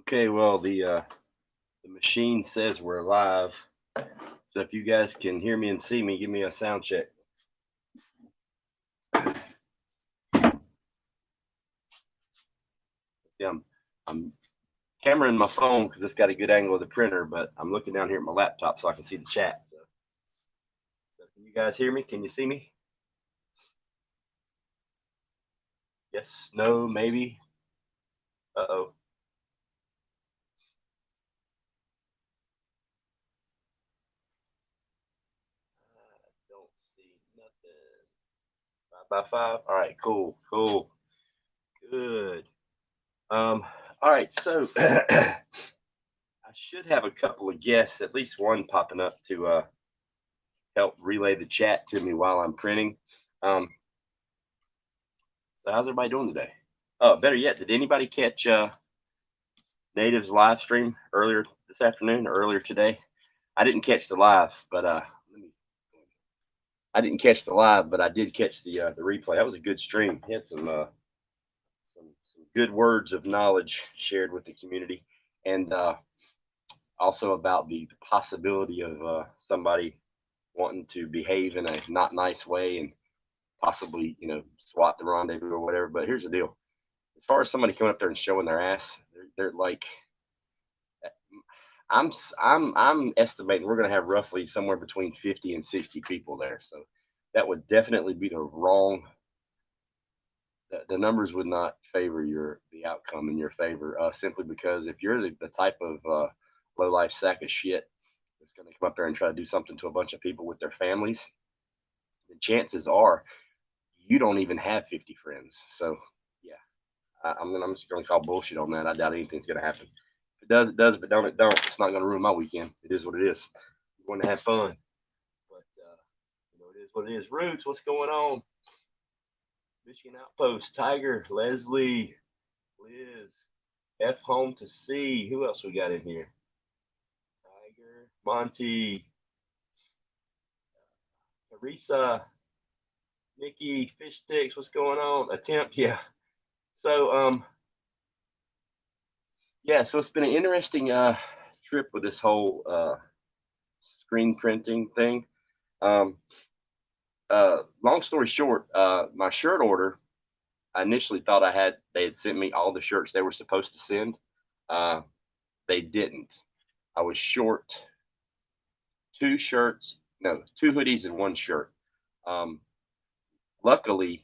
Okay, well the machine says we're live. So if you guys can hear me and see me, give me a sound check. See, I'm cameraing my phone because it's got a good angle of the printer, but I'm looking down here at my laptop so I can see the chat. So can you guys hear me? Can you see me? Yes, no, maybe. Uh-oh. Don't see nothing. 5 by 5. All right, cool. Good. All right, so I should have a couple of guests, at least one popping up to help relay the chat to me while I'm printing. So how's everybody doing today? Oh, better yet, did anybody catch Native's live stream earlier this afternoon or earlier today? I didn't catch the live, but I didn't catch the live, but I did catch the replay. That was a good stream. He had some good words of knowledge shared with the community, and also about the possibility of somebody wanting to behave in a not nice way and possibly, swat the rendezvous or whatever. But here's the deal: as far as somebody coming up there and showing their ass, they're like, I'm estimating we're going to have roughly somewhere between 50 and 60 people there. So that would definitely be the wrong. The numbers would not favor the outcome in your favor, simply because if you're the type of low life sack of shit that's going to come up there and try to do something to a bunch of people with their families, the chances are you don't even have 50 friends. So yeah, I'm just gonna call bullshit on that. I doubt anything's gonna happen. If it does, it does. If it don't, it don't. It's not gonna ruin my weekend. It is what it is. I'm going to have fun, but it is what it is. Roots, what's going on? Michigan Outpost, Tiger, Leslie, Liz, F home to see. Who else we got in here? Tiger, Monty, Teresa, Nikki, Fish Sticks. What's going on? Attempt, yeah. So yeah, so it's been an interesting trip with this whole screen printing thing. Um, Long story short, my shirt order, I initially thought they had sent me all the shirts they were supposed to send. Uh, they didn't. I was short two shirts, no, two hoodies and one shirt. Um, Luckily,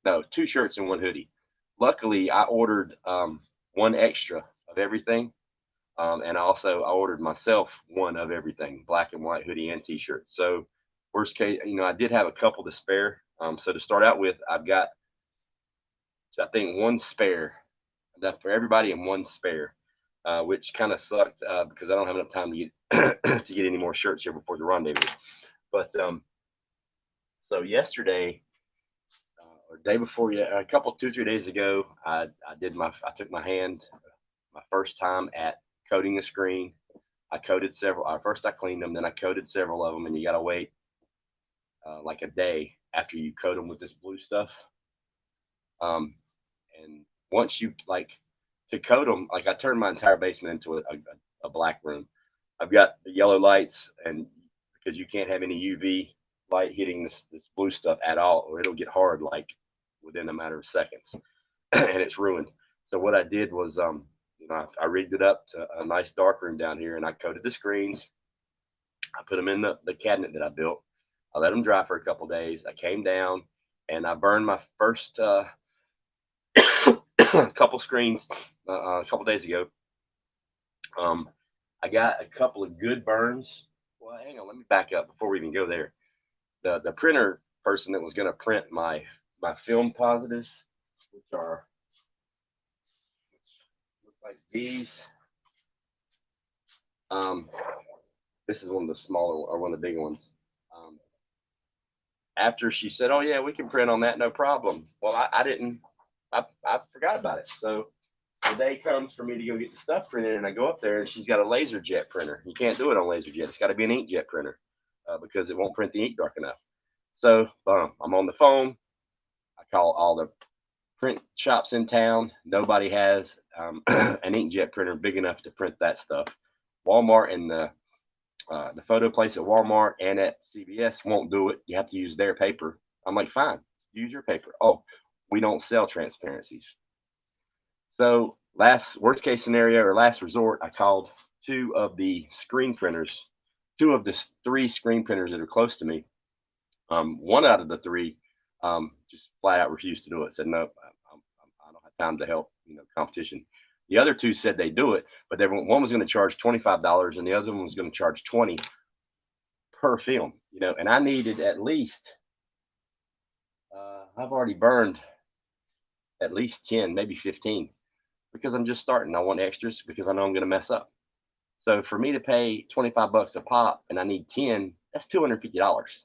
no, two shirts and one hoodie. Luckily, I ordered one extra of everything. And I ordered myself one of everything, black and white hoodie and t-shirt. So worst case, I did have a couple to spare. So to start out with, I've got, I think, one spare, enough for everybody and one spare, which kind of sucked because I don't have enough time to get to get any more shirts here before the rendezvous. But so yesterday, or day before, yeah, a couple 2-3 days ago, I took my first time at coating a screen. I coated several. First, I cleaned them, then I coated several of them, and you got to wait like a day after you coat them with this blue stuff. And once you to coat them, like I turned my entire basement into a black room. I've got the yellow lights, and because you can't have any UV light hitting this blue stuff at all, or it'll get hard like within a matter of seconds, and it's ruined. So what I did was, I rigged it up to a nice dark room down here, and I coated the screens. I put them in the cabinet that I built. I let them dry for a couple days. I came down and I burned my first couple screens a couple days ago. I got a couple of good burns. Well, hang on, let me back up before we even go there. The printer person that was going to print my film positives, which look like these. This is one of the smaller or one of the bigger ones. After she said, "Oh yeah, we can print on that, no problem." Well, I didn't. I forgot about it. So the day comes for me to go get the stuff printed, and I go up there, and she's got a laser jet printer. You can't do it on laser jet. It's got to be an inkjet printer because it won't print the ink dark enough. So I'm on the phone. I call all the print shops in town, nobody has an inkjet printer big enough to print that stuff. Walmart and the photo place at Walmart and at CVS won't do it. You have to use their paper. I'm like, fine, use your paper. Oh, we don't sell transparencies. So worst case scenario or last resort, I called two of the screen printers, two of the three screen printers that are close to me. One out of the three just flat out refused to do it. Said no, I don't have time to help. Competition. The other two said they do it, but one was going to charge $25 and the other one was going to charge $20 per film. And I needed at least. I've already burned at least 10, maybe 15, because I'm just starting. I want extras because I know I'm going to mess up. So for me to pay $25 a pop and I need 10, that's $250.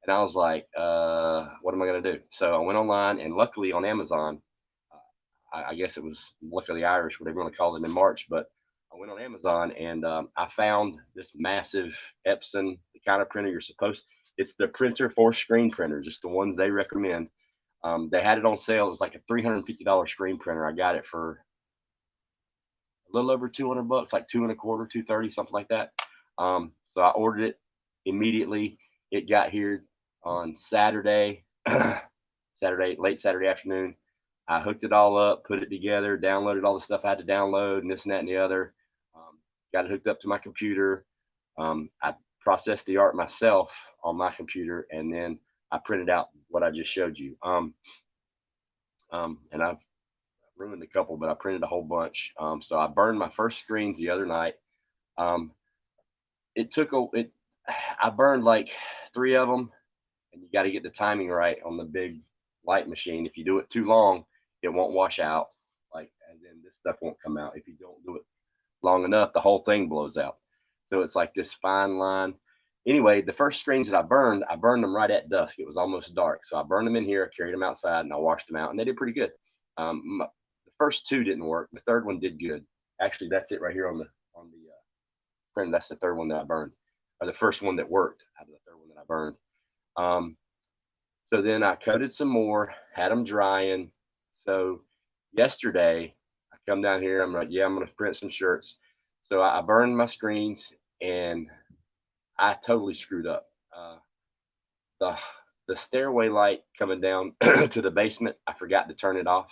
And I was like, what am I going to do? So I went online, and luckily on Amazon, I guess it was luckily Irish, whatever you want to call it, in March, but I went on Amazon and I found this massive Epson, the kind of printer you're supposed. It's the printer for screen printers, just the ones they recommend. They had it on sale. It was like a $350 screen printer. I got it for a little over $200, like $225, $230, something like that. So I ordered it immediately. It got here on Saturday, late Saturday afternoon. I hooked it all up, put it together, downloaded all the stuff I had to download, and this and that and the other. Got it hooked up to my computer. I processed the art myself on my computer, and then I printed out what I just showed you. And I've ruined a couple, but I printed a whole bunch. So I burned my first screens the other night. I burned like 3 of them, and you got to get the timing right on the big light machine. If you do it too long, it won't wash out. Like, as in, this stuff won't come out. If you don't do it long enough, the whole thing blows out. So it's like this fine line. Anyway, the first screens that I burned them right at dusk. It was almost dark. So I burned them in here, carried them outside, and I washed them out, and they did pretty good. The first 2 didn't work. The third one did good. Actually, that's it right here on the print. That's the third one that I burned, or the first one that worked out of the third one that I burned. So then I coated some more, had them drying. So yesterday I come down here. I'm like, yeah, I'm going to print some shirts. So I burned my screens, and I totally screwed up. The stairway light coming down to the basement, I forgot to turn it off.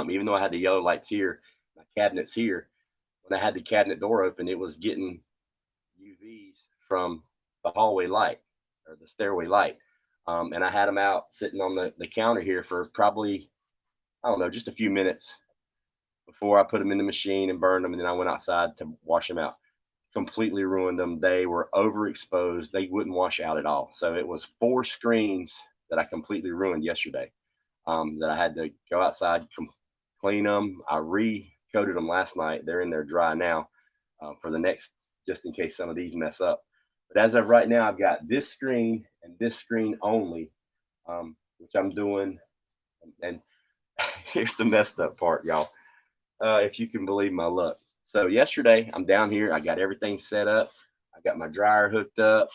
Even though I had the yellow lights here, my cabinets here, when I had the cabinet door open, it was getting UVs from the hallway light or the stairway light. And I had them out sitting on the counter here for probably, I don't know, just a few minutes before I put them in the machine and burned them. And then I went outside to wash them out. Completely ruined them. They were overexposed. They wouldn't wash out at all. So it was 4 screens that I completely ruined yesterday, that I had to go outside, clean them. I re-coated them last night. They're in there dry now for the next, just in case some of these mess up. But as of right now, I've got this screen and this screen only, which I'm doing. And here's the messed up part, y'all. If you can believe my luck. So yesterday, I'm down here. I got everything set up. I got my dryer hooked up.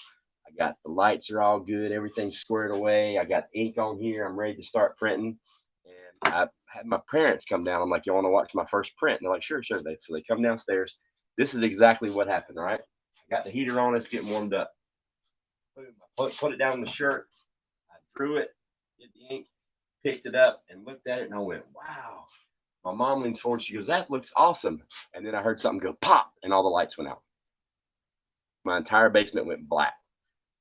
I got the lights are all good. Everything's squared away. I got ink on here. I'm ready to start printing. And I had my parents come down. I'm like, you want to watch my first print? And they're like, sure. So they come downstairs. This is exactly what happened, right? Got the heater on. It's getting warmed up. Put it down on the shirt. I drew it, did the ink, picked it up, and looked at it, and I went, wow. My mom leans forward. She goes, that looks awesome. And then I heard something go pop, and all the lights went out. My entire basement went black.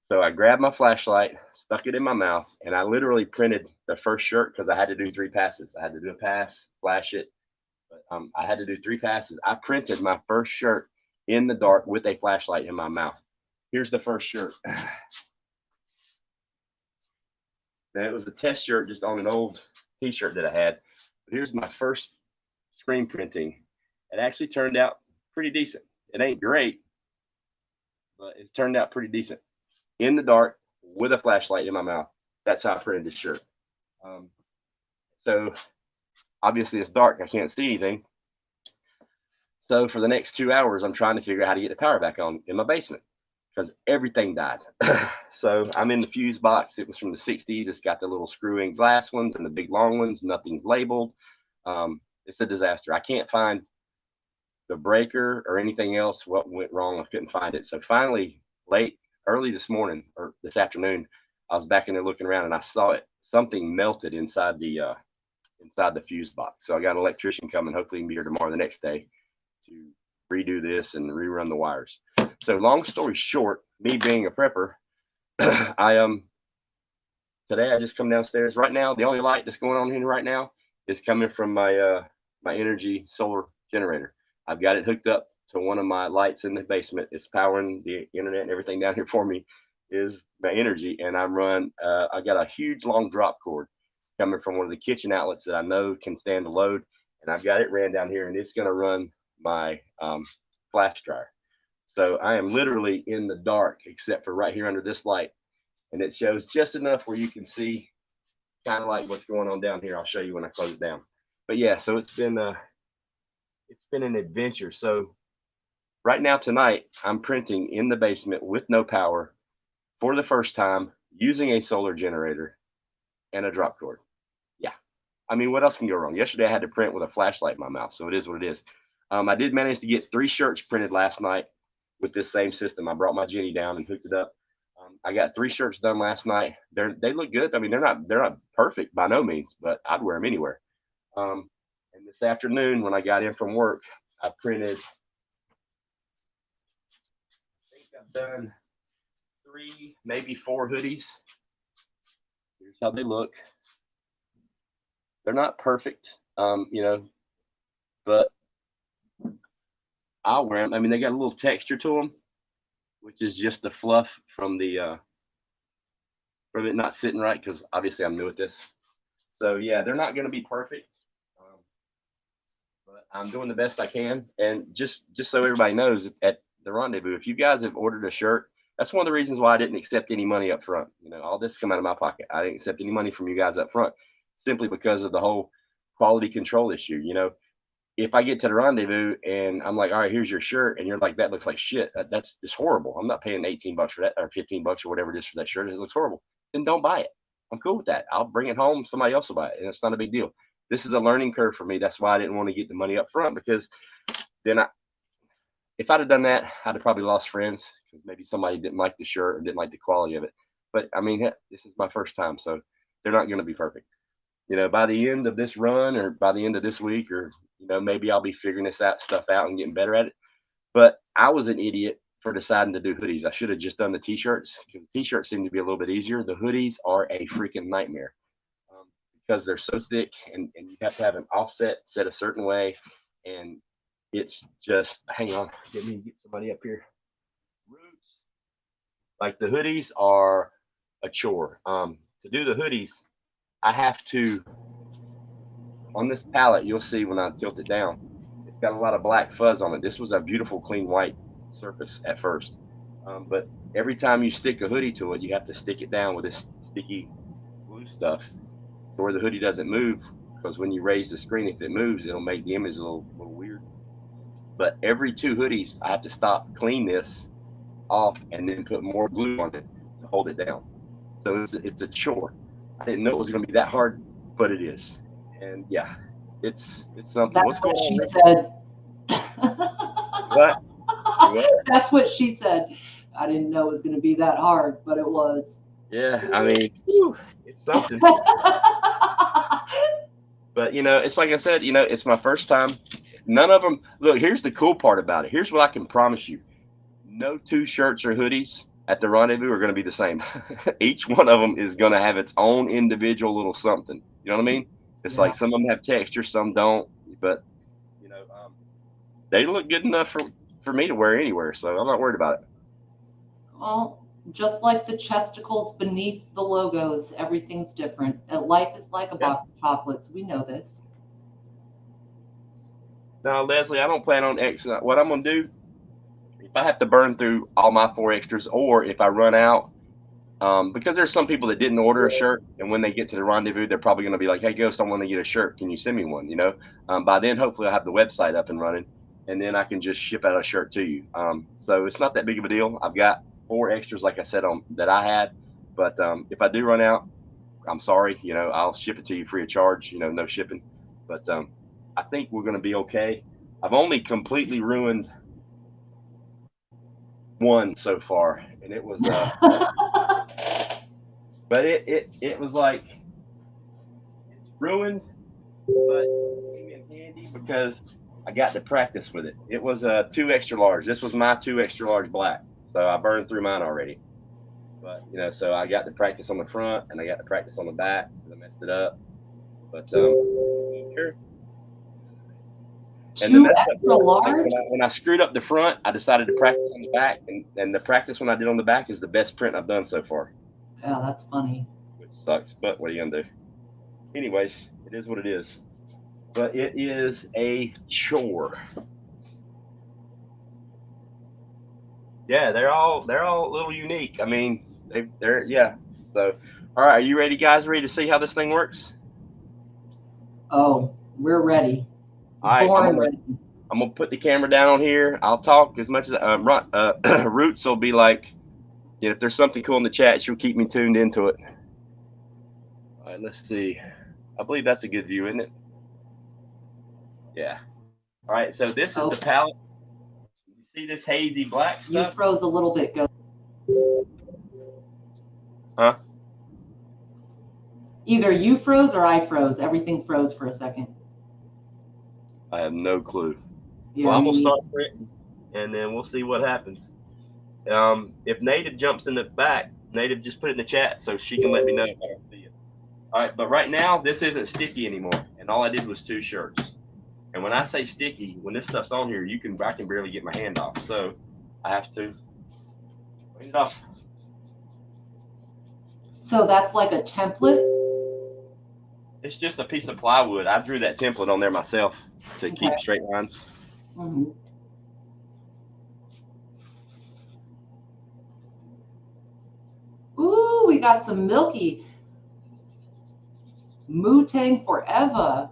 So I grabbed my flashlight, stuck it in my mouth, and I literally printed the first shirt because I had to do 3 passes. I had to do a pass, flash it. But I had to do 3 passes. I printed my first shirt in the dark with a flashlight in my mouth. Here's the first shirt. Now, it was a test shirt just on an old t-shirt that I had. But here's my first screen printing. It actually turned out pretty decent. It ain't great, but it turned out pretty decent. In the dark with a flashlight in my mouth. That's how I printed this shirt. So obviously it's dark. I can't see anything. So for the next 2 hours, I'm trying to figure out how to get the power back on in my basement because everything died. So I'm in the fuse box. It was from the 60s. It's got the little screw-in glass ones and the big long ones. Nothing's labeled. It's a disaster. I can't find the breaker or anything else. What went wrong? I couldn't find it. So finally, early this morning or this afternoon, I was back in there looking around and I saw it. Something melted inside the fuse box. So I got an electrician coming. Hopefully, he can be here tomorrow, the next day, to redo this and rerun the wires. So long story short, me being a prepper, today I just come downstairs. Right now, the only light that's going on here right now is coming from my my energy solar generator. I've got it hooked up to one of my lights in the basement. It's powering the internet and everything down here for me is my energy. And I got a huge long drop cord coming from one of the kitchen outlets that I know can stand the load. And I've got it ran down here and it's going to run my flash dryer. So I am literally in the dark, except for right here under this light. And it shows just enough where you can see kind of like what's going on down here. I'll show you when I close it down. But yeah, so it's been an adventure. So right now tonight, I'm printing in the basement with no power for the first time using a solar generator and a drop cord. Yeah. I mean, what else can go wrong? Yesterday I had to print with a flashlight in my mouth, so it is what it is. I did manage to get 3 shirts printed last night with this same system. I brought my Jenny down and hooked it up. I got 3 shirts done last night. They look good. I mean, they're not perfect by no means, but I'd wear them anywhere. And this afternoon when I got in from work, I printed, I think I've done 3, maybe 4 hoodies. Here's how they look. They're not perfect, but I'll wear them. I mean, they got a little texture to them, which is just the fluff from it not sitting right, because obviously I'm new at this. So yeah, they're not going to be perfect, but I'm doing the best I can. And just so everybody knows, at the Rendezvous, if you guys have ordered a shirt, that's one of the reasons why I didn't accept any money up front. All this come out of my pocket. I didn't accept any money from you guys up front, simply because of the whole quality control issue. If I get to the Rendezvous and I'm like, all right, here's your shirt, and you're like, that looks like shit. That's just horrible. I'm not paying $18 for that, or $15 or whatever it is for that shirt. It looks horrible. Then don't buy it. I'm cool with that. I'll bring it home. Somebody else will buy it, and it's not a big deal. This is a learning curve for me. That's why I didn't want to get the money up front, because then if I'd have done that, I'd have probably lost friends, because maybe somebody didn't like the shirt or didn't like the quality of it. But I mean, this is my first time, so they're not going to be perfect. By the end of this run, or by the end of this week, or maybe I'll be figuring this stuff out and getting better at it. But I was an idiot for deciding to do hoodies. I should have just done the t-shirts, because the t-shirts seem to be a little bit easier. The hoodies are a freaking nightmare, because they're so thick, and you have to have an offset set a certain way, and it's just, hang on, get somebody up here. Roots. Like, the hoodies are a chore. To do the hoodies, I have to, on this palette, you'll see when I tilt it down, it's got a lot of black fuzz on it. This was a beautiful, clean white surface at first. But every time you stick a hoodie to it, you have to stick it down with this sticky glue stuff to where the hoodie doesn't move, because when you raise the screen, if it moves, it'll make the image a little weird. But every 2 hoodies, I have to stop, clean this off, and then put more glue on it to hold it down. So it's a chore. I didn't know it was going to be that hard, but it is. And yeah, it's something. That's what she said. What? That's what she said. I didn't know it was going to be that hard, but it was. Yeah, I mean, it's something. But it's like I said, it's my first time. None of them. Look, here's the cool part about it. Here's what I can promise you: no 2 shirts or hoodies at the Rendezvous are going to be the same. Each one of them is going to have its own individual little something. You know what I mean? It's like some of them have texture, some don't. But they look good enough for me to wear anywhere, so I'm not worried about it. Well, just like the chesticles beneath the logos, everything's different. Life is like a box of chocolates. We know this. Now, Leslie, I don't plan on exiting. What I'm going to do, if I have to burn through all my 4 extras, or if I run out, because there's some people that didn't order a shirt, and when they get to the Rendezvous, they're probably going to be like, hey, Ghost, I want to get a shirt. Can you send me one? By then, hopefully, I'll have the website up and running, and then I can just ship out a shirt to you. So it's not that big of a deal. I've got 4 extras, like I said, on that I had. But if I do run out, I'm sorry. I'll ship it to you free of charge. No shipping. But I think we're going to be okay. I've only completely ruined one so far, and it was but it was like it's ruined, but it came in handy because I got to practice with it. It was a 2 extra large. This was my 2 extra large black, so I burned through mine already. But so I got to practice on the front and I got to practice on the back because I messed it up. But here. And the Two mess up extra was like large? when I screwed up the front, I decided to practice on the back, and the practice when I did on the back is the best print I've done so far. Oh, that's funny. Which sucks, but what are you gonna do? Anyways, it is what it is. But it is a chore. Yeah, they're all a little unique. I mean, they're yeah. So, all right, are you ready, guys? Ready to see how this thing works? Oh, we're ready. All right, Born ready. I'm gonna put the camera down on here. I'll talk as much as Roots will be like, if there's something cool in the chat, she'll keep me tuned into it. All right, let's see. I believe that's a good view, isn't it? Yeah. All right, so this is the palette. You see this hazy black stuff? You froze a little bit. Go. Huh? Either you froze or I froze. Everything froze for a second. I have no clue. Yeah, well, I'm gonna start printing, and then we'll see what happens. If Native jumps in the back, Native, just put it in the chat so she can let me know if I don't see it. All right, but right now this isn't sticky anymore, and all I did was 2 shirts. And when I say sticky, when this stuff's on here, I can barely get my hand off, so I have to clean it off. So that's like a template? It's just a piece of plywood. I drew that template on there myself to keep straight lines. Mm-hmm. Ooh, we got some milky. Moo-tang forever.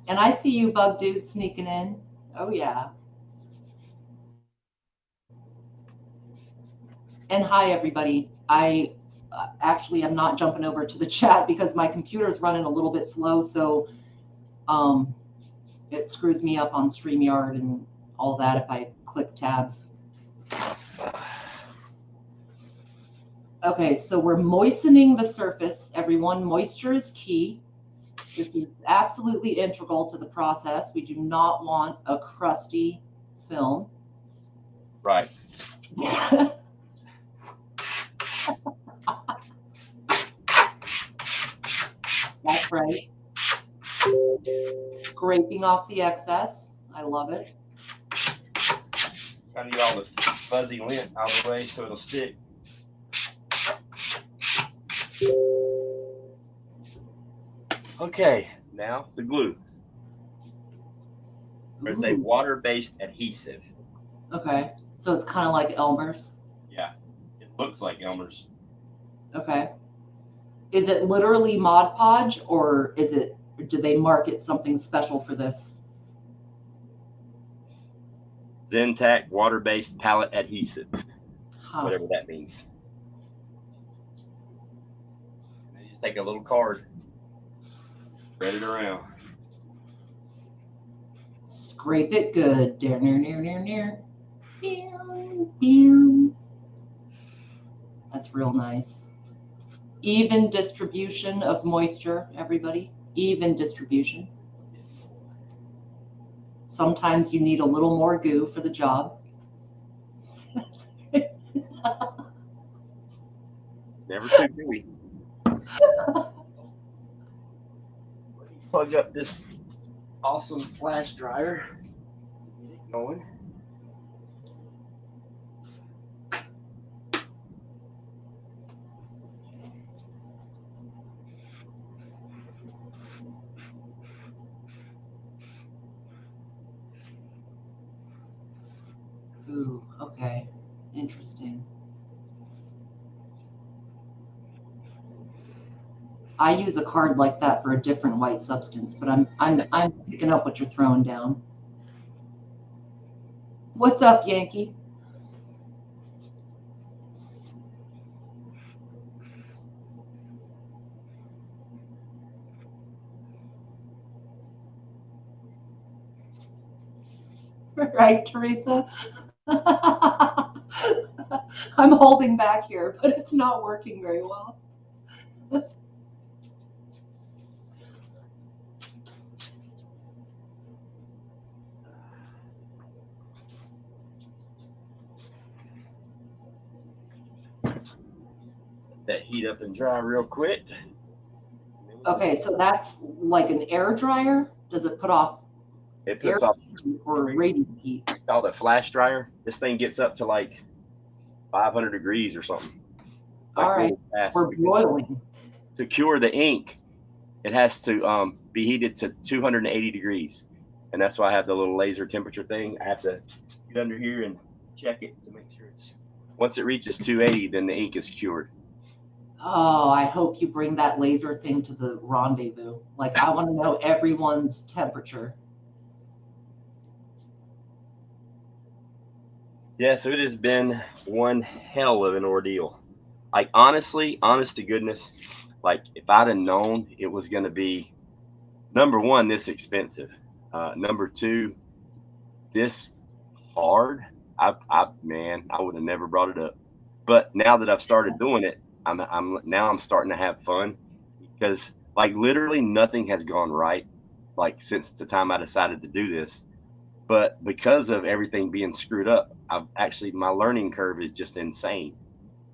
And I see you, Bug Dude, sneaking in. Oh, yeah. And hi, everybody. I actually am not jumping over to the chat because my computer is running a little bit slow, so it screws me up on StreamYard and all that if I click tabs. Okay, so we're moistening the surface. Everyone, moisture is key. This is absolutely integral to the process. We do not want a crusty film. Right. That's right. Scraping off the excess. I love it. Trying to get all the fuzzy lint out of the way so it'll stick. Okay, now the glue. It's a water-based adhesive. Okay, so it's kind of like Elmer's. Yeah, it looks like Elmer's. Okay. Is it literally Mod Podge, or do they market something special for this? Zentak water-based palette adhesive, whatever that means. And then you just take a little card, spread it around. Scrape it good. Near. That's real nice. Even distribution of moisture, everybody. Even distribution. Sometimes you need a little more goo for the job. Never too gooey. Let me plug up this awesome flash dryer. Get it going. Ooh, okay. Interesting. I use a card like that for a different white substance, but I'm picking up what you're throwing down. What's up, Yankee? Right, Teresa? I'm holding back here, but it's not working very well. That heat up and dry real quick. Okay, so that's like an air dryer? Does it put off It air puts off heat or radiant heat? It's called a flash dryer. This thing gets up to like 500 degrees or something. All Like right, really fast. we're broiling. To cure the ink, it has to be heated to 280 degrees. And that's why I have the little laser temperature thing. I have to get under here and check it to make sure it's, once it reaches 280, then the ink is cured. Oh, I hope you bring that laser thing to the rendezvous. Like, I want to know everyone's temperature. Yeah, so it has been one hell of an ordeal. Like, honestly, honest to goodness, like if I'd have known it was going to be, number one, this expensive, number two, this hard, man, I would have never brought it up. But now that I've started doing it, I'm starting to have fun, because like literally nothing has gone right, like since the time I decided to do this. But because of everything being screwed up, my learning curve is just insane.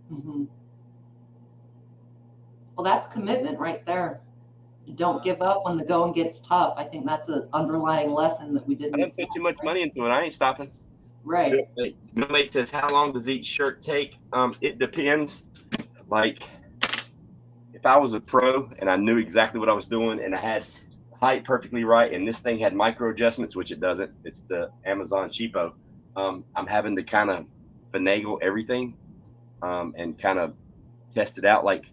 Hmm. Well, that's commitment right there. Don't give up when the going gets tough. I think that's an underlying lesson that we I didn't didn't put too much money into it. I ain't stopping. Right. Bill Gates says, how long does each shirt take? It depends. Like, if I was a pro and I knew exactly what I was doing and I had height perfectly right and this thing had micro adjustments, which it doesn't, it's the Amazon cheapo, I'm having to kind of finagle everything and kind of test it out. Like,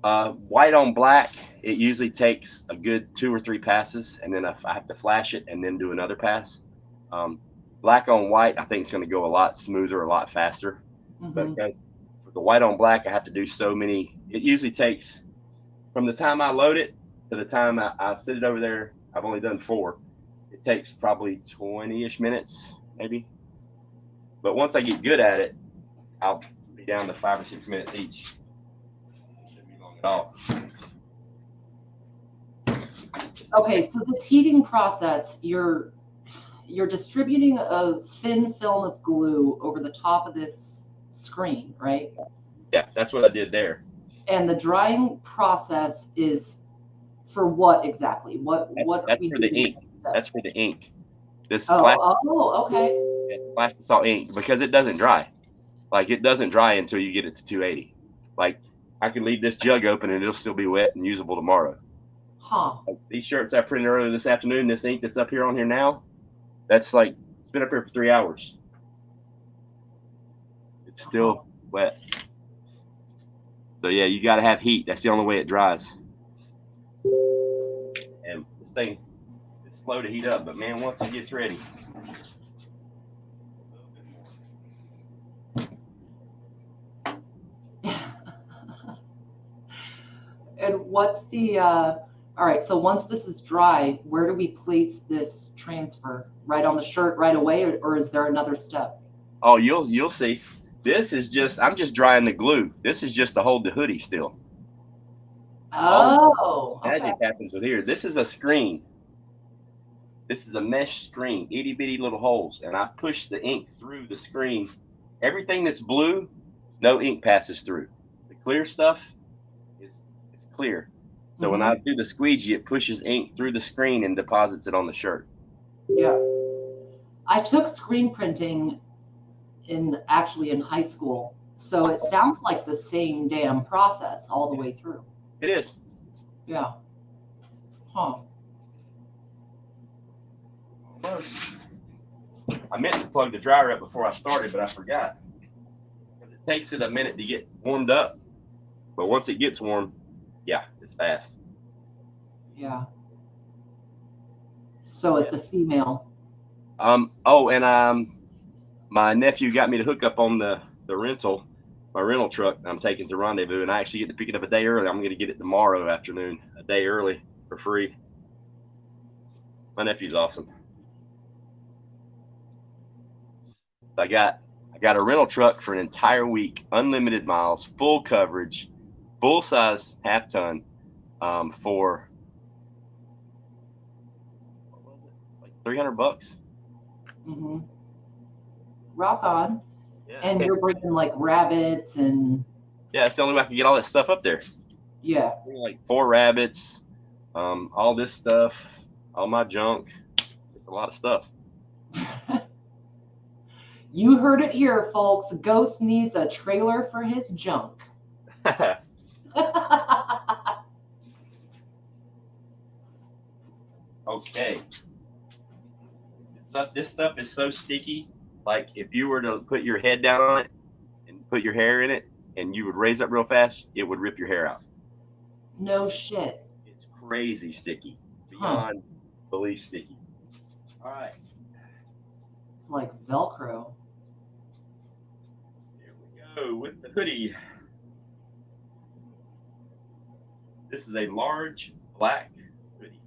white on black, it usually takes a good 2 or 3 passes, and then I have to flash it and then do another pass. Black on white, I think it's going to go a lot smoother, a lot faster. Mm-hmm. But for the white on black, I have to do so many. It usually takes, from the time I load it to the time I sit it over there, I've only done 4. It takes probably 20-ish minutes, maybe. But once I get good at it, I'll be down to 5 or 6 minutes each. It shouldn't be long at all. Okay, so this heating process, you're distributing a thin film of glue over the top of this screen, right? Yeah, that's what I did there. And the drying process is for what exactly? That's for the ink. That's for the ink. This Okay. plastisol ink, because it doesn't dry. Like, it doesn't dry until you get it to 280. Like, I can leave this jug open and it'll still be wet and usable tomorrow. Huh. Like, these shirts I printed earlier this afternoon, this ink that's up here on here now, that's like, it's been up here for 3 hours. It's still wet. So yeah, you got to have heat. That's the only way it dries. And this thing is slow to heat up, but man, once it gets ready. And what's the all right, so once this is dry, where do we place this transfer? Right on the shirt right away, or is there another step? Oh, you'll see. This is just, I'm just drying the glue. This is just to hold the hoodie still. Oh, Magic okay. happens with here. This is a screen. This is a mesh screen, itty bitty little holes, and I push the ink through the screen. Everything that's blue, no ink passes through. The clear stuff is clear. So when I do the squeegee, it pushes ink through the screen and deposits it on the shirt. Yeah. I took screen printing actually in high school, so it sounds like the same damn process all the way through. It is. Yeah. Huh. Almost. I meant to plug the dryer up before I started, but I forgot. It takes it a minute to get warmed up, but once it gets warm, yeah, it's fast. Yeah. So it's a female. Oh, and my nephew got me to hook up on my rental truck I'm taking to Rendezvous, and I actually get to pick it up a day early. I'm going to get it tomorrow afternoon, a day early for free. My nephew's awesome. I got a rental truck for an entire week, unlimited miles, full coverage, full size half ton, for what was it, like $300. Mm-hmm. Rock on. Yeah. And you're bringing like rabbits and. Yeah, it's the only way I can get all that stuff up there. Yeah. Like 4 rabbits, all this stuff, all my junk. It's a lot of stuff. You heard it here, folks. Ghost needs a trailer for his junk. Okay. This stuff is so sticky. Like if you were to put your head down on it and put your hair in it, and you would raise up real fast, it would rip your hair out. No shit. It's crazy sticky, beyond belief sticky. All right. It's like Velcro. Here we go with the hoodie. This is a large black hoodie.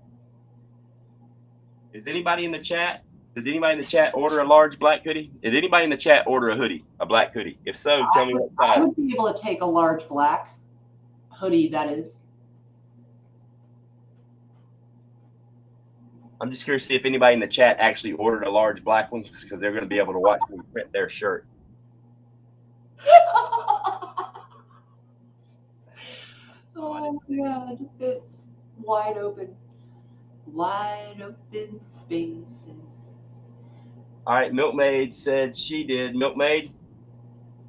Is anybody in the chat? Did anybody in the chat order a large black hoodie? Did anybody in the chat order a hoodie, a black hoodie? If so, tell me what size. I would be able to take a large black hoodie, that is. I'm just curious to see if anybody in the chat actually ordered a large black one, because they're going to be able to watch me print their shirt. Oh my God, it's wide open. Wide open spaces. All right, Milkmaid said she did. Milkmaid,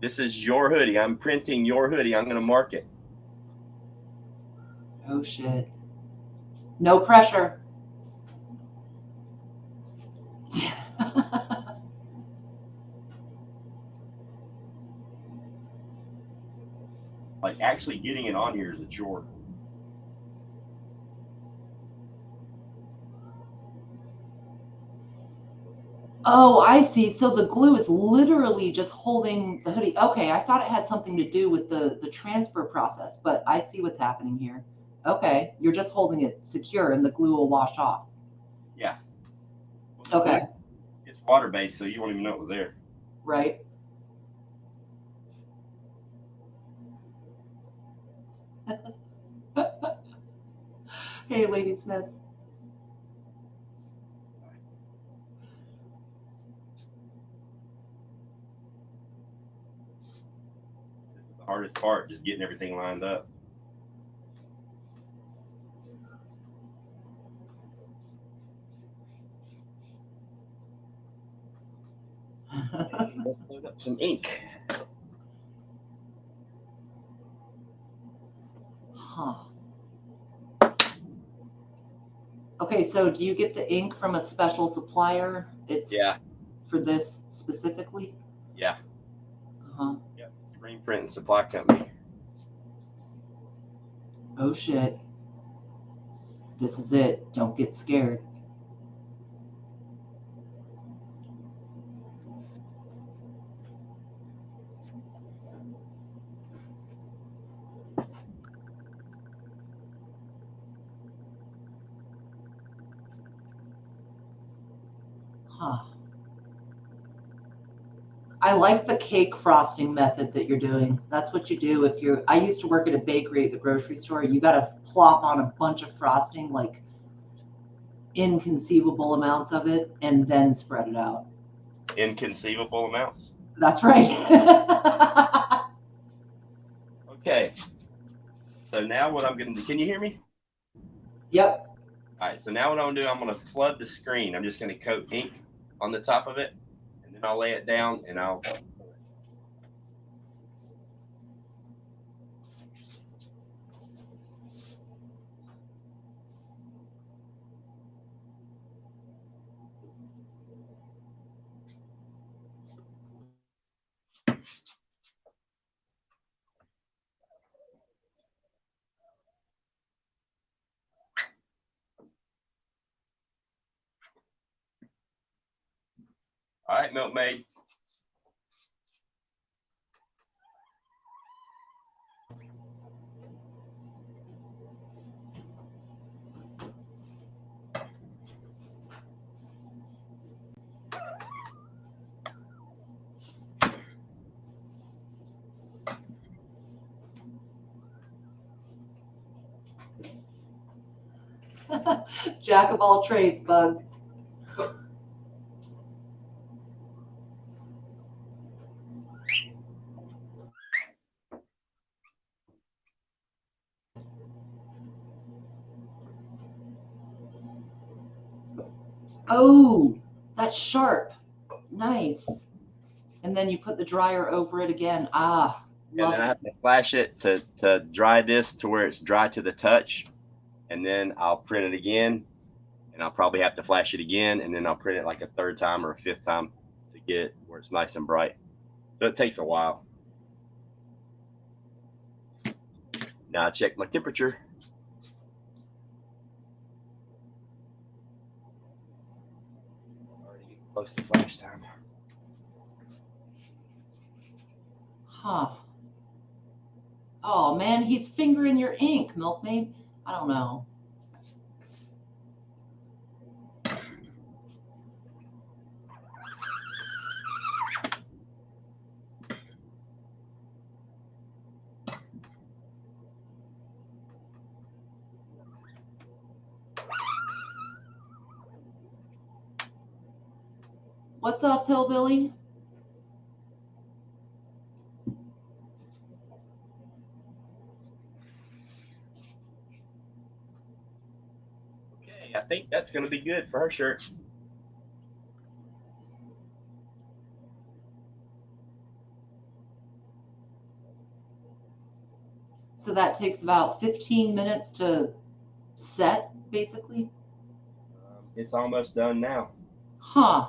this is your hoodie. I'm printing your hoodie. I'm going to mark it. Oh shit. No pressure. Like actually getting it on here is a chore. Oh, I see. So the glue is literally just holding the hoodie. Okay, I thought it had something to do with the transfer process, but I see what's happening here. Okay, you're just holding it secure and the glue will wash off. Yeah. Okay. It's water-based, so you won't even know it was there. Right. Hey, Lady Smith. This is the hardest part, just getting everything lined up. Let's load up some ink. Huh. Okay, so do you get the ink from a special supplier? It's for this specifically? Yeah. Uh-huh. Yep. Screen Print and Supply Company. Oh shit. This is it. Don't get scared. Huh. I like the cake frosting method that you're doing. That's what you do if you're. I used to work at a bakery at the grocery store. You got to plop on a bunch of frosting, like inconceivable amounts of it, and then spread it out. Inconceivable amounts? That's right. Okay. So now what I'm going to do, can you hear me? Yep. All right, so now what I'm going to do, I'm going to flood the screen. I'm just going to coat ink on the top of it, and then I'll lay it down, and I'll... All right, Milkmaid. Jack of all trades, Bug. Oh, that's sharp. Nice. And then you put the dryer over it again. Ah, And love then I it. have to flash it to dry this to where it's dry to the touch. And then I'll print it again. And I'll probably have to flash it again. And then I'll print it like a third time or a fifth time to get it where it's nice and bright. So it takes a while. Now I check my temperature. It's already getting close to flash time. Huh. Oh man, he's fingering your ink, Milkmaid. I don't know. What's up, Hillbilly? Okay, I think that's going to be good for her shirt. So that takes about 15 minutes to set, basically? It's almost done now. Huh.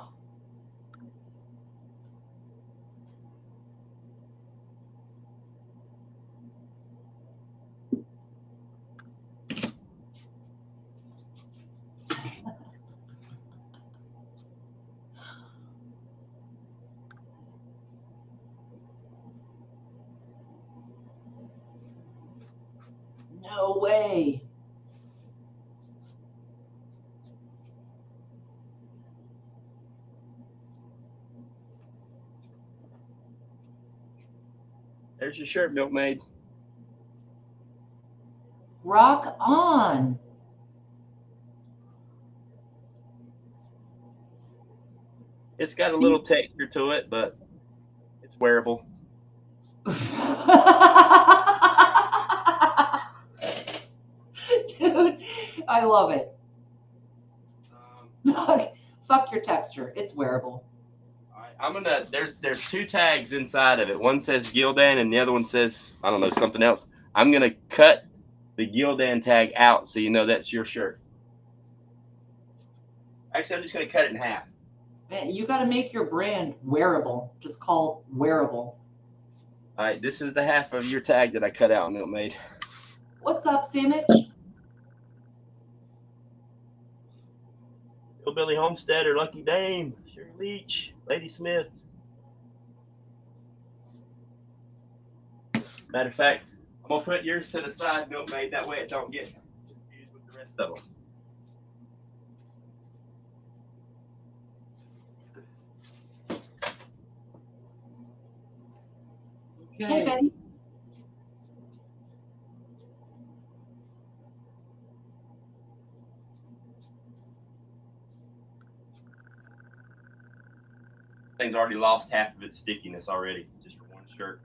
No way. There's your shirt, Milkmaid. Rock on. It's got a little texture to it, but it's wearable. Dude, I love it. Um, Fuck your texture. It's wearable. all right, I'm gonna. There's two tags inside of it. One says Gildan, and the other one says I don't know something else. I'm gonna cut the Gildan tag out so you know that's your shirt. Actually, I'm just gonna cut it in half. Man, you got to make your brand wearable. Just call wearable. All right, this is the half of your tag that I cut out, Milkmaid. What's up, Sandwich? Hillbilly Homesteader, Lucky Dame, Sherry Leach, Lady Smith. Matter of fact, I'm gonna put yours to the side, Milkmaid. That way it don't get confused with the rest of them. Okay. Hey, Betty. Thing's already lost half of its stickiness already, just for one shirt.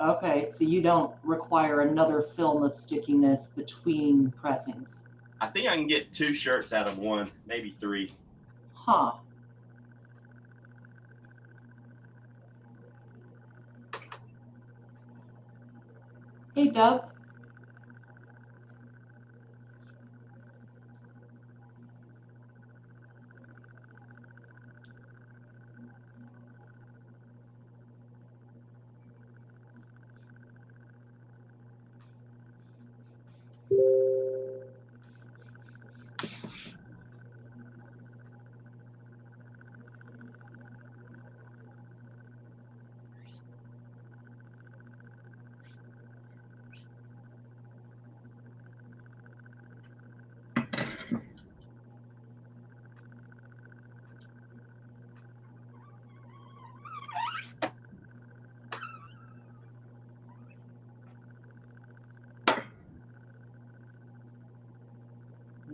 Okay, so you don't require another film of stickiness between pressings. I think I can get 2 shirts out of one, maybe 3. Huh. Hey, Dove.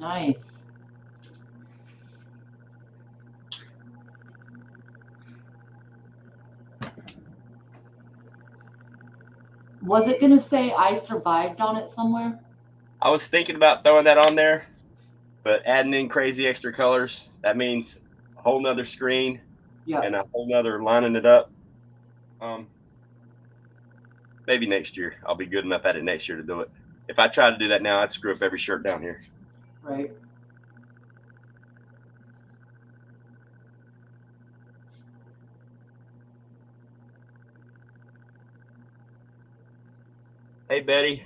Nice. Was it going to say I survived on it somewhere? I was thinking about throwing that on there, but adding in crazy extra colors, that means a whole nother screen Yeah. and a whole nother lining it up. Maybe next year. I'll be good enough at it next year to do it. If I try to do that now, I'd screw up every shirt down here. Right. Hey, Betty.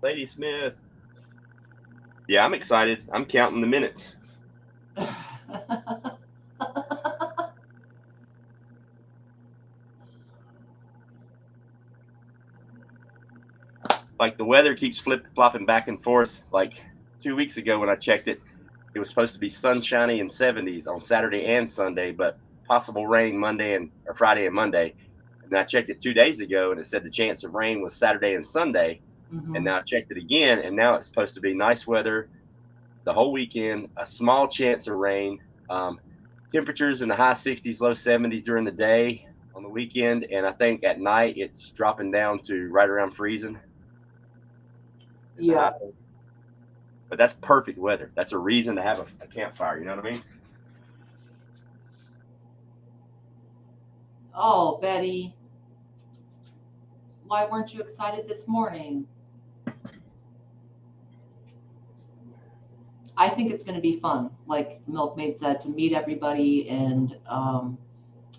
Lady Smith. Yeah, I'm excited. I'm counting the minutes. Like the weather keeps flip-flopping back and forth. Like 2 weeks ago when I checked it, it was supposed to be sunshiny and 70s on Saturday and Sunday, but possible rain Monday or Friday and Monday. And I checked it 2 days ago and it said the chance of rain was Saturday and Sunday. And now I checked it again and now it's supposed to be nice weather the whole weekend, a small chance of rain. Temperatures in the high 60s, low 70s during the day on the weekend. And I think at night it's dropping down to right around freezing. Yeah. But that's perfect weather. That's a reason to have a campfire. You know what I mean? Oh, Betty. Why weren't you excited this morning? I think it's going to be fun, like Milkmaid said, to meet everybody, and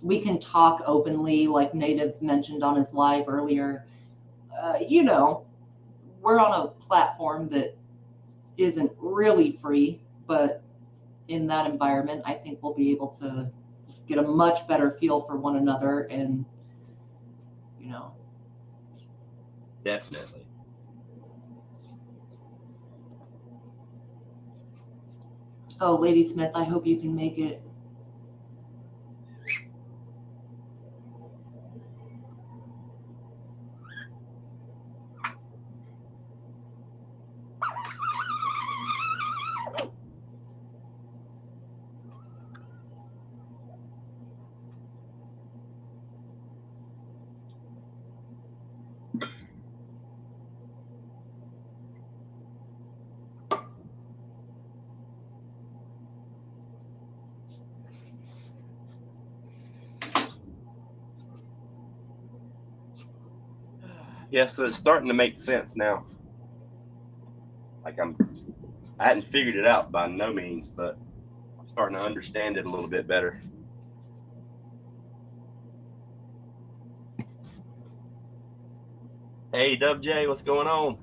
we can talk openly, like Native mentioned on his live earlier. You know, we're on a platform that isn't really free, but in that environment, I think we'll be able to get a much better feel for one another, and you know. Definitely. Oh, Lady Smith, I hope you can make it. Yeah, so it's starting to make sense now. Like I hadn't figured it out by no means, but I'm starting to understand it a little bit better. Hey, Dub J, what's going on?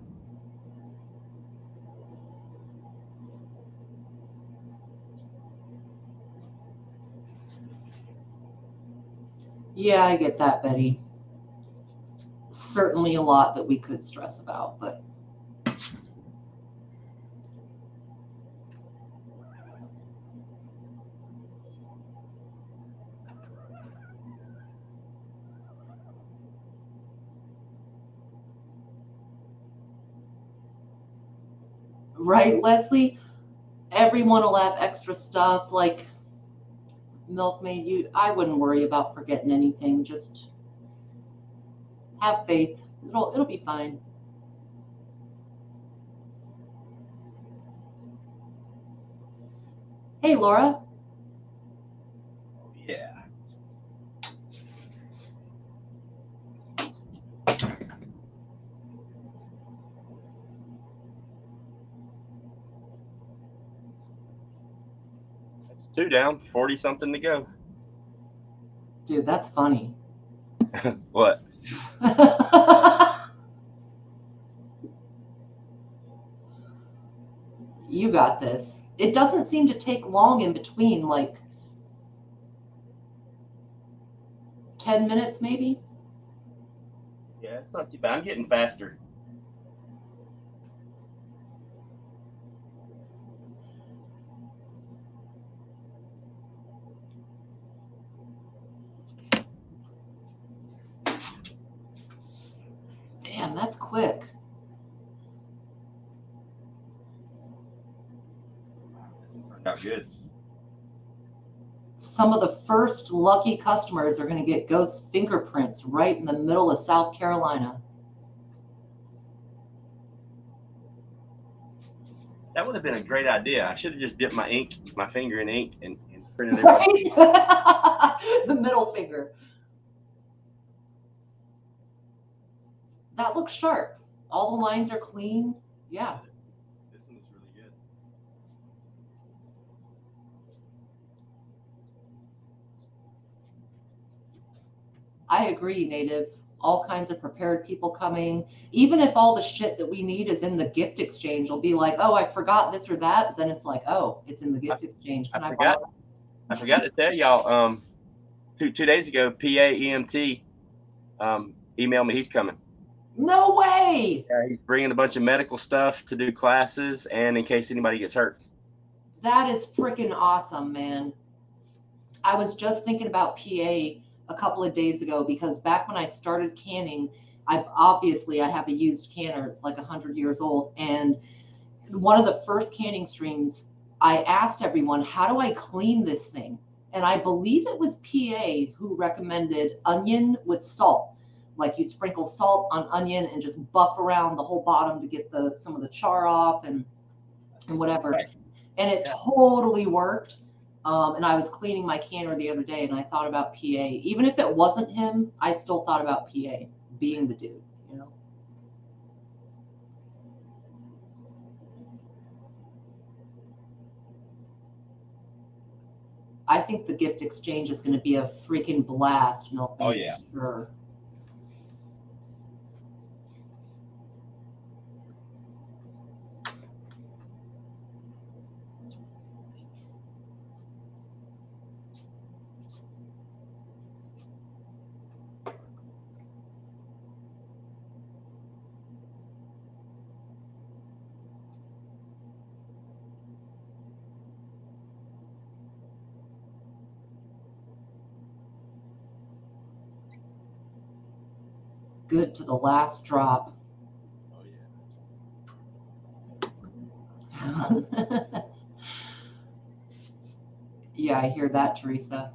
Yeah, I get that, Betty. Certainly a lot that we could stress about, but right, Leslie? Everyone will have extra stuff like Milkmaid. I wouldn't worry about forgetting anything. Just have faith. It'll be fine. Hey, Laura. Oh, yeah. That's 2 down, 40 something to go. Dude, that's funny. What? You got this. It doesn't seem to take long in between, like 10 minutes maybe. Yeah, it's not too bad. I'm getting faster. Damn, that's quick. out good. Some of the first lucky customers are going to get ghost fingerprints right in the middle of South Carolina. That would have been a great idea. I should have just dipped my finger in ink and printed it. Right? The middle finger. That looks sharp. All the lines are clean. Yeah. This one is really good. I agree, Native. All kinds of prepared people coming. Even if all the shit that we need is in the gift exchange, we'll be like, oh, I forgot this or that. But then it's like, oh, it's in the gift exchange. Can I borrow it? I forgot to tell y'all, 2 days ago, PA EMT emailed me he's coming. No way! Yeah, he's bringing a bunch of medical stuff to do classes and in case anybody gets hurt. That is freaking awesome, man. I was just thinking about PA a couple of days ago because back when I started canning, I have a used canner. It's like 100 years old. And one of the first canning streams, I asked everyone, how do I clean this thing? And I believe it was PA who recommended onion with salt. Like you sprinkle salt on onion and just buff around the whole bottom to get some of the char off and whatever. Right. And it totally worked. And I was cleaning my canner the other day and I thought about PA. Even if it wasn't him, I still thought about PA being the dude, you know? I think the gift exchange is going to be a freaking blast, Milton. Oh, yeah. Sure. Good to the last drop. Oh, yeah. Yeah, I hear that, Teresa.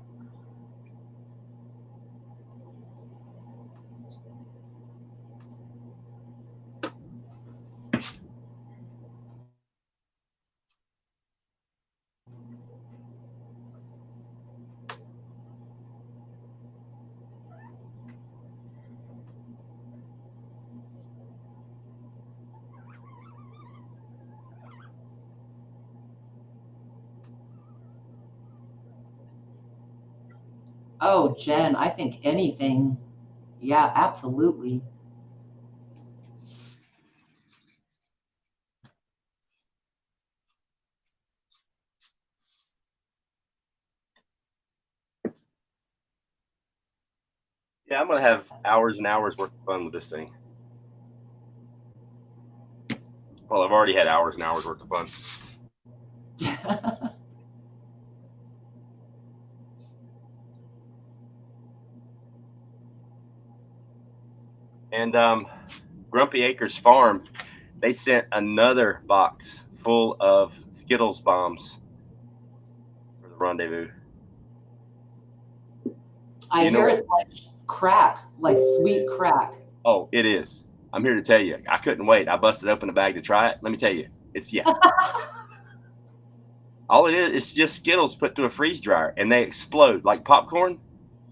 Oh, Jen, I think anything. Yeah, absolutely. Yeah, I'm going to have hours and hours worth of fun with this thing. Well, I've already had hours and hours worth of fun. And Grumpy Acres Farm, they sent another box full of Skittles bombs for the Rendezvous. I hear it's like crack, like sweet crack. Oh, it is. I'm here to tell you, I couldn't wait. I busted open the bag to try it. Let me tell you, it's all it is just Skittles put through a freeze dryer and they explode like popcorn.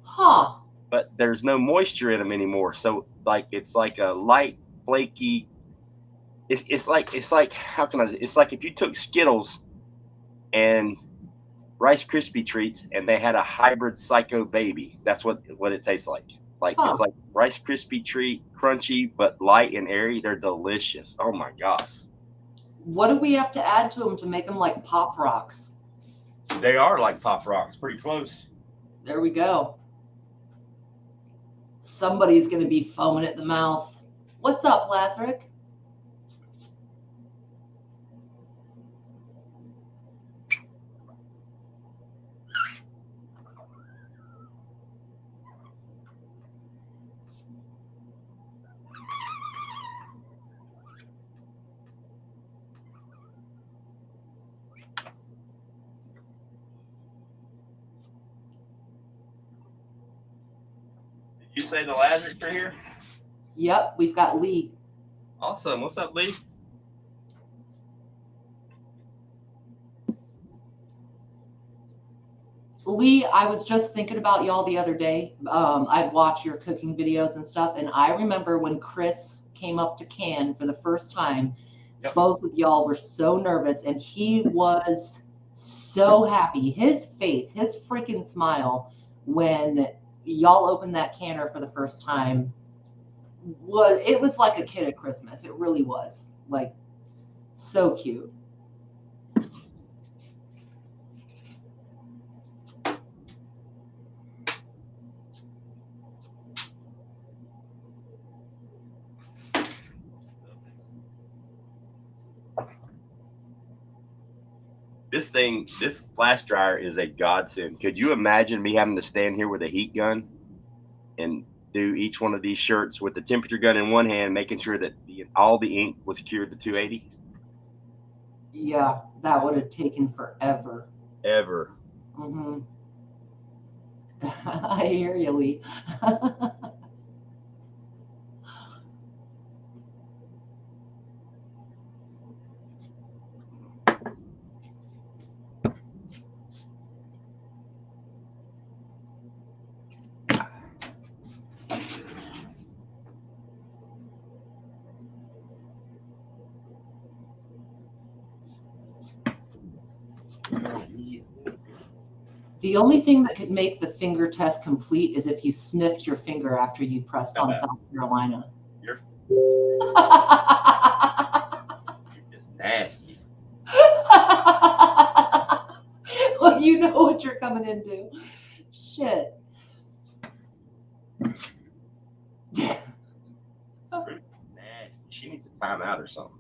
Huh. But there's no moisture in them anymore. So like it's like a light, flaky. It's like how can I? It's like if you took Skittles and Rice Krispie treats and they had a hybrid Psycho baby. That's what it tastes like. Like It's like Rice Krispie treat, crunchy but light and airy. They're delicious. Oh my gosh. What do we have to add to them to make them like Pop Rocks? They are like Pop Rocks, pretty close. There we go. Somebody's going to be foaming at the mouth. What's up, Lazarick? You say the Lazarus are here? Yep, we've got Lee. Awesome. What's up, Lee? Lee, I was just thinking about y'all the other day. I'd watch your cooking videos and stuff, and I remember when Chris came up to Cannes for the first time, Yep. both of y'all were so nervous, and he was so happy. His face, his freaking smile when y'all opened that canner for the first time was like a kid at Christmas. It really was. Like, so cute. This flash dryer is a godsend. Could you imagine me having to stand here with a heat gun and do each one of these shirts with the temperature gun in one hand, making sure that all the ink was cured to 280? Yeah, that would have taken forever. Ever. Mm-hmm. I hear you, Lee. The only thing that could make the finger test complete is if you sniffed your finger after you pressed on South Carolina. You're just nasty. Well, you know what you're coming into. Shit. Nasty. She needs a timeout or something.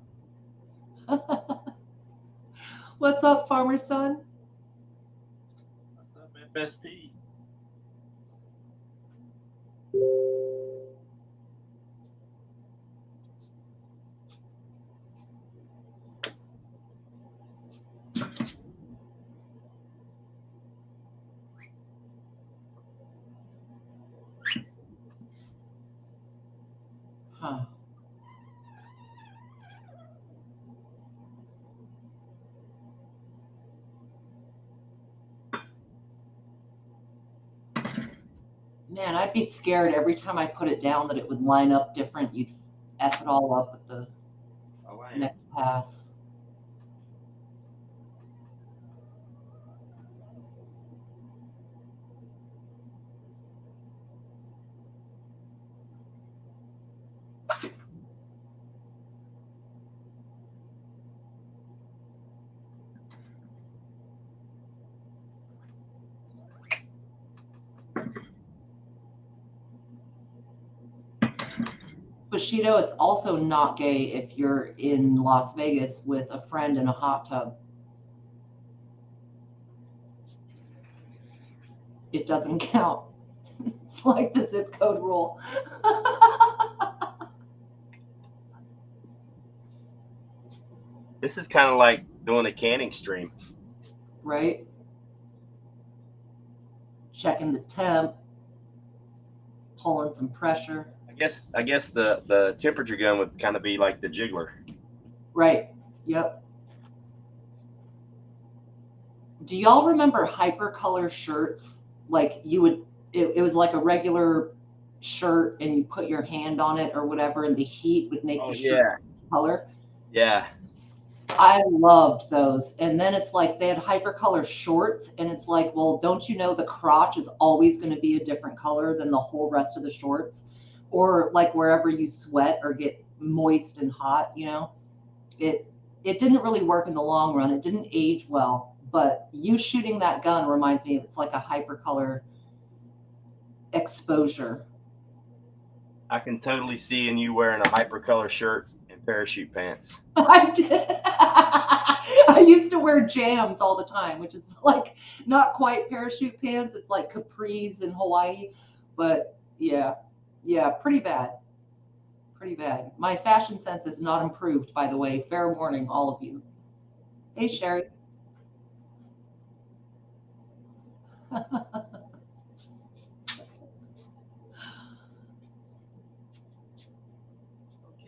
What's up, farmer son? What's up, FSP? Huh. Man, I'd be scared every time I put it down that it would line up different. You'd F it all up with the next pass. Bushido, it's also not gay if you're in Las Vegas with a friend in a hot tub. It doesn't count. It's like the zip code rule. This is kind of like doing a canning stream. Right? Checking the temp, pulling some pressure. I guess the temperature gun would kind of be like the jiggler. Right. Yep. Do y'all remember hypercolor shirts? Like you would, it was like a regular shirt and you put your hand on it or whatever, and the heat would make the shirt color. Yeah. I loved those. And then it's like they had hypercolor shorts, and it's like, well, don't you know the crotch is always going to be a different color than the whole rest of the shorts? Or like wherever you sweat or get moist and hot, you know? It didn't really work in the long run. It didn't age well, but you shooting that gun reminds me of it's like a hypercolor exposure. I can totally see in you wearing a hypercolor shirt and parachute pants. I did. I used to wear jams all the time, which is like not quite parachute pants. It's like capris in Hawaii, but yeah, pretty bad. Pretty bad. My fashion sense is not improved, by the way. Fair warning, all of you. Hey, Sherry.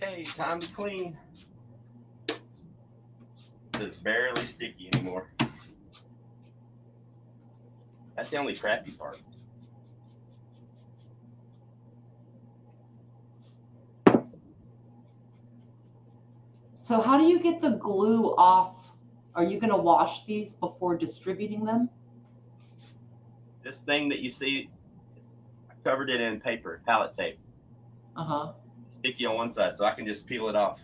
Okay, time to clean. It's barely sticky anymore. That's the only crappy part. So how do you get the glue off? Are you going to wash these before distributing them? This thing that you see, I covered it in paper, pallet tape. Uh-huh. Sticky on one side, so I can just peel it off,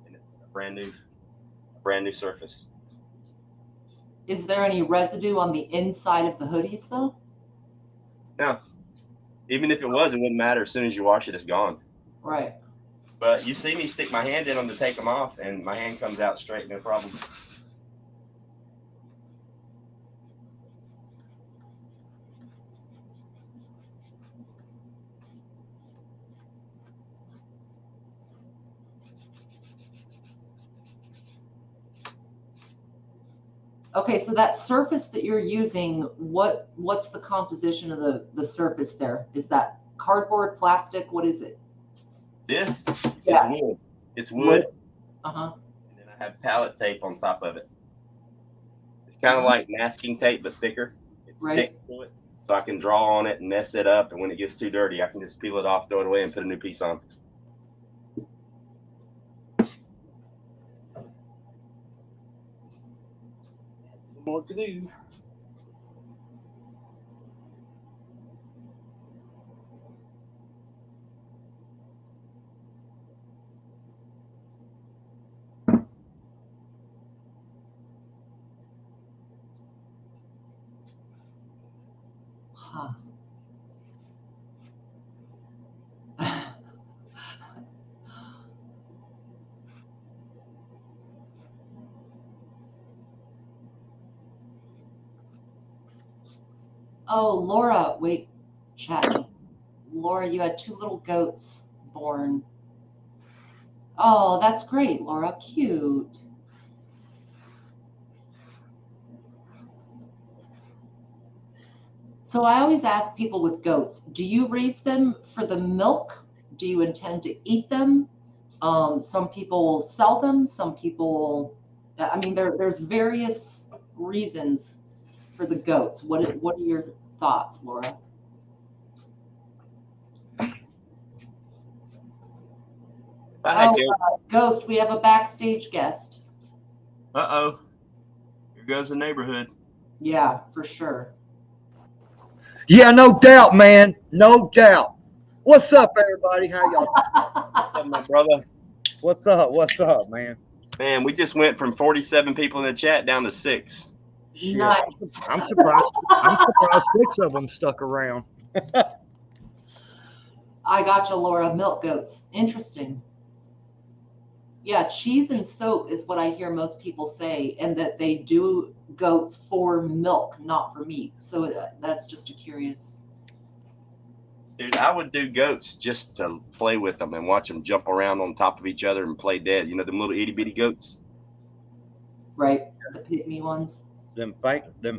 and it's a brand new surface. Is there any residue on the inside of the hoodies though? No, even if it was, it wouldn't matter. As soon as you wash it, it's gone. Right. But you see me stick my hand in them to take them off, and my hand comes out straight, no problem. Okay, so that surface that you're using, what's the composition of the surface there? Is that cardboard, plastic? What is it? This Yeah. is wood. It's wood. Uh-huh. And then I have pallet tape on top of it. It's kind of like masking tape, but thicker. It sticks to it, so I can draw on it and mess it up. And when it gets too dirty, I can just peel it off, throw it away, and put a new piece on. Some more to do. Huh. Oh, Laura, wait, chat. Laura, you had 2 little goats born. Oh, that's great, Laura. Cute. So I always ask people with goats, do you raise them for the milk? Do you intend to eat them? Some people will sell them. Some people, I mean, there's various reasons for the goats. What are your thoughts, Laura? Ghost, we have a backstage guest. Uh-oh. Here goes the neighborhood. Yeah, for sure. Yeah, no doubt, man. No doubt. What's up, everybody? How y'all? What's up, my brother? What's up? What's up, man? Man, we just went from 47 people in the chat down to 6. Shit, Nice. I'm surprised. I'm surprised 6 of them stuck around. I gotcha, Laura. Milk goats. Interesting. Yeah, cheese and soap is what I hear most people say, and that they do goats for milk, not for meat. So that's just a curious. Dude, I would do goats just to play with them and watch them jump around on top of each other and play dead. You know, them little itty bitty goats? Right, the pygmy ones. Them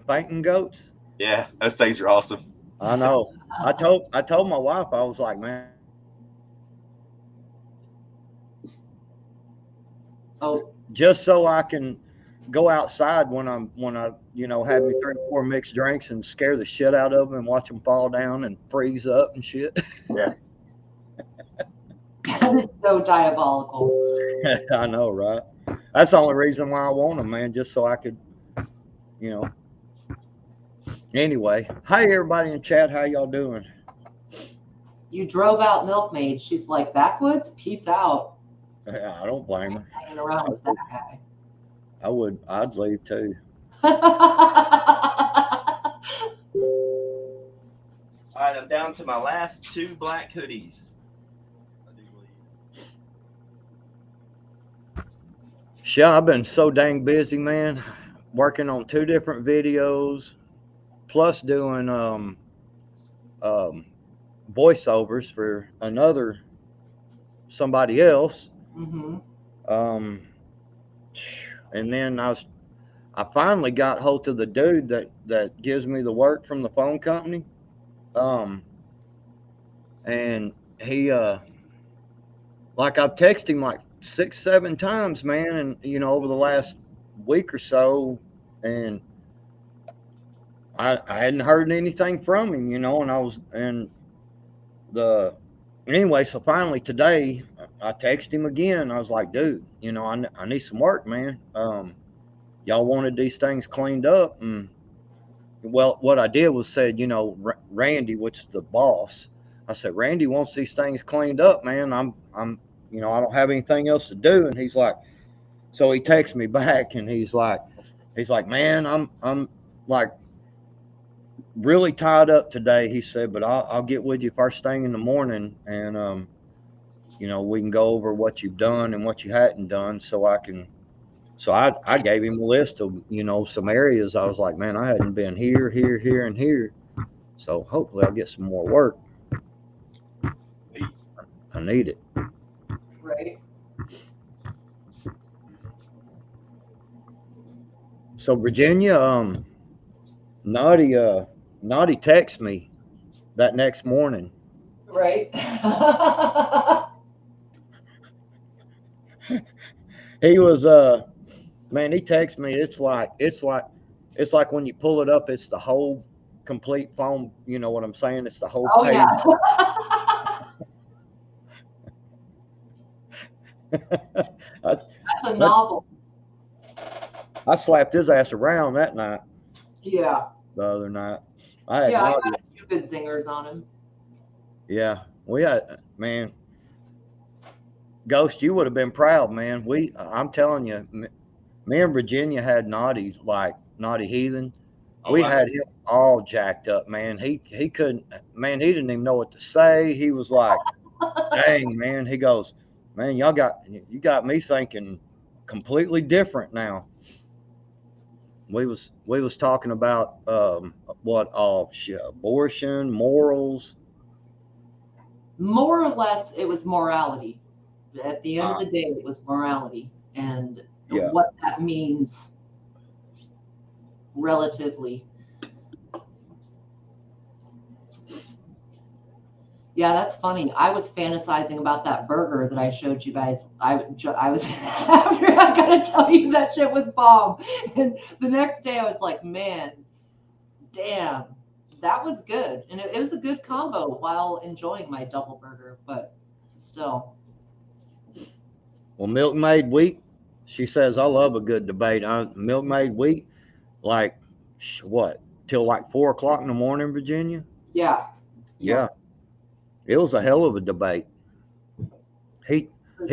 fainting goats. Yeah, those things are awesome. I know. I told my wife, I was like, man. Oh. Just so I can go outside when I have me 3 or 4 mixed drinks and scare the shit out of them and watch them fall down and freeze up and shit. Yeah. That is so diabolical. I know, right? That's the only reason why I want them, man, just so I could, Anyway, hi everybody in chat. How y'all doing? You drove out Milkmaid. She's like, backwoods? Peace out. Yeah, I don't blame her. Hanging around with that guy. I'd leave too. All right, I'm down to my last 2 black hoodies. I do believe. Shit, I've been so dang busy, man. Working on 2 different videos, plus doing voiceovers for somebody else. Mm-hmm. And then I finally got hold of the dude that gives me the work from the phone company. And he like I've texted him like 6, 7 times, man, and you know, over the last week or so, and I hadn't heard anything from him, you know, and I was and the anyway, so finally today I texted him again. I was like, dude, you know, I need some work, man. Y'all wanted these things cleaned up, and well, what I did was said, you know, Randy, which is the boss, I said, Randy wants these things cleaned up, man. You know, I don't have anything else to do. And he's like, so he texts me back, and he's like, man, I'm like really tied up today. He said, but I'll get with you first thing in the morning, and you know, we can go over what you've done and what you hadn't done, so I can. So I gave him a list of, you know, some areas. I was like, man, I hadn't been here, here, here, and here. So hopefully I'll get some more work. I need it. Right. So Virginia, Naughty texted me that next morning. Right. He was man, he texted me. It's like when you pull it up, it's the whole complete phone. You know what I'm saying? It's the whole Oh page. yeah. That's a novel. I slapped his ass around that night. Yeah. The other night, I had I got a few good zingers on him. Yeah, we had, man. Ghost, you would have been proud, man. I'm telling you, me and Virginia had Naughty Heathen. We had him all jacked up, man. He couldn't, man. He didn't even know what to say. He was like, "Dang, man." He goes, "Man, you got me thinking completely different now." We was talking about what all abortion, morals. More or less, it was morality. At the end of the day, it was morality and what that means relatively. Yeah, that's funny. I was fantasizing about that burger that I showed you guys. I was after I gotta tell you that shit was bomb. And the next day I was like, man, damn, that was good. And it was a good combo while enjoying my double burger, but still. Well, Milkmaid Wheat, she says, I love a good debate. Milkmaid Wheat, like, what, till like 4 o'clock in the morning, Virginia? Yeah. Yeah. It was a hell of a debate. He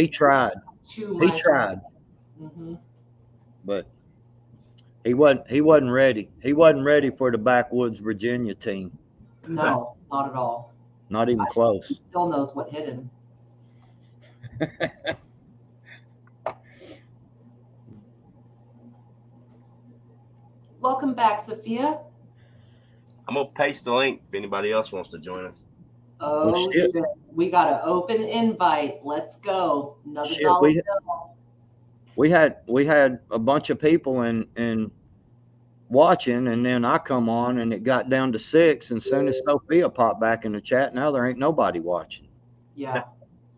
tried. He tried. Mm-hmm. But he wasn't ready. He wasn't ready for the Backwoods Virginia team. No, not at all. Not even close. He still knows what hit him. Welcome back, Sophia. I'm gonna paste the link if anybody else wants to join us. Oh shit. We got an open invite. Let's go. Another Shit, dollar we had a bunch of people in watching, and then I come on and it got down to 6, and soon as Sophia popped back in the chat, now there ain't nobody watching. Yeah.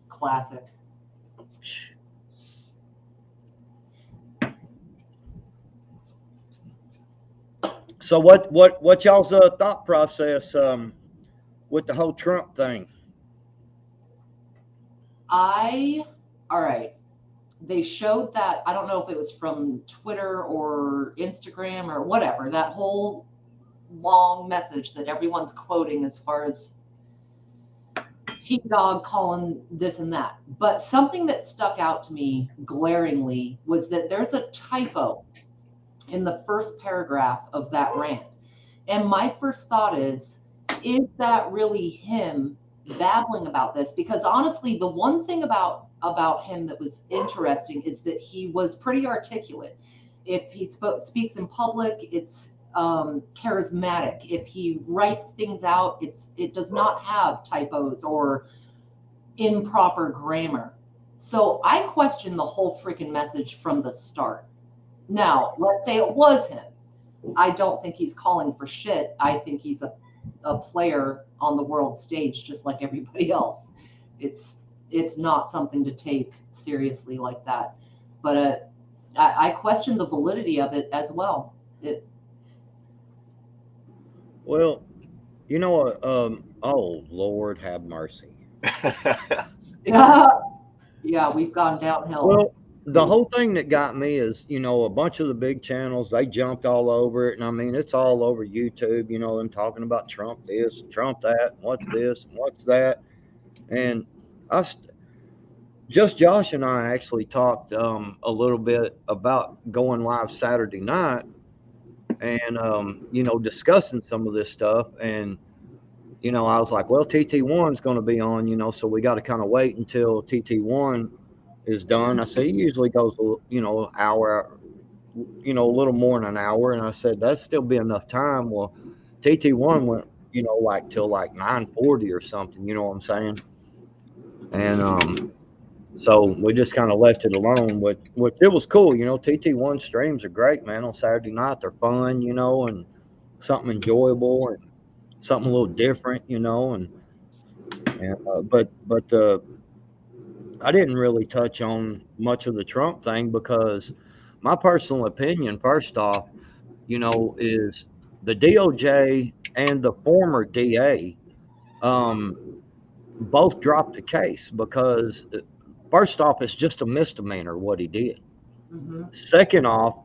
Classic. So what y'all's thought process with the whole Trump thing? All right. They showed that, I don't know if it was from Twitter or Instagram or whatever, that whole long message that everyone's quoting as far as T-Dog calling this and that. But something that stuck out to me glaringly was that there's a typo in the first paragraph of that rant. And my first thought is that really him babbling about this? Because honestly, the one thing about him that was interesting is that he was pretty articulate. If he speaks in public, it's charismatic. If he writes things out, it does not have typos or improper grammar. So I question the whole freaking message from the start. Now, let's say it was him. I don't think he's calling for shit. I think he's a player on the world stage, just like everybody else. It's it's not something to take seriously like that. But I question the validity of it as well. Well, you know, oh Lord, have mercy. Yeah, yeah, we've gone downhill. Well, the whole thing that got me is, you know, a bunch of the big channels, they jumped all over it. And I mean, it's all over YouTube, you know, them talking about Trump this, Trump that, and what's this, and what's that. And I, just Josh and I actually talked a little bit about going live Saturday night and, you know, discussing some of this stuff. And, you know, I was like, well, TT1's going to be on, you know, so we got to kind of wait until TT1 is done. I said, he usually goes, you know, hour, you know, a little more than an hour. And I said, that'd still be enough time. Well, TT1 went, you know, like till like 9:40 or something, you know what I'm saying? And so we just kind of left it alone, which it was cool. You know, TT1 streams are great, man. On Saturday night, they're fun, you know, and something enjoyable and something a little different, you know. And but I didn't really touch on much of the Trump thing because my personal opinion, first off, you know, is the DOJ and the former DA both dropped the case because, first off, it's just a misdemeanor what he did. Mm-hmm. Second off,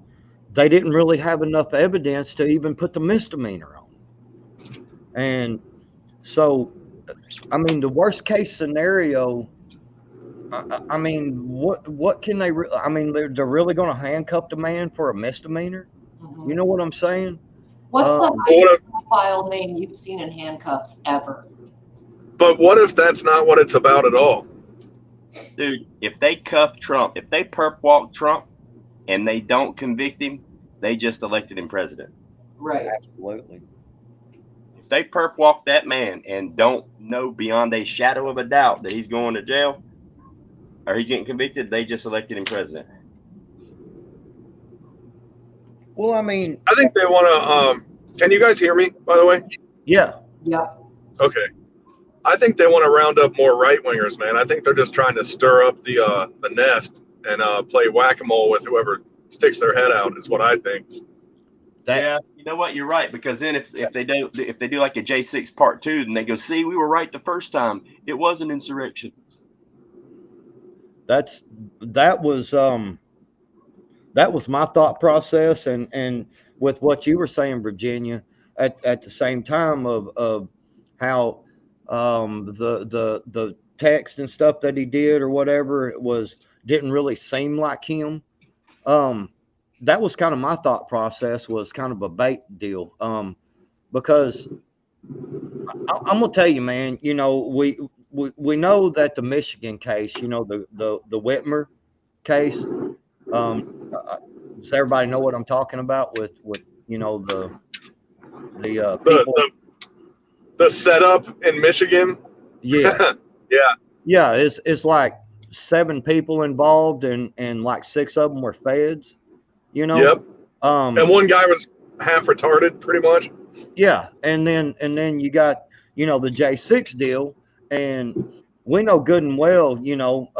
they didn't really have enough evidence to even put the misdemeanor on. And so, I mean, the worst case scenario, I mean, what can they? I mean, they're really going to handcuff the man for a misdemeanor? Mm-hmm. You know what I'm saying? What's the What highest if, profile name you've seen in handcuffs ever? but what if that's not what it's about at all? Dude, if they cuff Trump, if they perp walk Trump and they don't convict him, they just elected him president. Right. Absolutely. If they perp walk that man and don't know beyond a shadow of a doubt that he's going to jail or he's getting convicted, they just elected him president. Well, I mean, I think they want to. Can you guys hear me, by the way? yeah. Yeah. Okay. I think they want to round up more right wingers, man. I think they're just trying to stir up the nest and play whack a mole with whoever sticks their head out. Is what I think. Yeah, you know what? You're right, because then if they do like a J6 Part 2, then they go, see, we were right the first time. It was an insurrection. That was my thought process, and with what you were saying, Virginia, at the same time of how the text and stuff that he did or whatever didn't really seem like him. That was kind of my thought process, was kind of a bait deal. Because I'm gonna tell you, man, you know, we know that the Michigan case, you know, the Whitmer case. Does everybody know what I'm talking about with you know the people? The setup in Michigan. Yeah, Yeah. yeah. It's like 7 people involved, and like 6 of them were feds. You know. Yep. And one guy was half retarded, pretty much. Yeah, and then you got, you know, the J6 deal, and we know good and well, you know,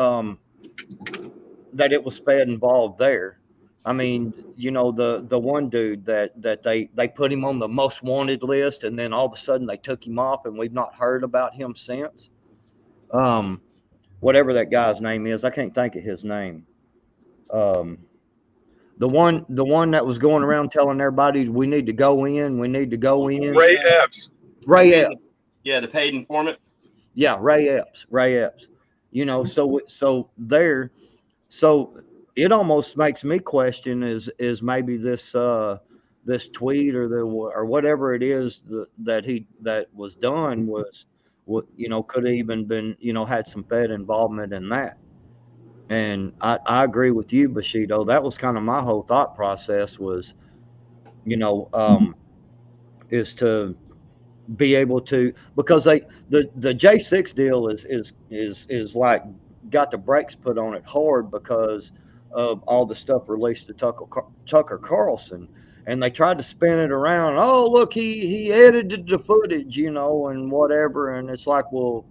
that it was Fed involved there. I mean, you know, the one dude that they put him on the most wanted list, and then all of a sudden they took him off, and we've not heard about him since. Whatever that guy's name is, I can't think of his name. The one that was going around telling everybody we need to go in, we need to go in. Ray Epps. Ray Epps. Yeah, the paid informant. Yeah, Ray Epps. Ray Epps. You know, so it almost makes me question is maybe this this tweet or whatever it is that was done was what, you know, could have even been, you know, had some Fed involvement in that. And I agree with you, Bushido. That was kind of my whole thought process was, you know, is to be able to, because the J6 deal is like got the brakes put on it hard because of all the stuff released to Tucker Carlson, and they tried to spin it around. Oh, look, he edited the footage, you know, and whatever. And it's like, well,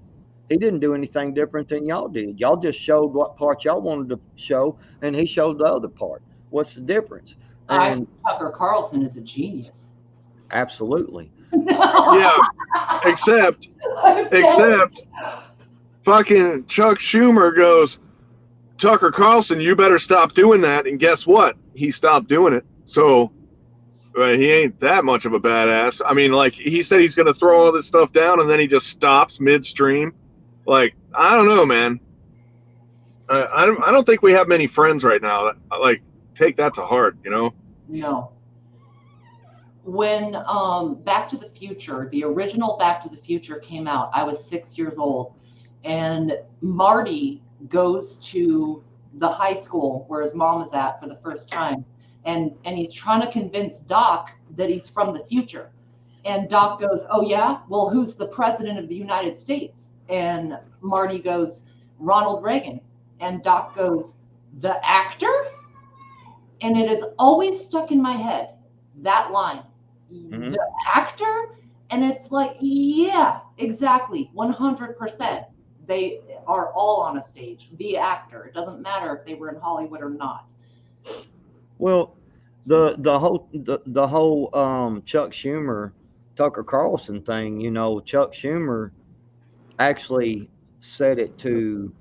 He didn't do anything different than y'all did. Y'all just showed what part y'all wanted to show, and he showed the other part. What's the difference? I And think Tucker Carlson is a genius. absolutely. Yeah, except fucking Chuck Schumer goes, Tucker Carlson, you better stop doing that. And guess what? He stopped doing it. So he ain't that much of a badass. I mean, like, he said he's going to throw all this stuff down, and then he just stops midstream. Like, I don't know, man. I don't think we have many friends right now that, like, take that to heart, you know? No. When Back to the Future, the original Back to the Future came out, I was 6 years old, and Marty goes to the high school where his mom is at for the first time, and he's trying to convince Doc that he's from the future. And Doc goes, oh yeah? Well, who's the president of the United States? And Marty goes, Ronald Reagan. And Doc goes, the actor? And it has always stuck in my head, that line. Mhm. The actor? And it's like, yeah, exactly, 100%. They are all on a stage, the actor. It doesn't matter if they were in Hollywood or not. Well, the whole Chuck Schumer, Tucker Carlson thing, you know, Chuck Schumer actually said it to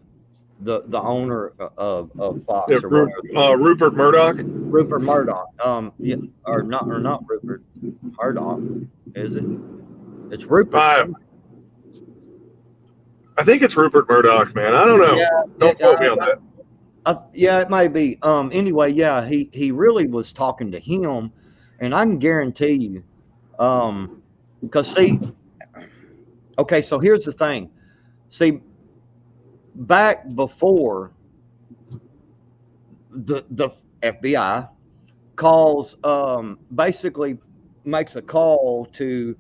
the owner of Fox Yeah, or whatever, Rupert Murdoch. Rupert Murdoch. Yeah, or not Rupert Murdoch, is it? It's Rupert. I think it's Rupert Murdoch, man. I don't know. Yeah, Don't quote me on that. Yeah, it may be. Anyway, yeah, he really was talking to him, and I can guarantee you, because see, okay, so here's the thing. See, back before the FBI calls, basically makes a call to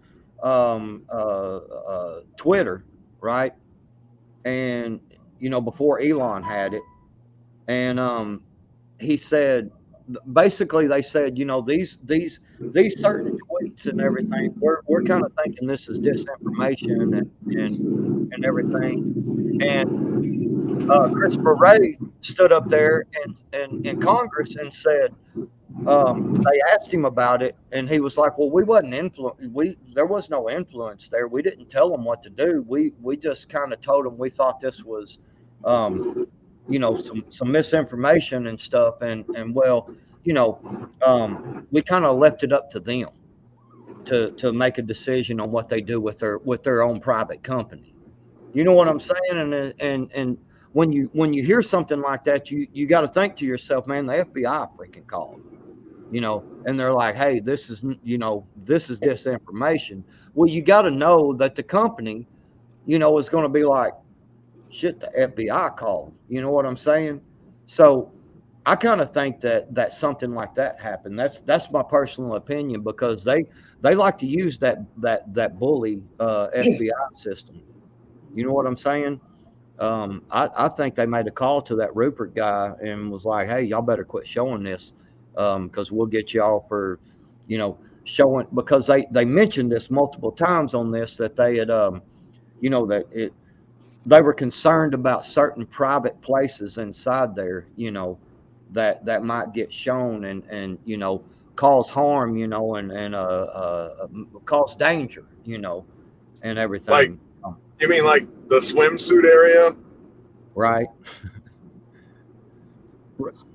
Twitter, right? And you know, before Elon had it, and he said, basically they said, you know, these certain tweets and everything, we're kind of thinking this is disinformation and everything. And Christopher Wray stood up there in Congress and said, they asked him about it, and he was like, well, we wasn't there was no influence there. We didn't tell them what to do. We just kind of told them we thought this was you know, some misinformation and stuff, and well, you know, we kind of left it up to them to make a decision on what they do with their own private company. You know what I'm saying? And when you hear something like that, you got to think to yourself, man, the FBI freaking called, you know, and they're like, hey, this is, you know, this is disinformation. Well, you got to know that the company, you know, is going to be like, shit, the FBI called. You know what I'm saying? So I kind of think that something like that happened. That's my personal opinion, because they like to use that bully FBI system. You know what I'm saying? I think they made a call to that Rupert guy and was like, hey, y'all better quit showing this, because we'll get y'all for, you know, showing, because they mentioned this multiple times on this, that they had you know, that they were concerned about certain private places inside there, you know, that might get shown and you know, cause harm, you know, and cause danger, you know, and everything. Like, you mean like the swimsuit area? Right.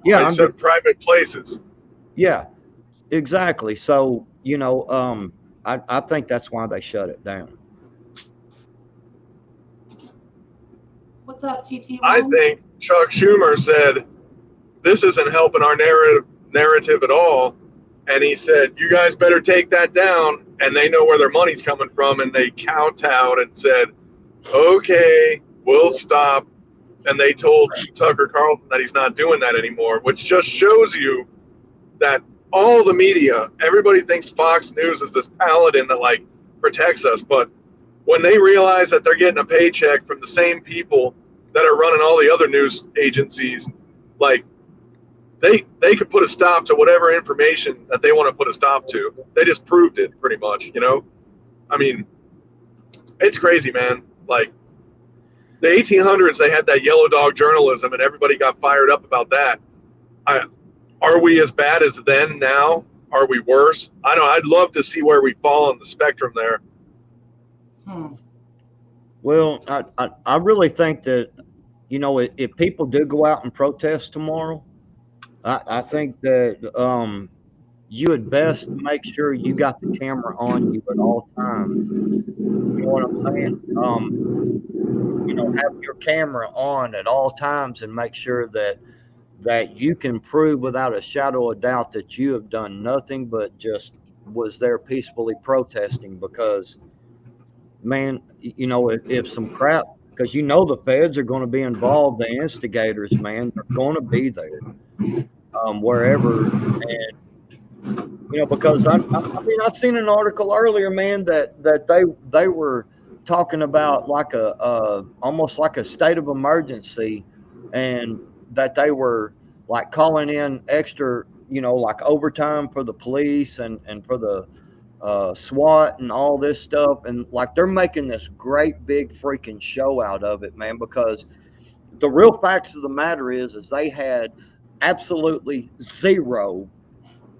Yeah, I said private places. Yeah, exactly. So, you know, I think that's why they shut it down. What's up, TT? I think Chuck Schumer said, this isn't helping our narrative at all. And he said, you guys better take that down. And they know where their money's coming from. And they kowtowed and said, okay, we'll stop. And they told Tucker Carlson that he's not doing that anymore, which just shows you that all the media, everybody thinks Fox News is this paladin that like protects us. But when they realize that they're getting a paycheck from the same people that are running all the other news agencies, like they could put a stop to whatever information that they want to put a stop to. They just proved it pretty much, you know? I mean, it's crazy, man. Like, the 1800s, they had that yellow dog journalism, and everybody got fired up about that. Are we as bad as then now? Are we worse? I don't know. I'd love to see where we fall on the spectrum there. Well, I really think that, you know, if people do go out and protest tomorrow, I think that you had best make sure you got the camera on you at all times. You know what I'm saying? You know, have your camera on at all times and make sure that you can prove without a shadow of doubt that you have done nothing but just was there peacefully protesting. Because, man, you know, if some crap, because you know the feds are going to be involved, the instigators, man, they're going to be there, wherever. And you know, because I mean, I seen an article earlier, man, that they were talking about like a almost like a state of emergency, and that they were like calling in extra, you know, like overtime for the police and for the SWAT and all this stuff, and like they're making this great big freaking show out of it, man, because the real facts of the matter is they had absolutely zero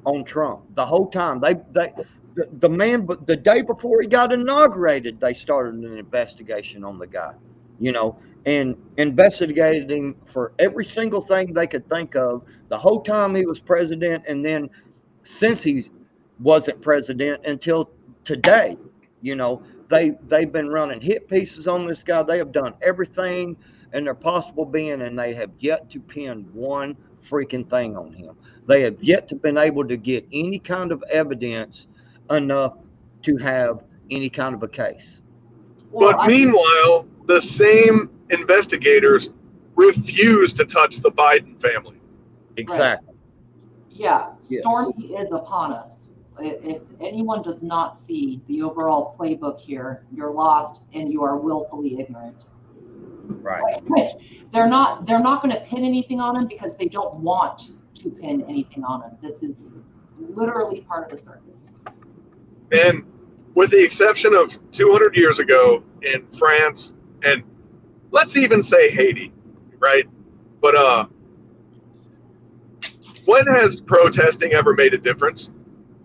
on Trump the whole time. The man, but the day before he got inaugurated, they started an investigation on the guy, you know, and investigated him for every single thing they could think of the whole time he was president, and then since he wasn't president until today, you know, they've been running hit pieces on this guy. They have done everything in their possible being, and they have yet to pin one freaking thing on him. They have yet to been able to get any kind of evidence enough to have any kind of a case. Well, But meanwhile, the same investigators refuse to touch the Biden family. Exactly. Yeah, Yes. Stormy is upon us. If anyone does not see the overall playbook here, you're lost and you are willfully ignorant. Right. They're not going to pin anything on him because they don't want to pin anything on him. This is literally part of the circus. And with the exception of 200 years ago in France, and let's even say Haiti, right? But when has protesting ever made a difference?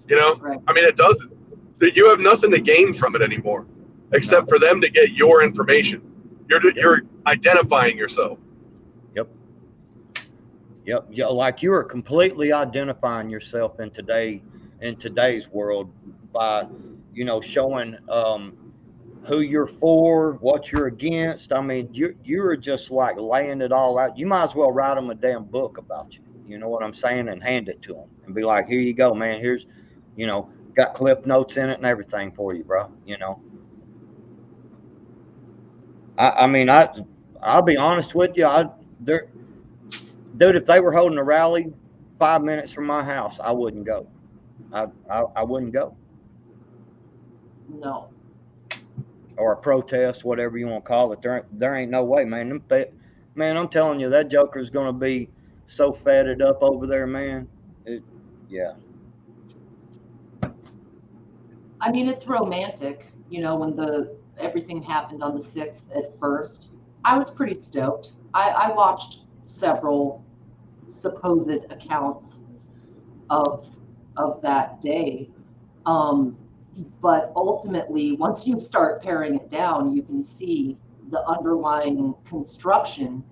You know, Right. I mean, it doesn't. You have nothing to gain from it anymore, except for them to get your information. You're identifying yourself. Yep. Yeah, like you are completely identifying yourself in today's world by, you know, showing who you're for, what you're against. I mean, you're just like laying it all out. You might as well write them a damn book about you. You know what I'm saying? And hand it to them and be like, here you go, man. Here's, you know, got clip notes in it and everything for you, bro. You know, I mean, I'll be honest with you. Dude, if they were holding a rally 5 minutes from my house, I wouldn't go. I wouldn't go. No. Or a protest, whatever you want to call it. There ain't no way, man. Man, I'm telling you, that Joker's going to be so fatted up over there, man. Yeah. I mean, it's romantic, you know, when everything happened on the 6th at first. I was pretty stoked. I watched several supposed accounts of that day. But ultimately, once you start paring it down, you can see the underlying construction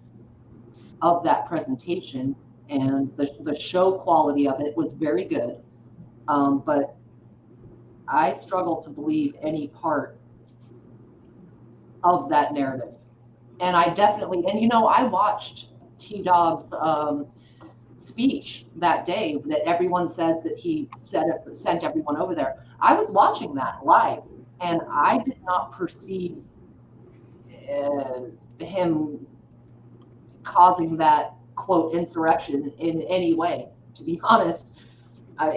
of that presentation, and the show quality of it was very good. But I struggle to believe any part of that narrative. And I definitely, and you know, I watched T-Dog's speech that day that everyone says that he sent everyone over there. I was watching that live, and I did not perceive him causing that quote insurrection in any way. To be honest,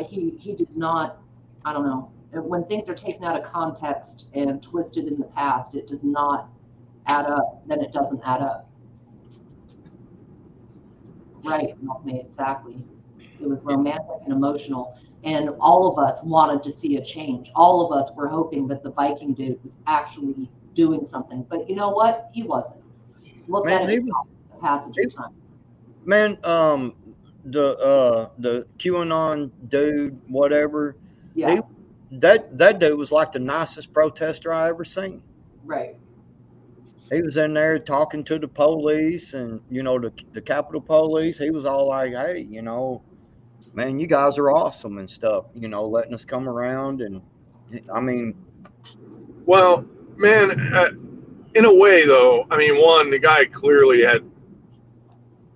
he did not. I don't know. When things are taken out of context and twisted in the past, it does not add up. Then it doesn't add up. Right, Milkmaid, exactly. It was romantic and emotional, and all of us wanted to see a change. All of us were hoping that the Viking dude was actually doing something, but you know what? He wasn't. Look Man, at he it was, the passage of time. man, the QAnon dude, whatever, Yeah, that dude was like the nicest protester I ever seen. right. He was in there talking to the police and, you know, the Capitol Police. He was all like, hey, you know, man, you guys are awesome and stuff, you know, letting us come around. And I mean, Well, man, in a way, though, I mean, one, the guy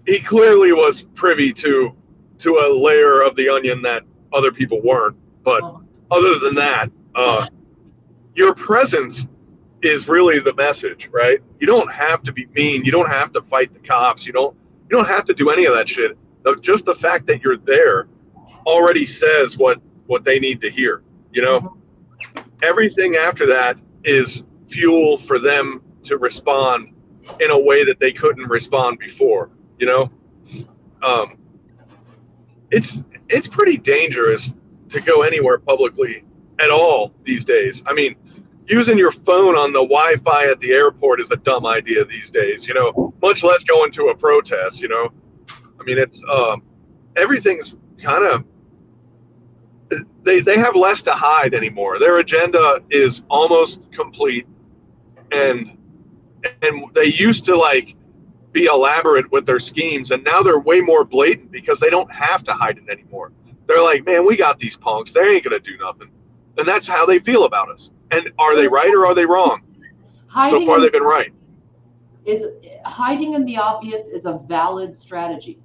he clearly was privy to a layer of the onion that other people weren't. But Uh-huh. other than that, your presence is really the message, right? You don't have to be mean. You don't have to fight the cops. You don't have to do any of that shit. Just the fact that you're there already says what they need to hear. You know, everything after that is fuel for them to respond in a way that they couldn't respond before. You know, um, it's pretty dangerous to go anywhere publicly at all these days. I mean, using your phone on the Wi-Fi at the airport is a dumb idea these days. You know, much less going to a protest. You know, I mean, it's everything's kind of they have less to hide anymore. Their agenda is almost complete, and they used to like be elaborate with their schemes, and now they're way more blatant because they don't have to hide it anymore. They're like, man, we got these punks. They ain't gonna do nothing, and that's how they feel about us. And are they right or are they wrong? So far, they've been right. Hiding in the obvious is a valid strategy.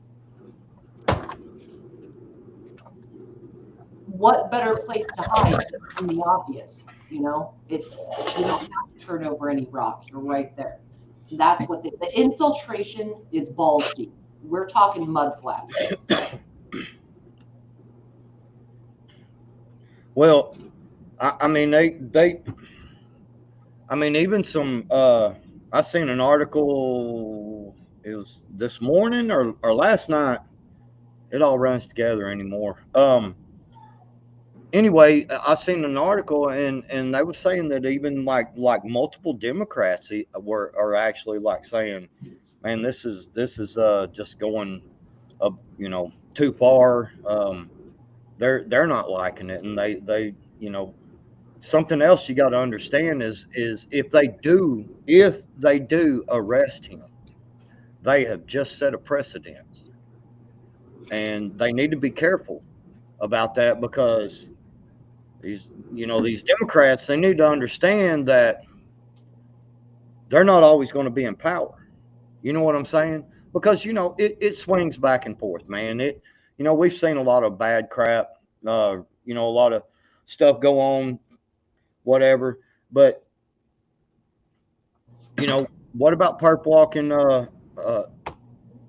What better place to hide in the obvious? You know, you don't have to turn over any rock. You're right there. That's what the infiltration is balls deep. We're talking mud flats. well, I mean, I mean, even some, I seen an article, it was this morning or last night. It all runs together anymore. Anyway, I seen an article and they were saying that even like multiple Democrats are actually like saying, man, this is just going you know, too far. They're not liking it, and they you know, something else you got to understand is if they do arrest him, they have just set a precedence, and they need to be careful about that because these Democrats, they need to understand that they're not always going to be in power. You know what I'm saying? Because it swings back and forth, man. We've seen a lot of bad crap, a lot of stuff go on, whatever. But what about perp walking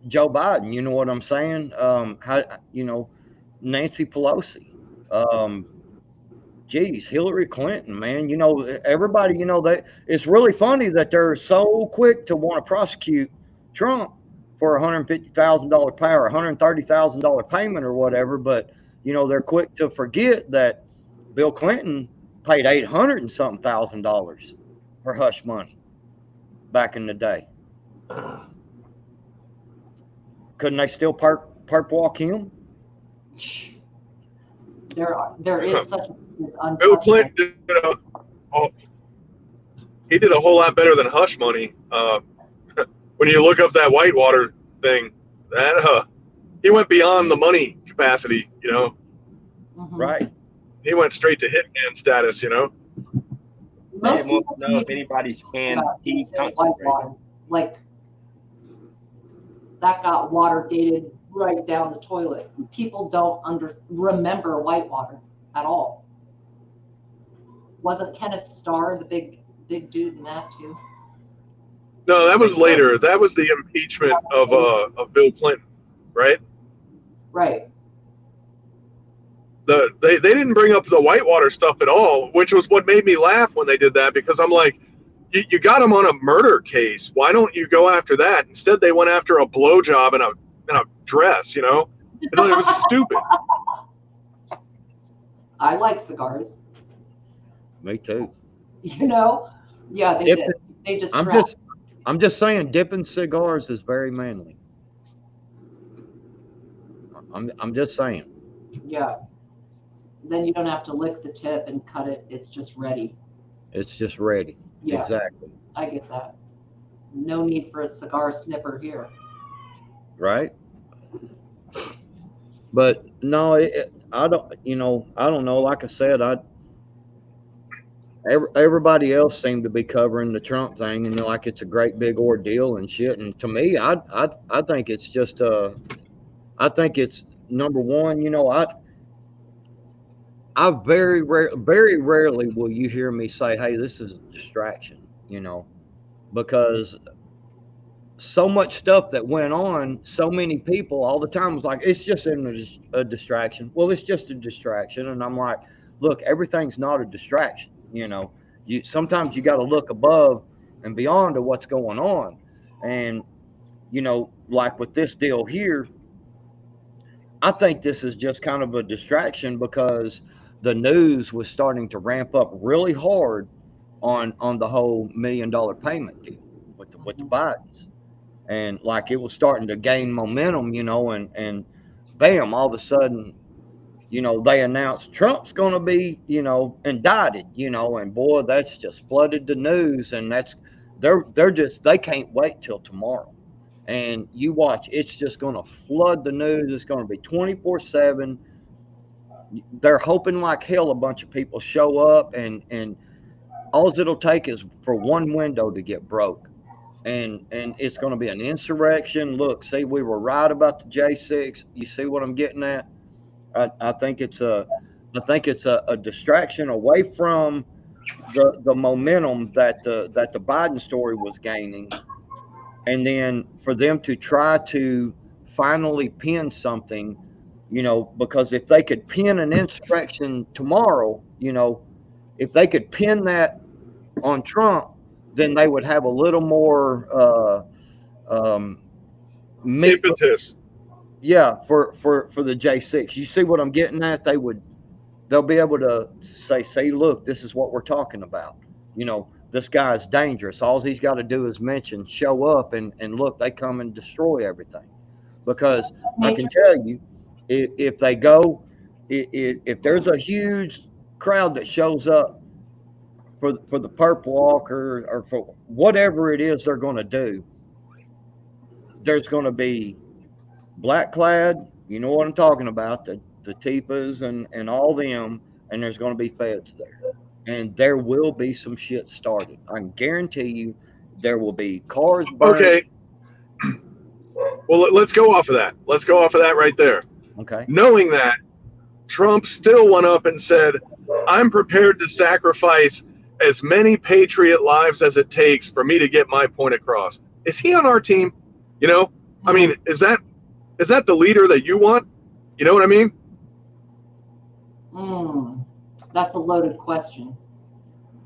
Joe Biden? You know what I'm saying? Nancy Pelosi. Geez, Hillary Clinton, man. Everybody, that it's really funny that they're so quick to want to prosecute Trump for $150,000 pay or $130,000 payment or whatever, but they're quick to forget that Bill Clinton paid 800 and something thousand dollars for hush money back in the day. Couldn't they still perp walk him? There is such a Bill Clinton he did a whole lot better than hush money. When you look up that Whitewater thing, that he went beyond the money capacity. Mm-hmm. Right. He went straight to hitman status. Most people wants to know if anybody's canned tea concentrate. Like that got water dated right down the toilet. People don't remember Whitewater at all. Wasn't Kenneth Starr the big dude in that too? No, that was later. That was the impeachment of Bill Clinton, right? Right. They didn't bring up the Whitewater stuff at all, which was what made me laugh when they did that, because I'm like, you got him on a murder case. Why don't you go after that? Instead, they went after a blowjob in a dress. I thought it was stupid. I like cigars. Me too. Yeah, they did. They distract. I'm just saying, dipping cigars is very manly. I'm just saying. Yeah. Then you don't have to lick the tip and cut it. It's just ready. It's just ready. Yeah. Exactly. I get that. No need for a cigar snipper here. Right. But no, I don't. I don't know. Like I said, everybody else seemed to be covering the Trump thing, and like it's a great big ordeal and shit. And to me, I think it's just I think it's number one. I very rarely will you hear me say, "Hey, this is a distraction," because so much stuff that went on, so many people all the time was like, "It's just a distraction." Well, it's just a distraction, and I'm like, "Look, everything's not a distraction." You sometimes you got to look above and beyond to what's going on, and like with this deal here, I think this is just kind of a distraction because the news was starting to ramp up really hard on the whole $1 million payment deal with the Bidens, and like it was starting to gain momentum, and bam, all of a sudden, they announced Trump's going to be, indicted, and boy, that's just flooded the news, and they can't wait till tomorrow. And you watch, it's just going to flood the news. It's going to be 24/7. They're hoping like hell a bunch of people show up, and all it'll take is for one window to get broke. And it's going to be an insurrection. Look, see, we were right about the J6. You see what I'm getting at? I think it's a distraction away from the momentum that the Biden story was gaining, and then for them to try to finally pin something, because if they could pin an insurrection tomorrow, if they could pin that on Trump, then they would have a little more Impetus. Yeah, for the J6. You see what I'm getting at? They'll be able to say, "See, look, this is what we're talking about. This guy's dangerous. All he's got to do is show up, and look, they come and destroy everything." Because I can tell you, if they go, if there's a huge crowd that shows up for the Purple Walk or for whatever it is they're going to do, there's going to be black clad, you know what I'm talking about, the Tipas and all them, and there's going to be feds there, and there will be some shit started. I can guarantee you, there will be cars burned. Okay. Well, let's go off of that. Let's go off of that right there. Okay. Knowing that, Trump still went up and said, "I'm prepared to sacrifice as many patriot lives as it takes for me to get my point across." Is he on our team? I mean, is that the leader that you want? You know what I mean? That's a loaded question.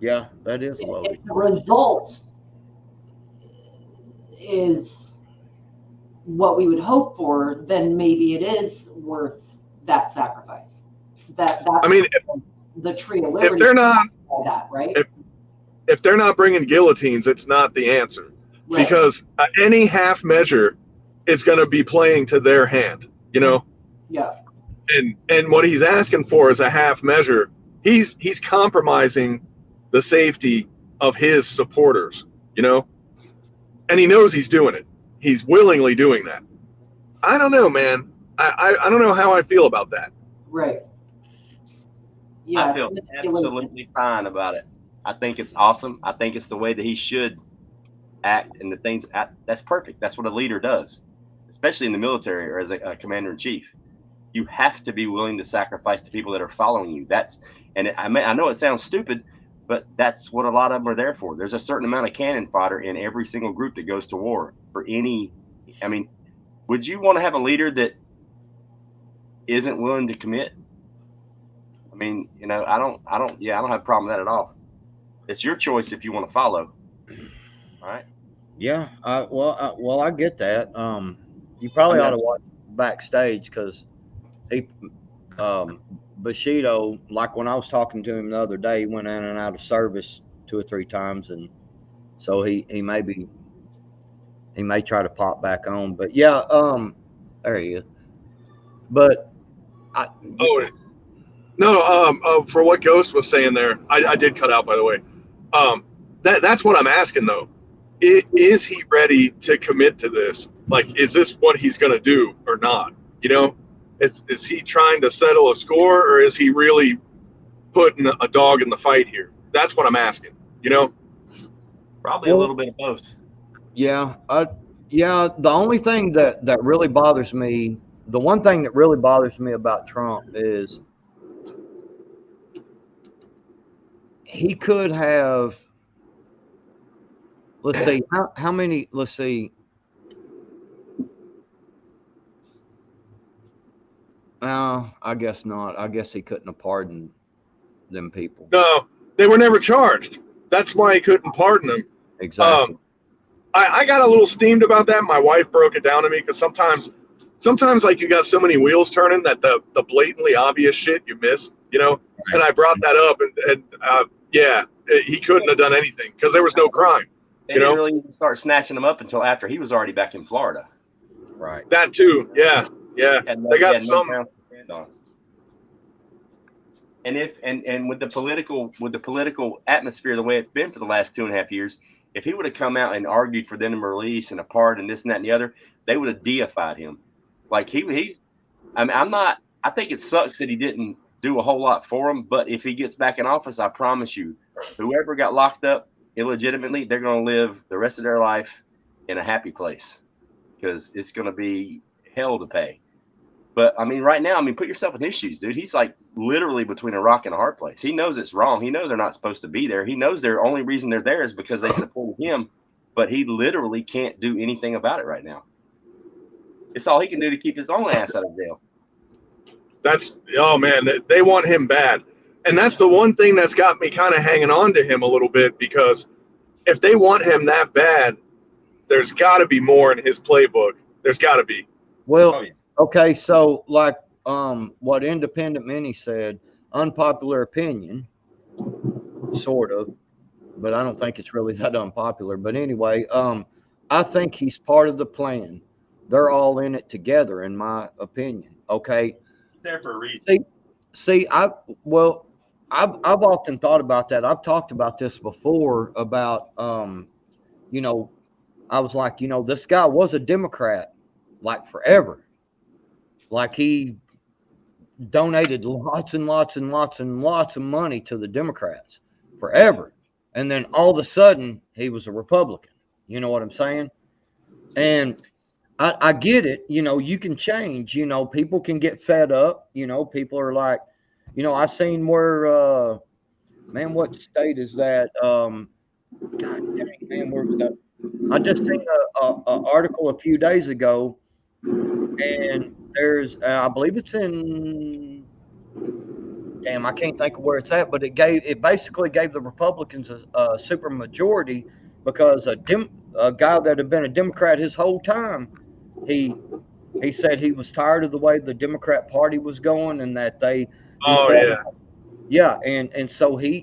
Yeah, that is loaded. If the result is what we would hope for, then maybe it is worth that sacrifice. That's the tree of liberty. If they're not that, right? If they're not bringing guillotines, it's not the answer, right? Because any half measure is going to be playing to their hand, Yeah. And what he's asking for is a half measure. He's compromising the safety of his supporters, and he knows he's doing it. He's willingly doing that. I don't know, man. I don't know how I feel about that. Right. Yeah. I feel absolutely fine about it. I think it's awesome. I think it's the way that he should act, and the things that's perfect. That's what a leader does, especially in the military or as a commander in chief. You have to be willing to sacrifice the people that are following you. I know it sounds stupid, but that's what a lot of them are there for. There's a certain amount of cannon fodder in every single group that goes to war for any. I mean, would you want to have a leader that isn't willing to commit? I mean, I don't have a problem with that at all. It's your choice if you want to follow. All right. Yeah. I get that. You probably ought to watch Backstage, because Bushido, like when I was talking to him the other day, he went in and out of service 2 or 3 times, and so he maybe He may try to pop back on, but yeah, there he is. But I, Oh no, for what Ghost was saying there, I did cut out, by the way. That's what I'm asking though. Is he ready to commit to this? Like, is this what he's going to do or not? You know, is he trying to settle a score, or is he really putting a dog in the fight here? That's what I'm asking. You know, Probably a little bit of both. yeah, yeah. The only thing that really bothers me, the one thing that really bothers me about Trump is he could have. Let's see how many. Let's see. I guess not. I guess he couldn't have pardoned them people. no, they were never charged. That's why he couldn't pardon them. Exactly. I got a little steamed about that. My wife broke it down to me because sometimes like you got so many wheels turning that the blatantly obvious shit you miss, you know. And I brought that up, and yeah, he couldn't have done anything because there was no crime. They didn't really even start snatching him up until after he was already back in Florida. Right. That too. Yeah. They got some. And with the political atmosphere the way it's been for the last 2.5 years, if he would have come out and argued for them to release and a pardon and this and that and the other, they would have deified him. Like I mean, I think it sucks that he didn't do a whole lot for him, but if he gets back in office, I promise you, whoever got locked up illegitimately, they're going to live the rest of their life in a happy place because it's going to be hell to pay. But I mean, right now, I mean, put yourself in his shoes, dude. He's like literally between a rock and a hard place. He knows it's wrong. He knows they're not supposed to be there. He knows their only reason they're there is because they supported him, but he literally can't do anything about it right now. It's all he can do to keep his own ass out of jail. Oh man, they want him bad. And that's the one thing that's got me kind of hanging on to him a little bit, because if they want him that bad, there's got to be more in his playbook. There's got to be. Well, okay, so like what Independent Mini said, unpopular opinion, sort of, but I don't think it's really that unpopular. But anyway, I think he's part of the plan. They're all in it together, in my opinion. Okay. There for a reason. See, I've often thought about that. I've talked about this before about, you know, I was like, you know, this guy was a Democrat like forever. Like he donated lots and lots and lots and lots of money to the Democrats forever. And then all of a sudden he was a Republican. You know what I'm saying? And I get it. You know, you can change. You know, people can get fed up. You know, people are like, you know, I seen where, man, what state is that? God dang, man, where was that? I just seen a article a few days ago, and there's, I believe it's in, damn, I can't think of where it's at, but it basically gave the Republicans a super majority because a guy that had been a Democrat his whole time, he said he was tired of the way the Democrat Party was going, and that and so he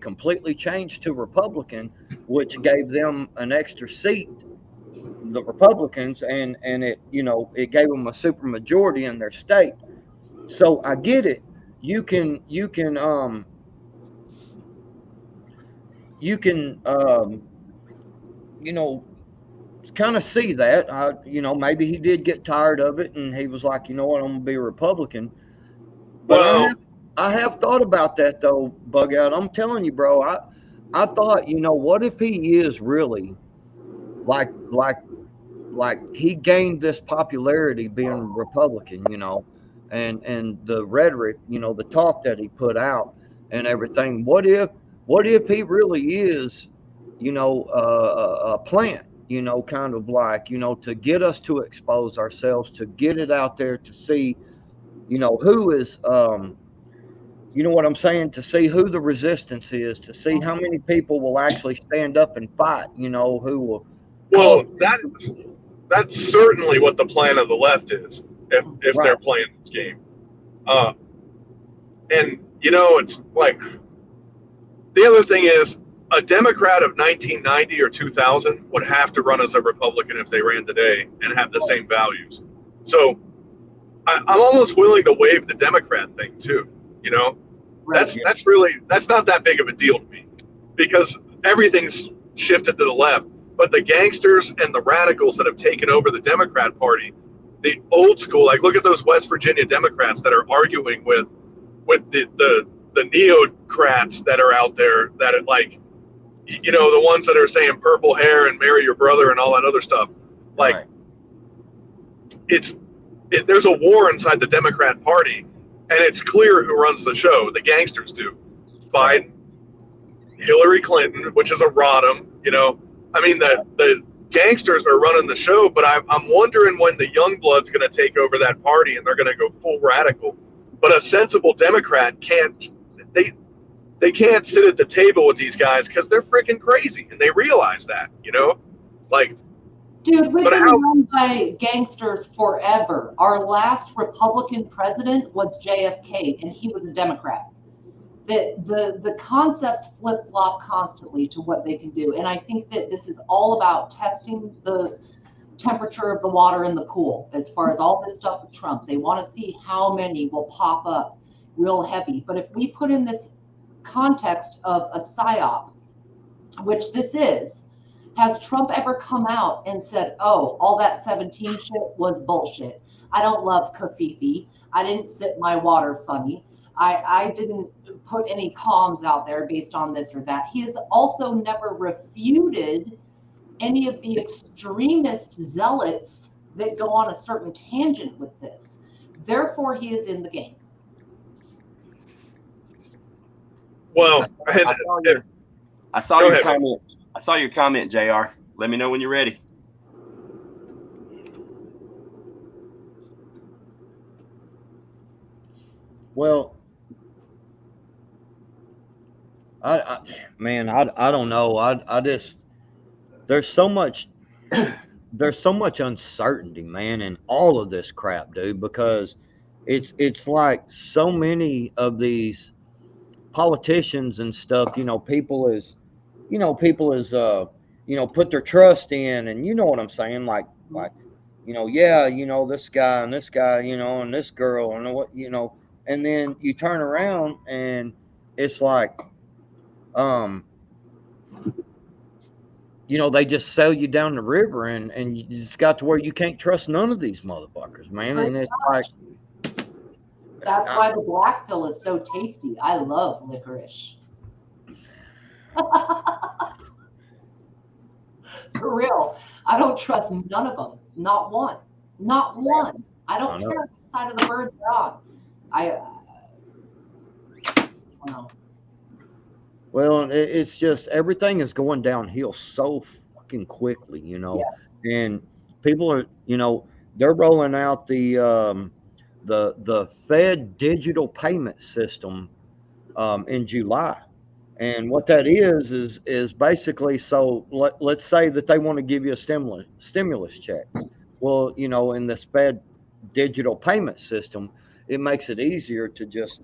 completely changed to Republican, which gave them an extra seat, the Republicans, and it, you know, it gave them a super majority in their state. So I get it. You can you know, kind of see that. You know, maybe he did get tired of it, and he was like, you know what, I'm gonna be a Republican. But I have thought about that though, Bug Out. I'm telling you, bro. I thought, you know, what if he is really like he gained this popularity being Republican, you know, and the rhetoric, you know, the talk that he put out and everything. What if he really is, you know, a plant, you know, kind of like, you know, to get us to expose ourselves, to get it out there, to see, you know, who is, you know what I'm saying, to see who the resistance is, to see how many people will actually stand up and fight, you know, who will. Well, that's certainly what the plan of the left is, if they're playing this game. And, you know, it's like, the other thing is, a Democrat of 1990 or 2000 would have to run as a Republican if they ran today and have the same values. So I'm almost willing to waive the Democrat thing too. You know, Right. that's not that big of a deal to me, because everything's shifted to the left. But the gangsters and the radicals that have taken over the Democrat Party, the old school, like look at those West Virginia Democrats that are arguing with the neocrats that are out there, that are like, you know, the ones that are saying purple hair and marry your brother and all that other stuff. Like, right. There's a war inside the Democrat Party, and it's clear who runs the show. The gangsters do. Biden, Hillary Clinton, which is a Rodham, you know. I mean, the gangsters are running the show, but I'm wondering when the young blood's going to take over that party and they're going to go full radical. But a sensible Democrat can't, they can't sit at the table with these guys because they're freaking crazy, and they realize that, you know? Like, dude, we've been run by gangsters forever. Our last Republican president was JFK, and he was a Democrat. The concepts flip-flop constantly to what they can do. And I think that this is all about testing the temperature of the water in the pool as far as all this stuff with Trump. They want to see how many will pop up real heavy. But if we put in this context of a psyop, which this is, has Trump ever come out and said, oh, all that 17 shit was bullshit? I don't love Kafifi. I didn't sip my water funny. I didn't put any comms out there based on this or that. He has also never refuted any of the extremist zealots that go on a certain tangent with this. Therefore, he is in the game. Well, I saw your comment. I saw your comment, JR. Let me know when you're ready. Well, I don't know. I just, there's so much uncertainty, man, in all of this crap, dude, because it's like so many of these politicians and stuff, people put their trust in, and you know what I'm saying, like this guy and this guy, and this girl and what, and then you turn around and it's like, they just sell you down the river, and you just got to where you can't trust none of these motherfuckers, man. And it's like, that's why the black pill is so tasty. I love licorice. For real. I don't trust none of them. Not one. Not one. I don't care which side of the bird they're on. I don't know. Well, it's just everything is going downhill so fucking quickly, yes. And people are, they're rolling out the Fed digital payment system in July. And what that is basically, so let's say that they want to give you a stimulus check. Well, in this Fed digital payment system, it makes it easier to just,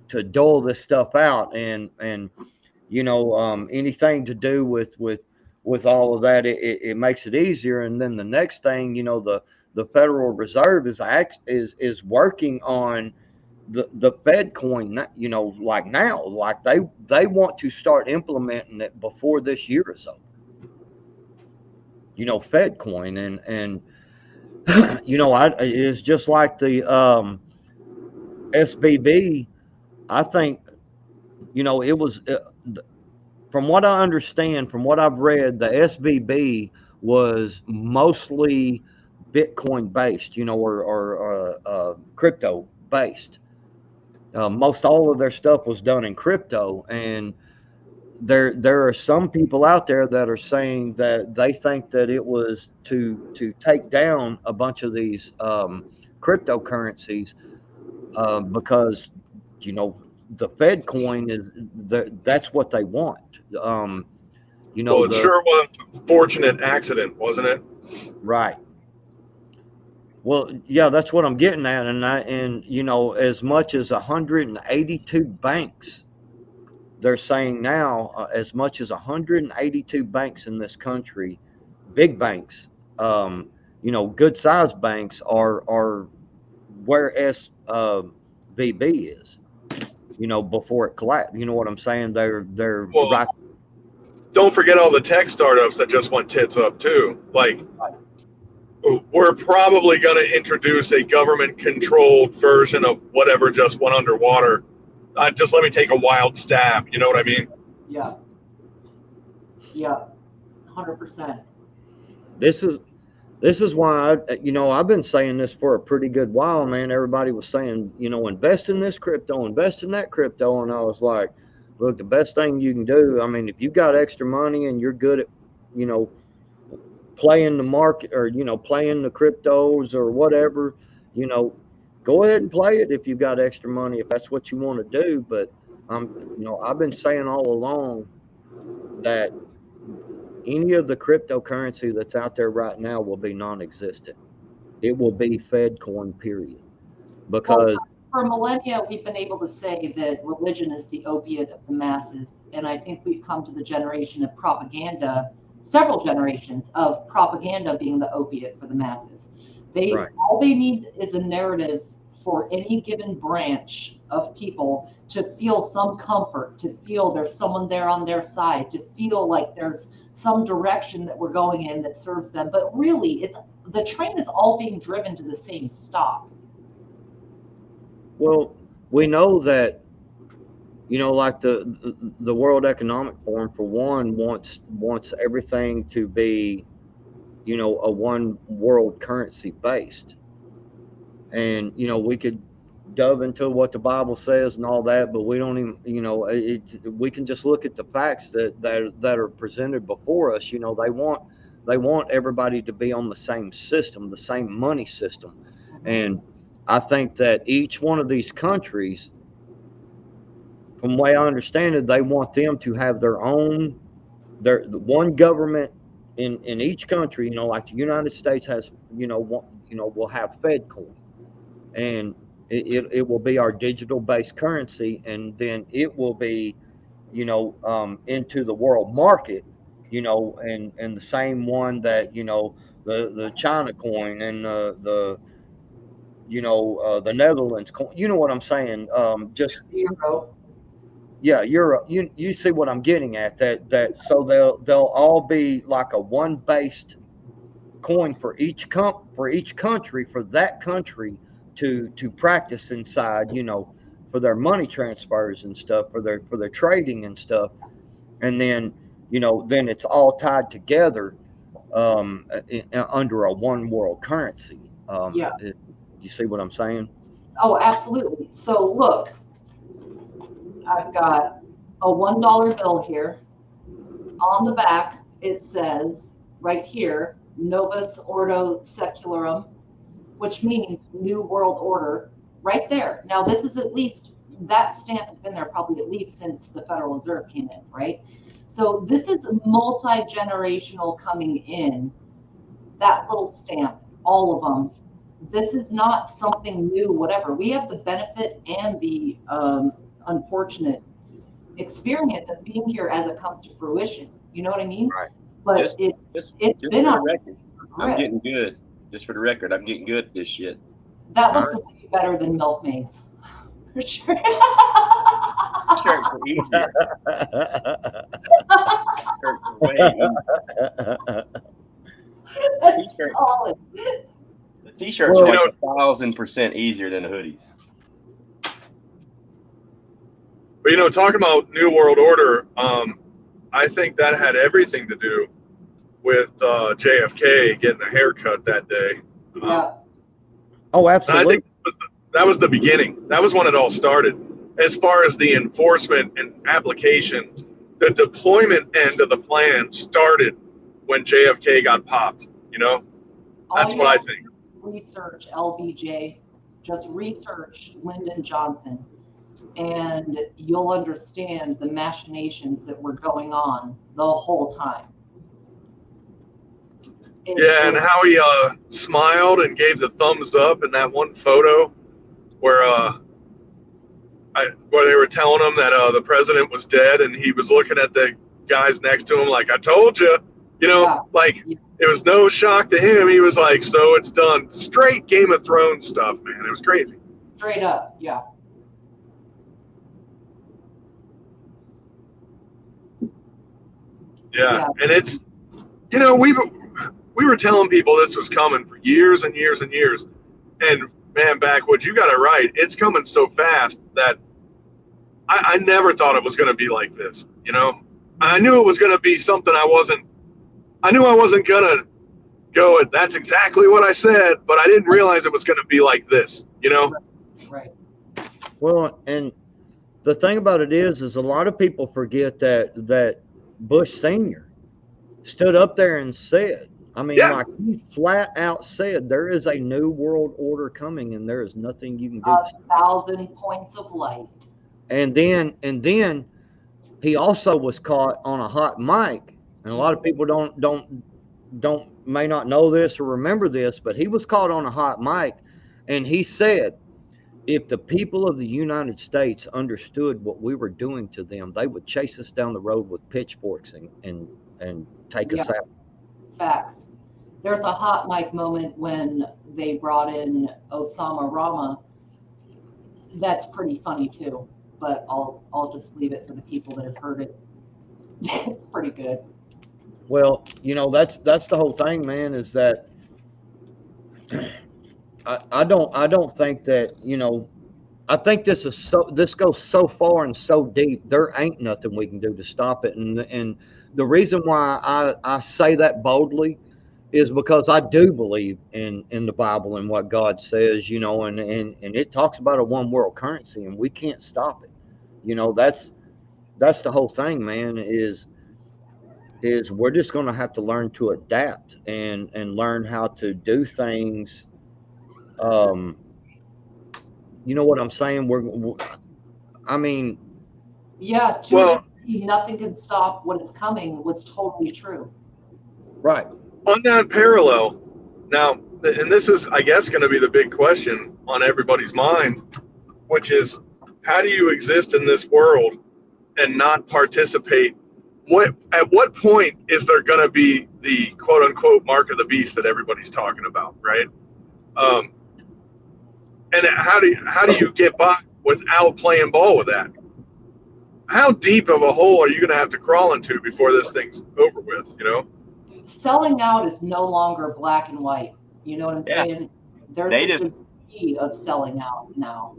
to dole this stuff out, and anything to do with all of that, it makes it easier. And then the next thing, the Federal Reserve is working on the Fed coin, like now, like they want to start implementing it before this year is over. Fed coin, and it's just like the SBB. I think, it was, from what I understand, from what I've read, the SBB was mostly Bitcoin based, or crypto based. Most all of their stuff was done in crypto, and there are some people out there that are saying that they think that it was to take down a bunch of these cryptocurrencies, because the Fed coin that's what they want. Well, it sure was a fortunate accident, wasn't it? Right. Well, yeah, that's what I'm getting at, and as much as 182 banks, they're saying now as much as 182 banks in this country, big banks, you know, good sized banks are where SVB is, you know, before it collapsed. You know what I'm saying? They're Well, right. don't forget all the tech startups that just went tits up too. Like, we're probably going to introduce a government-controlled version of whatever just went underwater. Just let me take a wild stab. You know what I mean? Yeah. Yeah. 100%. This is why you know, I've been saying this for a pretty good while, man. Everybody was saying, you know, invest in this crypto, invest in that crypto, and I was like, look, the best thing you can do, I mean, if you've got extra money and you're good at, you know, playing the market, or, you know, playing the cryptos or whatever, you know, go ahead and play it if you've got extra money, if that's what you want to do. But you know, I've been saying all along that any of the cryptocurrency that's out there right now will be non-existent. It will be Fed coin, period. Because for millennia, we've been able to say that religion is the opiate of the masses. And I think we've come to the generation of propaganda, several generations of propaganda being the opiate for the masses. Right. All they need is a narrative for any given branch of people to feel some comfort, to feel there's someone there on their side, to feel like there's some direction that we're going in that serves them. But really, the train is all being driven to the same stop. Well, we know that, you know, like the World Economic Forum, for one, wants everything to be, you know, a one world currency based. And, you know, we could dove into what the Bible says and all that, but we don't even, you know, we can just look at the facts that are presented before us. You know, they want everybody to be on the same system, the same money system. And I think that each one of these countries, from the way I understand it, they want them to have their one government in each country. You know, like the United States has, you know, will have Fed coin, and it will be our digital based currency, and then it will be, you know, into the world market, you know, and the same one that, you know, the China coin and the you know, the Netherlands coin. You know what I'm saying? Just Euro. yeah, Europe. You see what I'm getting at? That so they'll all be like a one based coin for each country, for that country to practice inside, you know, for their money transfers and stuff, for their trading and stuff. And then, you know, then it's all tied together under a one world currency. Yeah. You see what I'm saying? Oh, absolutely. So look, I've got a $1 bill here. On the back, it says right here, Novus Ordo Secularum, which means New World Order, right there. Now, this is at least, that stamp has been there probably at least since the Federal Reserve came in, right? So this is multi-generational coming in. That little stamp, all of them. This is not something new, whatever. We have the benefit and the unfortunate experience of being here as it comes to fruition. You know what I mean? Right. But Just it's for been the on record, I'm grip. getting good. Just for the record, I'm getting good at this shit. That looks way better than milkmaids, for sure. Shirts are easier. Shirts are way easier. That's T-shirt. solid. The t-shirts Well, are like 1,000% easier than the hoodies. But you know, talking about New World Order, I think that had everything to do with JFK getting a haircut that day. Yeah. Oh, And I absolutely. think that was the beginning. That was when it all started. As far as the enforcement and application, the deployment end of the plan started when JFK got popped. You know, that's what I think. Research LBJ, just research Lyndon Johnson, and you'll understand the machinations that were going on the whole time. Yeah, and how he smiled and gave the thumbs up in that one photo where where they were telling him that the president was dead, and he was looking at the guys next to him like, I told you, Yeah. like it was no shock to him. He was like, so it's done. Straight Game of Thrones stuff, man. It was crazy. Straight up, yeah. Yeah. And it's, we were telling people this was coming for years and years and years. And man, Backwood, you got it right. It's coming so fast that I never thought it was going to be like this. I knew it was going to be something I knew I wasn't going to go, that's exactly what I said, but I didn't realize it was going to be like this, Right. Well, and the thing about it is a lot of people forget that Bush Sr. stood up there and said, I mean, Yeah. like he flat out said, there is a new world order coming, and there is nothing you can do. 1,000 points of light. And then he also was caught on a hot mic, and a lot of people may not know this or remember this, but he was caught on a hot mic, and he said, if the people of the United States understood what we were doing to them, they would chase us down the road with pitchforks and take us out. Facts. There's a hot mic moment when they brought in Osama Rama. That's pretty funny too, but I'll just leave it for the people that have heard it. It's pretty good. Well, that's the whole thing, man, is that I don't think that, I think this goes so far and so deep, there ain't nothing we can do to stop it. And the reason why I say that boldly is because I do believe in the Bible and what God says, and it talks about a one world currency, and we can't stop it. That's the whole thing, man, is we're just going to have to learn to adapt and learn how to do things. You know what I'm saying? Yeah, Well, nothing can stop what is coming was totally true. Right. On that parallel, now, and this is, I guess, going to be the big question on everybody's mind, which is, how do you exist in this world and not participate? At what point is there going to be the quote unquote mark of the beast that everybody's talking about, right? And how do you get by without playing ball with that? How deep of a hole are you going to have to crawl into before this thing's over with? Selling out is no longer black and white. You know what I'm saying? There's a degree of selling out now.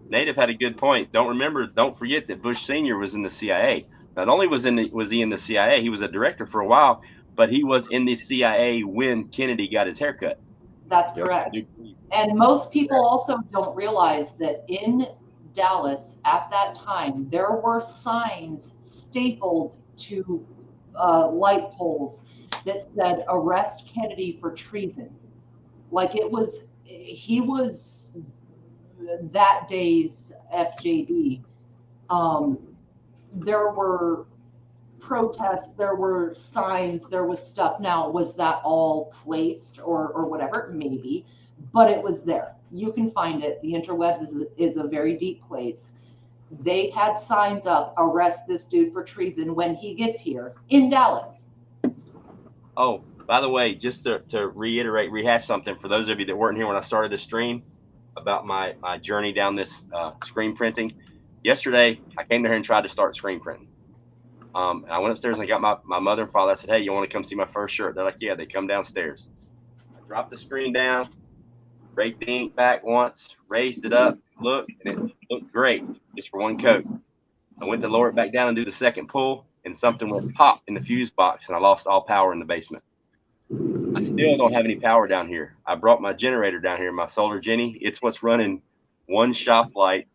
Native had a good point. Don't forget that Bush Sr. was in the CIA. Not only was he in the CIA, he was a director for a while, but he was in the CIA when Kennedy got his haircut. That's correct. And most people also don't realize that in Dallas at that time, there were signs stapled to light poles that said arrest Kennedy for treason. Like he was that day's FJB. There were protests, there were signs, there was stuff. Now, was that all placed or whatever? Maybe, but it was there. You can find it. The interwebs is a very deep place. They had signs up, arrest this dude for treason when he gets here in Dallas. Oh, by the way, just to rehash something for those of you that weren't here when I started the stream about my journey down this screen printing. Yesterday, I came here and tried to start screen printing. And I went upstairs and I got my mother and father. I said, hey, you want to come see my first shirt? They're like, yeah. They come downstairs. I dropped the screen down, raked the ink back once, raised it up, looked, and it looked great just for one coat. I went to lower it back down and do the second pull, and something went pop in the fuse box, and I lost all power in the basement. I still don't have any power down here. I brought my generator down here, my solar Jenny. It's what's running one shop light.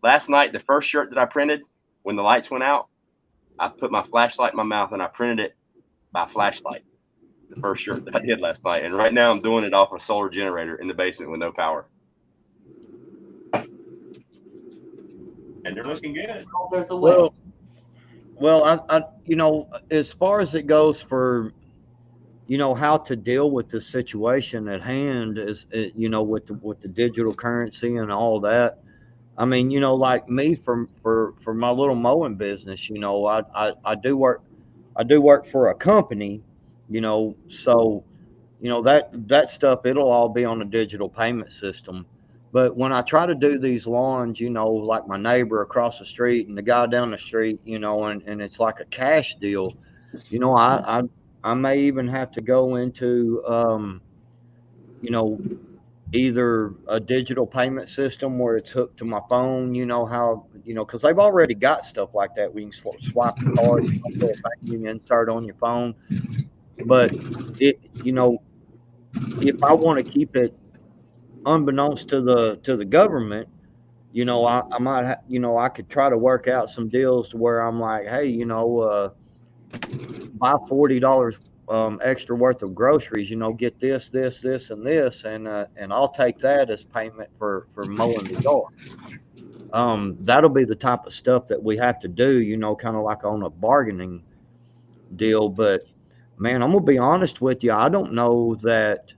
Last night, the first shirt that I printed, when the lights went out, I put my flashlight in my mouth and I printed it by flashlight. The first shirt that I did last night. And right now I'm doing it off a solar generator in the basement with no power. And they're looking good. There's a way. Well, I as far as it goes for, how to deal with the situation at hand is, with the digital currency and all that. I mean, you know, like me for my little mowing business, you know, I do work for a company, you know, so you know that stuff it'll all be on a digital payment system. But when I try to do these lawns, you know, like my neighbor across the street and the guy down the street, you know, and it's like a cash deal, you know, I may even have to go into you know, either a digital payment system where it's hooked to my phone, you know, how, you know, because they've already got stuff like that. We can swipe the card, you know, put a banking insert on your phone. But you know, if I want to keep it unbeknownst to the government, you know, I might, you know, I could try to work out some deals to where I'm like, hey, you know, buy $40 extra worth of groceries, you know, get this, and this, and I'll take that as payment for mowing the yard. That'll be the type of stuff that we have to do, you know, kind of like on a bargaining deal. But man, I'm gonna be honest with you. I don't know that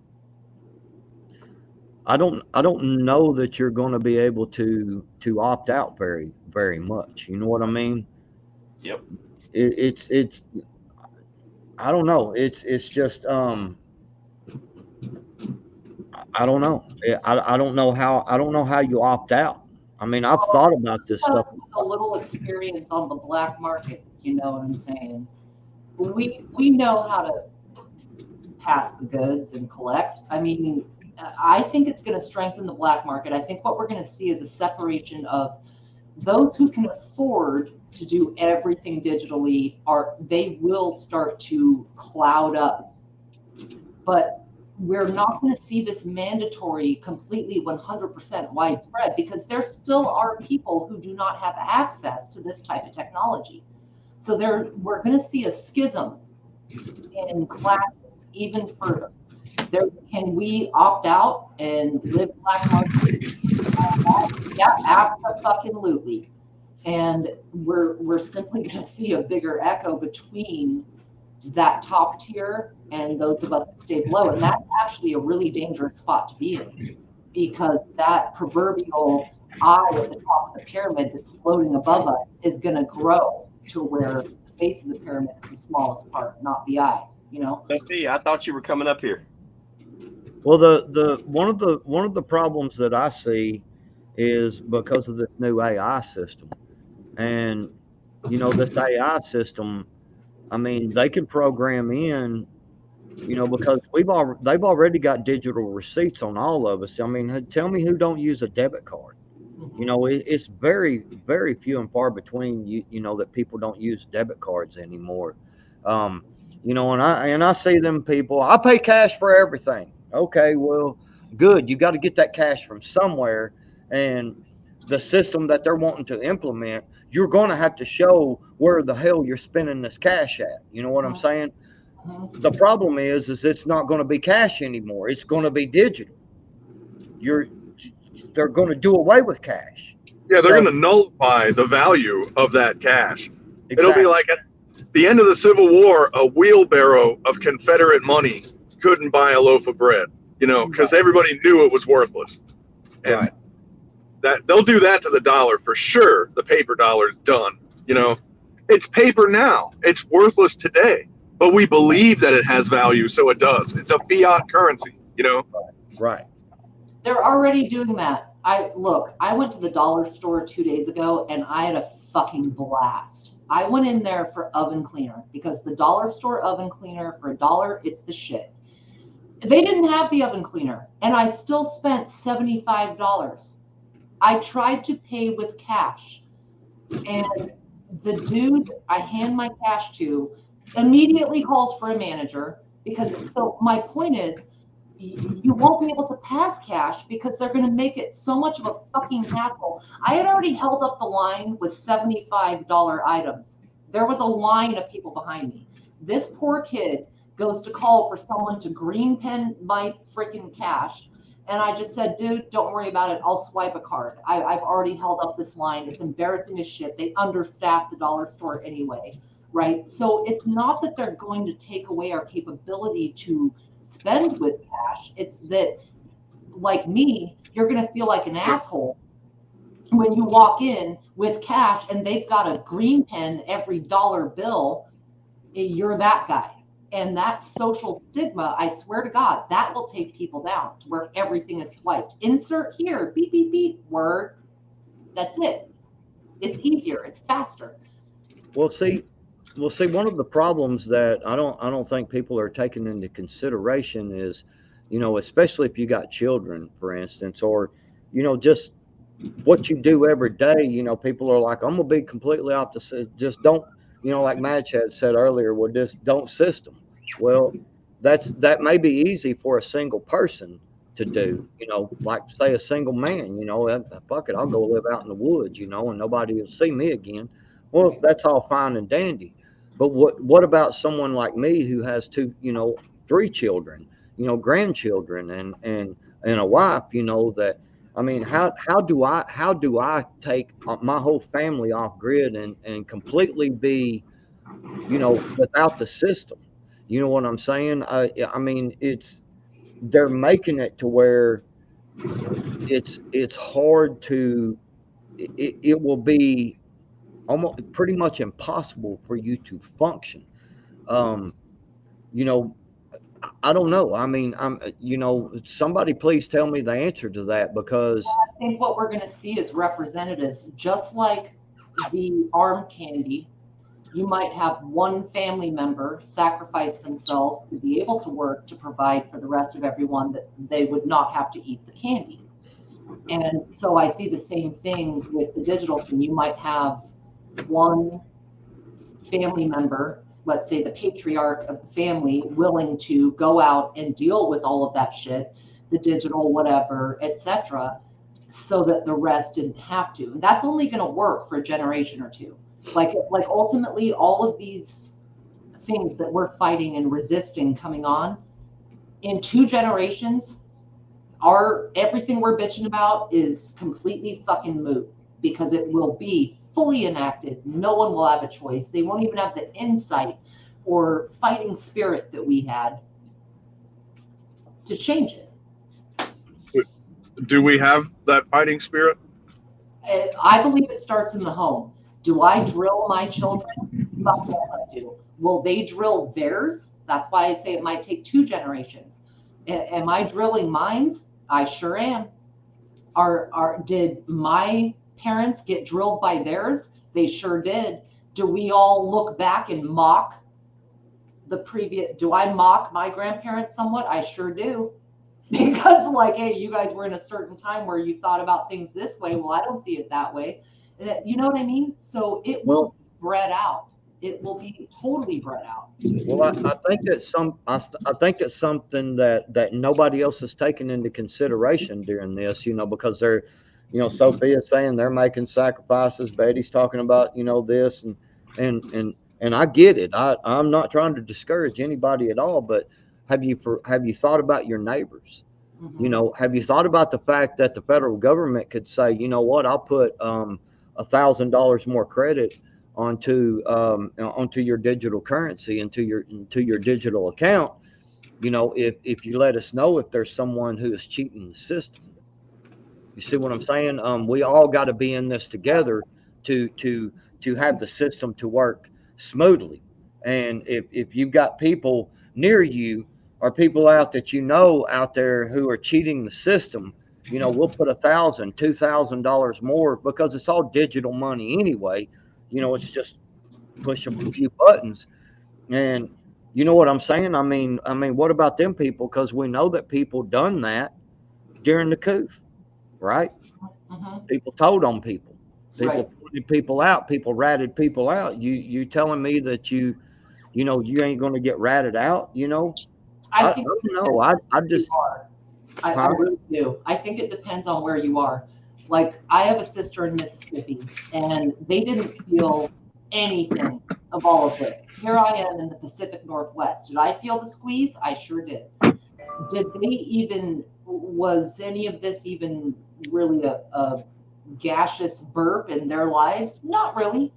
you're going to be able to opt out very much. You know what I mean? Yep. It's I don't know. It's just I don't know. I don't know how you opt out. I mean, I've thought about this stuff. With a little experience on the black market, you know what I'm saying? We know how to pass the goods and collect. I mean, I think it's going to strengthen the black market. I think what we're going to see is a separation of those who can afford to do everything digitally they will start to cloud up. But we're not going to see this mandatory completely 100% widespread because there still are people who do not have access to this type of technology. So we're going to see a schism in classes even further. Can we opt out and live black market? Yeah, absolutely. And we're simply going to see a bigger echo between that top tier and those of us who stay below. And that's actually a really dangerous spot to be in because that proverbial eye at the top of the pyramid that's floating above us is going to grow to where the base of the pyramid is the smallest part, not the eye, you know? Sophie, I thought you were coming up here. Well, one of the problems that I see is because of this new AI system, and you know this AI system. I mean, they can program in, you know, because they've already got digital receipts on all of us. I mean, tell me who don't use a debit card. You know, it's very, very few and far between, you know, that people don't use debit cards anymore. You know, and I see them people, I pay cash for everything. Okay, well, good. You got to get that cash from somewhere. And the system that they're wanting to implement, you're going to have to show where the hell you're spending this cash at. You know what I'm saying? The problem is it's not going to be cash anymore. It's going to be digital. They're going to do away with cash. Yeah, they're going to nullify the value of that cash. Exactly. It'll be like at the end of the Civil War, a wheelbarrow of Confederate money couldn't buy a loaf of bread, you know, because everybody knew it was worthless. And right. That they'll do that to the dollar for sure. The paper dollar's done. You know, it's paper now. It's worthless today, but we believe that it has value, so it does. It's a fiat currency, you know. Right. They're already doing that. I went to the dollar store 2 days ago and I had a fucking blast. I went in there for oven cleaner because the dollar store oven cleaner for $1, it's the shit. They didn't have the oven cleaner and I still spent $75. I tried to pay with cash and the dude I hand my cash to immediately calls for a manager because so my point is you won't be able to pass cash because they're going to make it so much of a fucking hassle. I had already held up the line with $75 items. There was a line of people behind me. This poor kid goes to call for someone to green pen my freaking cash. And I just said, dude, don't worry about it. I'll swipe a card. I've already held up this line. It's embarrassing as shit. They understaff the dollar store anyway, right? So it's not that they're going to take away our capability to spend with cash. It's that, like me, you're going to feel like an asshole when you walk in with cash and they've got a green pen every dollar bill, you're that guy. And that social stigma, I swear to God, that will take people down to where everything is swiped. Insert here, beep, beep, beep, word. That's it. It's easier. It's faster. Well, see, one of the problems that I don't think people are taking into consideration is, especially if you got children, for instance, or, just what you do every day. People are like, I'm gonna be completely opposite. Just don't, like Madge had said earlier, well, just don't system. Well, that may be easy for a single person to do. Like say a single man. Fuck it, I'll go live out in the woods. And nobody will see me again. Well, that's all fine and dandy. But what about someone like me who has two, three children, grandchildren, and a wife, that I mean, how do I take my whole family off grid and completely be, without the system? You know what I'm saying? I mean, they're making it to where it's hard to it will be almost pretty much impossible for you to function. Um, you know, I don't know. I mean, somebody please tell me the answer to that because I think what we're going to see is representatives, just like the arm candy. You might have one family member sacrifice themselves to be able to work to provide for the rest of everyone that they would not have to eat the candy. And so I see the same thing with the digital thing. You might have one family member, let's say the patriarch of the family, willing to go out and deal with all of that shit, the digital, whatever, etc., so that the rest didn't have to. And that's only going to work for a generation or two. Like ultimately, all of these things that we're fighting and resisting coming on in 2 generations, everything we're bitching about is completely fucking moot because it will be fully enacted. No one will have a choice. They won't even have the insight or fighting spirit that we had to change it. Do we have that fighting spirit? I believe it starts in the home. Do I drill my children? Fuck yes, I do. Will they drill theirs? That's why I say it might take 2 generations. Am I drilling mines? I sure am. Did my parents get drilled by theirs? They sure did. Do we all look back and mock the previous? Do I mock my grandparents somewhat? I sure do. Because like, hey, you guys were in a certain time where you thought about things this way. Well, I don't see it that way. You know what I mean? So it will be bred out. It will be totally bred out. well, I think I think it's something that nobody else is taking into consideration during this, because they're, Sophia's saying they're making sacrifices. Betty's talking about, this and I get it. I'm not trying to discourage anybody at all, but have you thought about your neighbors? Mm-hmm. Have you thought about the fact that the federal government could say, you know what, I'll put $1,000 more credit onto your digital currency, into your digital account, if you let us know if there's someone who is cheating the system. You see what I'm saying? We all got to be in this together to have the system to work smoothly. And if you've got people near you or people out out there who are cheating the system, we'll put $1,000, $2,000 more because it's all digital money anyway. It's just push a few buttons. And you know what I'm saying? I mean, what about them people? Because we know that people done that during the coup, right? Mm-hmm. People told on people. People Right. pointed people out. People ratted people out. You telling me that you ain't going to get ratted out? I I think don't it know. depends I on where you just are. I huh? really do. I think it depends on where you are. Like, I have a sister in Mississippi, and they didn't feel anything of all of this. Here I am in the Pacific Northwest. Did I feel the squeeze? I sure did. Was any of this even really a gaseous burp in their lives? Not really.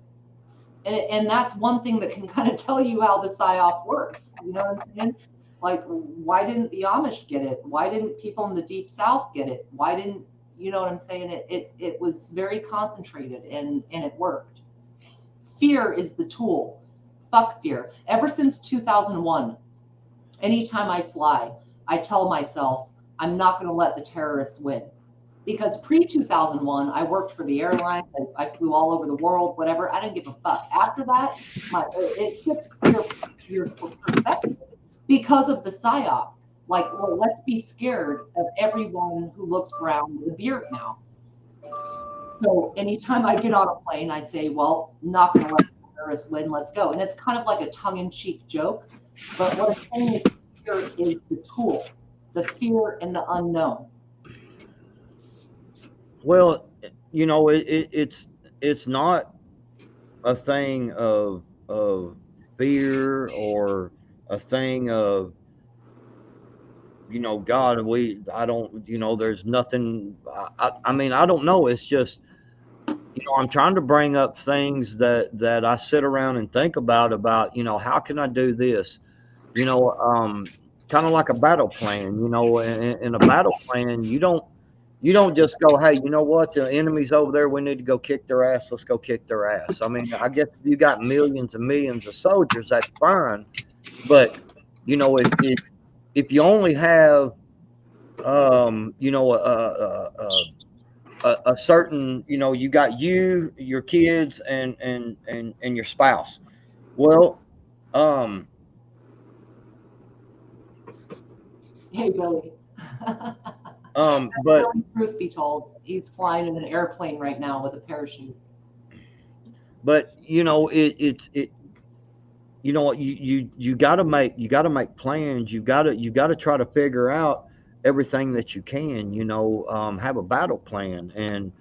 And that's one thing that can kind of tell you how the psyop works. You know what I'm saying? Like, why didn't the Amish get it? Why didn't people in the deep South get it? Why didn't You know what I'm saying? It was very concentrated and it worked. Fear is the tool. Fuck fear. Ever since 2001, anytime I fly, I tell myself I'm not going to let the terrorists win. Because pre 2001, I worked for the airline. I flew all over the world, whatever. I didn't give a fuck. After that, it shifts your perspective because of the psyop. Like, well, let's be scared of everyone who looks brown with a beard now. So anytime I get on a plane, I say, well, not going to let the terrorists win. Let's go. And it's kind of like a tongue-in-cheek joke. But what I'm saying is fear is the tool, the fear and the unknown. Well, you know, it's not a thing of fear or a thing of, you know, God, I don't, you know, there's nothing. I mean, I don't know. It's just, you know, I'm trying to bring up things that I sit around and think about, you know, how can I do this? You know, kind of like a battle plan. You know, in a battle plan, you don't just go, hey, you know what, the enemy's over there, we need to go kick their ass. Let's go kick their ass. I mean, I guess if you got millions and millions of soldiers, that's fine. But you know, if you only have you know, a certain, you know, you got you, your kids, and your spouse. Well, Hey, Billy. but Truth be told, he's flying in an airplane right now with a parachute. but you know, it you know, you got to make plans. You got to try to figure out everything that you can. You know, have a battle plan. And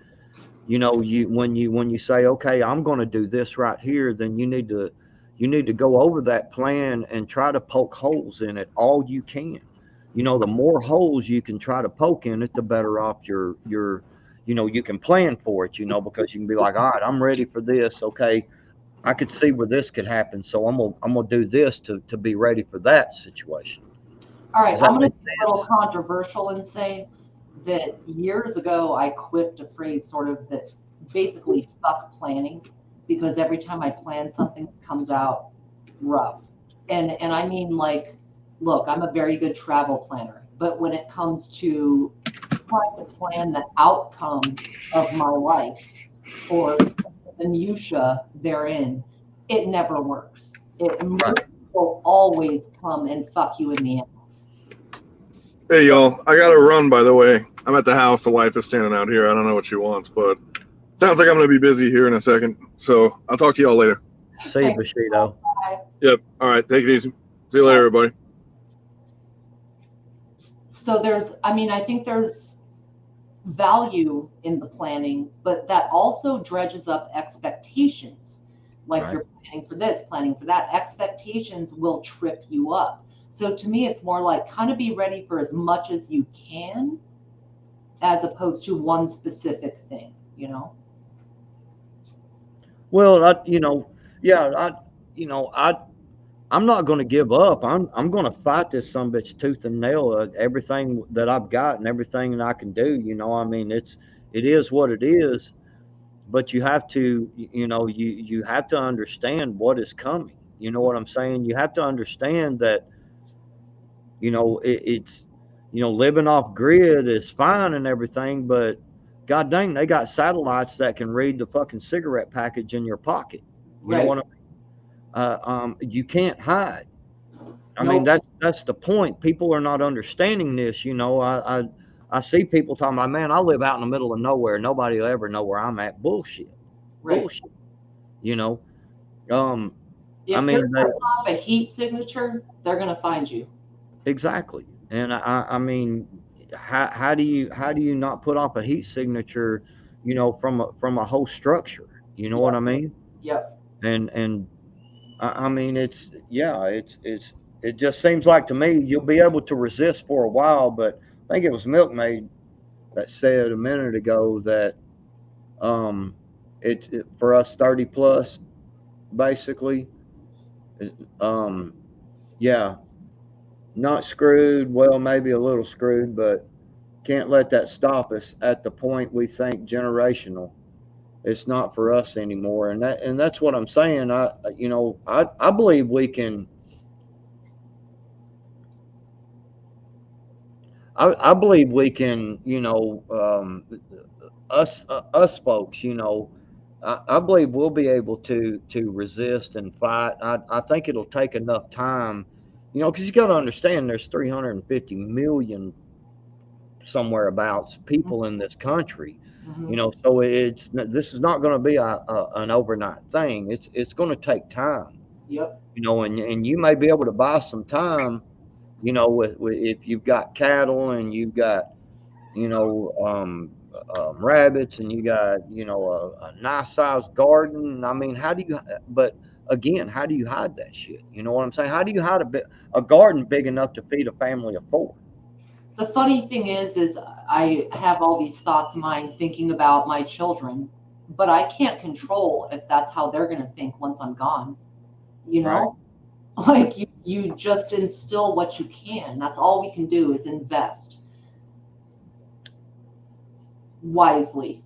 you know, when you say, okay, I'm going to do this right here, then you need to go over that plan and try to poke holes in it all you can. You know, the more holes you can try to poke in it, the better off your you know, you can plan for it. You know, because you can be like, all right, I'm ready for this. Okay, I could see where this could happen, so I'm gonna do this to be ready for that situation. All right, Does that I'm going make to be a little sense? controversial and say that years ago I quipped a phrase sort of that basically fuck planning, because every time I plan something it comes out rough. And I mean, like, look, I'm a very good travel planner, but when it comes to trying to plan the outcome of my life or the minutia therein, it never works. Right. Will always come and fuck you in the ass. Hey, So, y'all. I got to run, by the way. I'm at the house. The wife is standing out here. I don't know what she wants, but sounds like I'm going to be busy here in a second. So I'll talk to y'all later. See you, Bushido. bye. Yep. All right. Take it easy. See you later, everybody. So I think there's value in the planning, but that also dredges up expectations. Like, Right. you're planning for this, planning for that. Expectations will trip you up. So to me, it's more like kind of be ready for as much as you can, as opposed to one specific thing, you know? Well, you know, yeah, you know, I'm not going to give up. I'm going to fight this bitch tooth and nail. Everything that I've got and everything that I can do. You know, I mean, it is what it is. But you have to, you know, you have to understand what is coming. You know what I'm saying? You have to understand that, you know, it's, you know, living off grid is fine and everything, but god dang, they got satellites that can read the fucking cigarette package in your pocket. You know Right. what I mean? You can't hide. I mean, Nope. that's the point. People are not understanding this. You know, I see people talking about, man, I live out in the middle of nowhere. Nobody will ever know where I'm at. Bullshit. Right. Bullshit. You know, I If mean, they're putting off a heat signature, they're going to find you. exactly. And I mean, how do you not put off a heat signature, you know, from a whole structure? You know what I mean? Yep. And I mean, it just seems like to me you'll be able to resist for a while, but I think it was Milkmaid that said a minute ago that for us 30 plus basically, um, yeah, not screwed. Well, maybe a little screwed, but can't let that stop us at the point we think generational. It's not for us anymore, and that's what I'm saying. I believe we can. I believe we can. Us folks. I believe we'll be able to resist and fight. I think it'll take enough time. Because you got to understand, there's 350 million somewhere abouts people in this country. So this is not going to be an overnight thing. It's going to take time. Yep. And you may be able to buy some time. With if you've got cattle and you've got rabbits and you got a nice sized garden. I mean, how do you? But again, how do you hide that shit? You know what I'm saying? How do you hide a garden big enough to feed a family of 4? The funny thing is I have all these thoughts of mine thinking about my children, but I can't control if that's how they're going to think once I'm gone. Right. Like you just instill what you can. That's all we can do is invest wisely.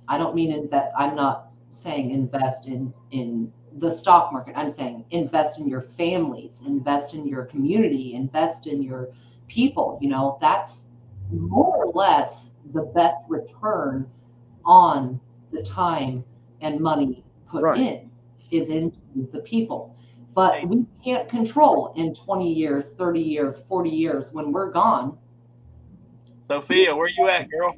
I don't mean invest. I'm not saying invest in the stock market. I'm saying invest in your families, invest in your community, invest in your people. That's more or less the best return on the time and money put in is into the people. But we can't control in 20 years, 30 years, 40 years when we're gone. Sophia, where you at, girl?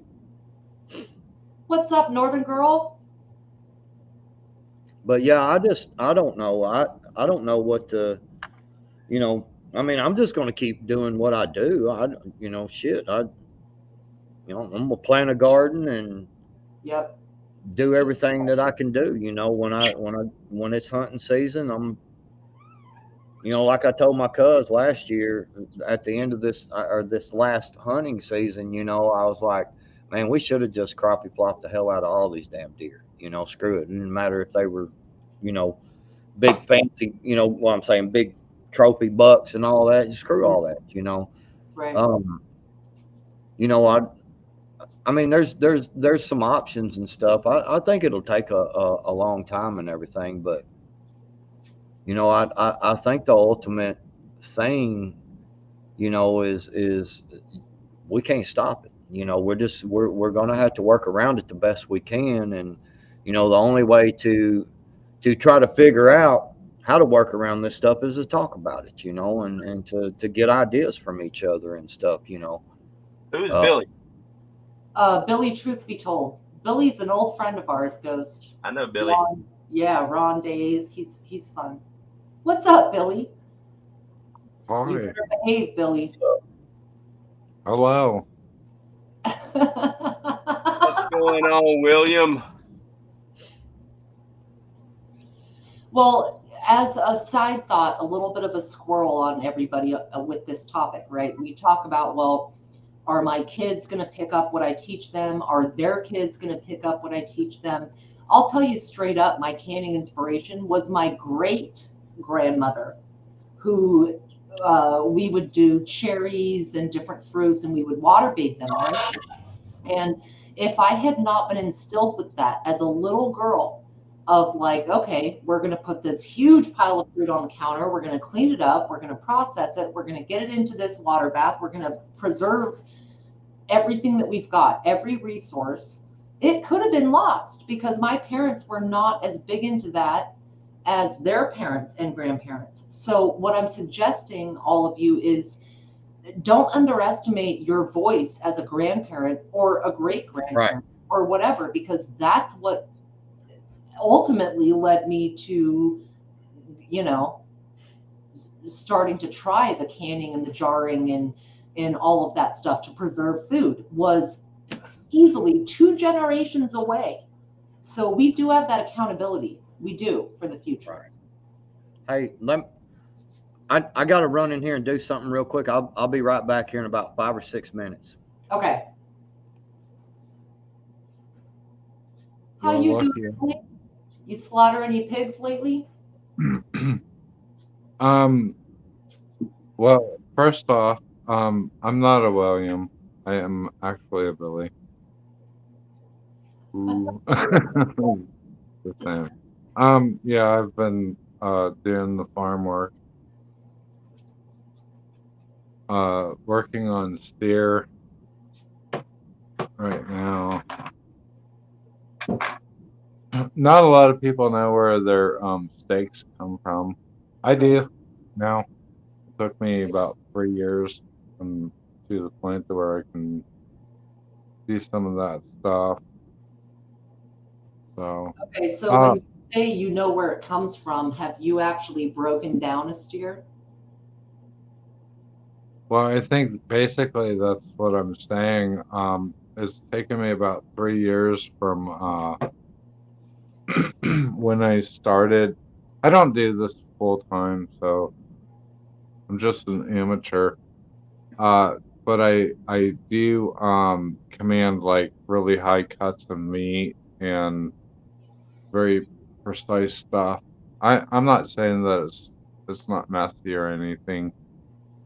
What's up, Northern Girl? But yeah, I don't know. I don't know what to, I mean, I'm just going to keep doing what I do. I'm going to plant a garden and Yep. do everything that I can do. When it's hunting season, I'm, like I told my cuz last year at the end of this last hunting season, I was like, man, we should have just crappie plopped the hell out of all these damn deer. Screw it. It didn't matter if they were, big fancy, what I'm saying, big trophy bucks and all that. Screw all that, Right. I mean, there's some options and stuff. I think it'll take a long time and everything, but I think the ultimate thing, is we can't stop it. We're gonna have to work around it the best we can, and the only way to try to figure out how to work around this stuff is to talk about it, and to get ideas from each other and stuff. Who's Billy? Billy, truth be told, Billy's an old friend of ours, Ghost. I know Billy. Ron Days. He's fun. What's up, Billy? Hi. You better behave, Billy. Hello. What's going on, William? Well, as a side thought, a little bit of a squirrel on everybody with this topic, right? We talk about, well, are my kids going to pick up what I teach them? Are their kids going to pick up what I teach them? I'll tell you straight up, my canning inspiration was my great grandmother, who we would do cherries and different fruits, and we would water bait them, right? And if I had not been instilled with that as a little girl, of like, okay, we're going to put this huge pile of fruit on the counter, we're going to clean it up, we're going to process it, we're going to get it into this water bath, we're going to preserve everything that we've got, every resource, it could have been lost because my parents were not as big into that as their parents and grandparents. So what I'm suggesting, all of you, is don't underestimate your voice as a grandparent or a great grandparent or whatever, because that's what ultimately led me to, starting to try the canning and the jarring and all of that stuff to preserve food. Was easily 2 generations away. So we do have that accountability. We do for the future. Hey, I got to run in here and do something real quick. I'll be right back here in about 5 or 6 minutes. Okay. How you doing? You slaughter any pigs lately? Well, first off, I'm not a William. I am actually a Billy. Ooh. The same. Yeah, I've been doing the farm work. Working on steer right now. Not a lot of people know where their steaks come from. I do now. It took me about 3 years to the point to where I can do some of that stuff. So, Okay, so when you say you know where it comes from, have you actually broken down a steer? well, I think basically that's what I'm saying. It's taken me about 3 years from when I started. I don't do this full time, so I'm just an amateur. Uh, but I do command like really high cuts of meat and very precise stuff. I'm not saying that it's not messy or anything.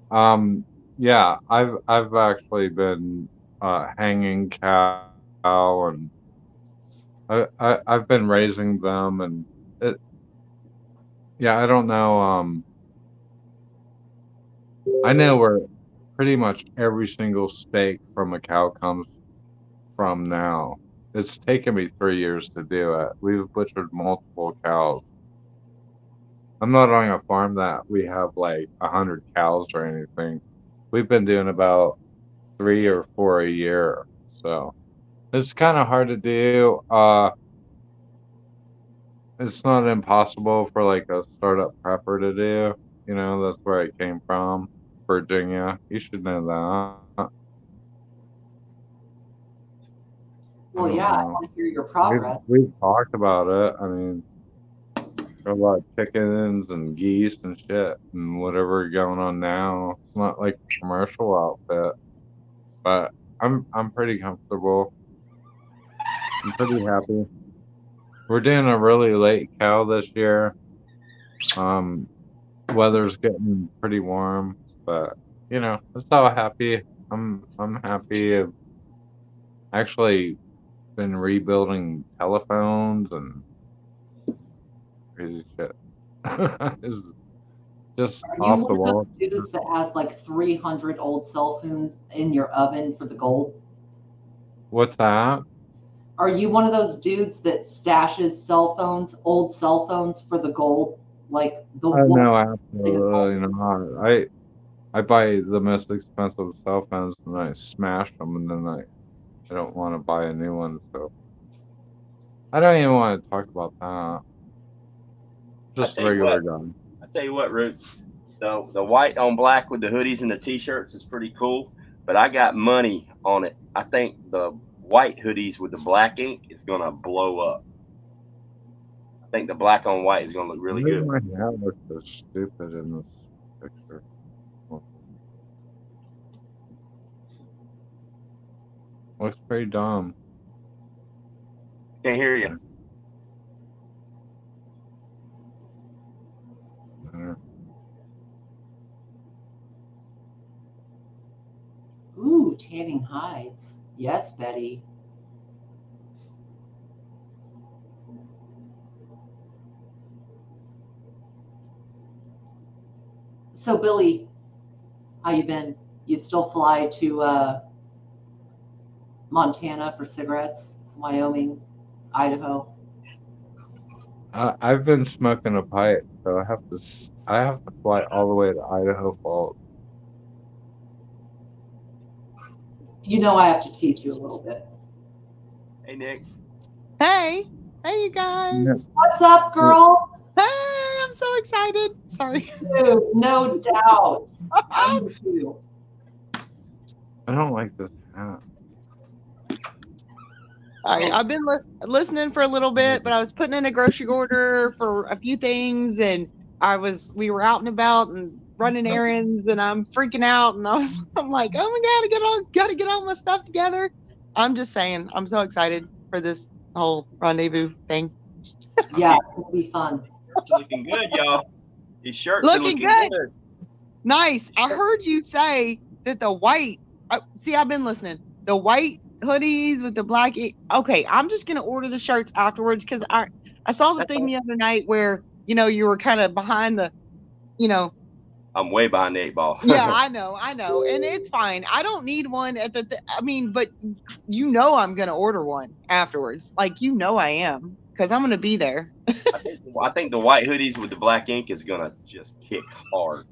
Um, yeah, I've actually been hanging cow and I've been raising them and it yeah, I don't know I know where pretty much every single steak from a cow comes from now. It's taken me 3 years to do it. We've butchered multiple cows. I'm not on a farm that we have like 100 cows or anything. We've been doing about 3 or 4 a year. So it's kind of hard to do. It's not impossible for like a startup prepper to do. You know, that's where I came from, Virginia. You should know that. I Well, don't yeah, I know. want to hear your We've progress. we've talked about it. I mean, there are a lot of chickens and geese and shit and whatever going on now. It's not like a commercial outfit, but I'm pretty comfortable. I'm pretty happy. We're doing a really late cow this year. Um, Weather's getting pretty warm, but you know, it's all happy. I'm happy. I've actually been rebuilding telephones and crazy shit. It's just Are you off the one of wall. those dudes that has like 300 old cell phones in your oven for the gold? What's that? Are you one of those dudes that stashes cell phones, old cell phones for the gold? Like the Oh one no, thing of gold? absolutely not. I buy the most expensive cell phones and I smash them and then I don't want to buy a new one. So I don't even want to talk about that. I Just tell you what, regular guy. Roots. The white on black with the hoodies and the t-shirts is pretty cool, but I got money on it. I think the white hoodies with the black ink is gonna blow up. I think the black on white is gonna look really Why does good. my hair look so stupid in this picture? Looks pretty dumb. Can't hear you. Yeah. Ooh, tanning hides. Yes, Betty. So Billy, how you been? You still fly to Montana for cigarettes? Wyoming, Idaho? I've been smoking a pipe, so I have to fly all the way to Idaho Falls. You know I have to tease you a little bit. Hey Nick. Hey, you guys. What's up, girl? Hey, I'm so excited. Sorry. Dude, no doubt. I'm with you. I don't like this hat. I've been listening for a little bit, but I was putting in a grocery order for a few things, and we were out and about and running errands, and I'm freaking out, and I'm like, oh my god, gotta get all my stuff together. I'm just saying, I'm so excited for this whole rendezvous thing. Yeah, it's gonna be fun. Shirts are looking good, y'all. These shirts are Looking looking good. good. Nice. I heard you say that the white See, I've been listening. The white hoodies with the black. Okay, I'm just gonna order the shirts afterwards because I saw the thing the other night where you were kind of behind the, I'm way behind the 8 ball. Yeah, I know, and it's fine. I don't need one at I mean, but I'm gonna order one afterwards. Like I am because I'm gonna be there. I think the white hoodies with the black ink is gonna just kick hard.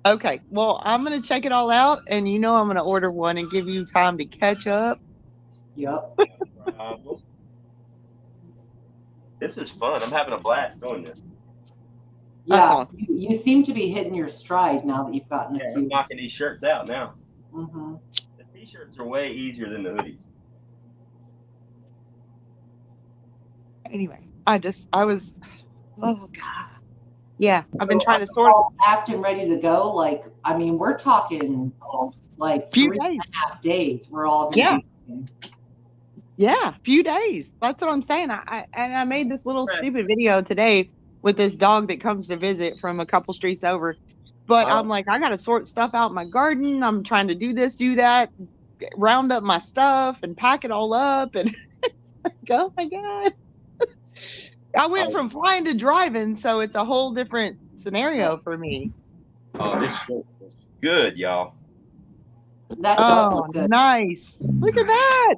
Okay, well, I'm gonna check it all out, and I'm gonna order one and give you time to catch up. Yep. This is fun. I'm having a blast doing this. Yeah, awesome. you seem to be hitting your stride now that you've gotten a I'm few. knocking these shirts out now. Mm-hmm. The t-shirts are way easier than the hoodies. Anyway, I was, oh God. Yeah, I've been trying to sort of packed and ready to go. Like, I mean, we're talking like few 3.5 days. We're all gonna be. Yeah, few days. That's what I'm saying. I made this little stupid video today with this dog that comes to visit from a couple streets over. But I'm like, I gotta sort stuff out in my garden. I'm trying to do this, do that, round up my stuff and pack it all up. And like, oh my God. I went from flying to driving, so it's a whole different scenario for me. Oh, this shirt is good, y'all. That does look good. Nice. Look at that.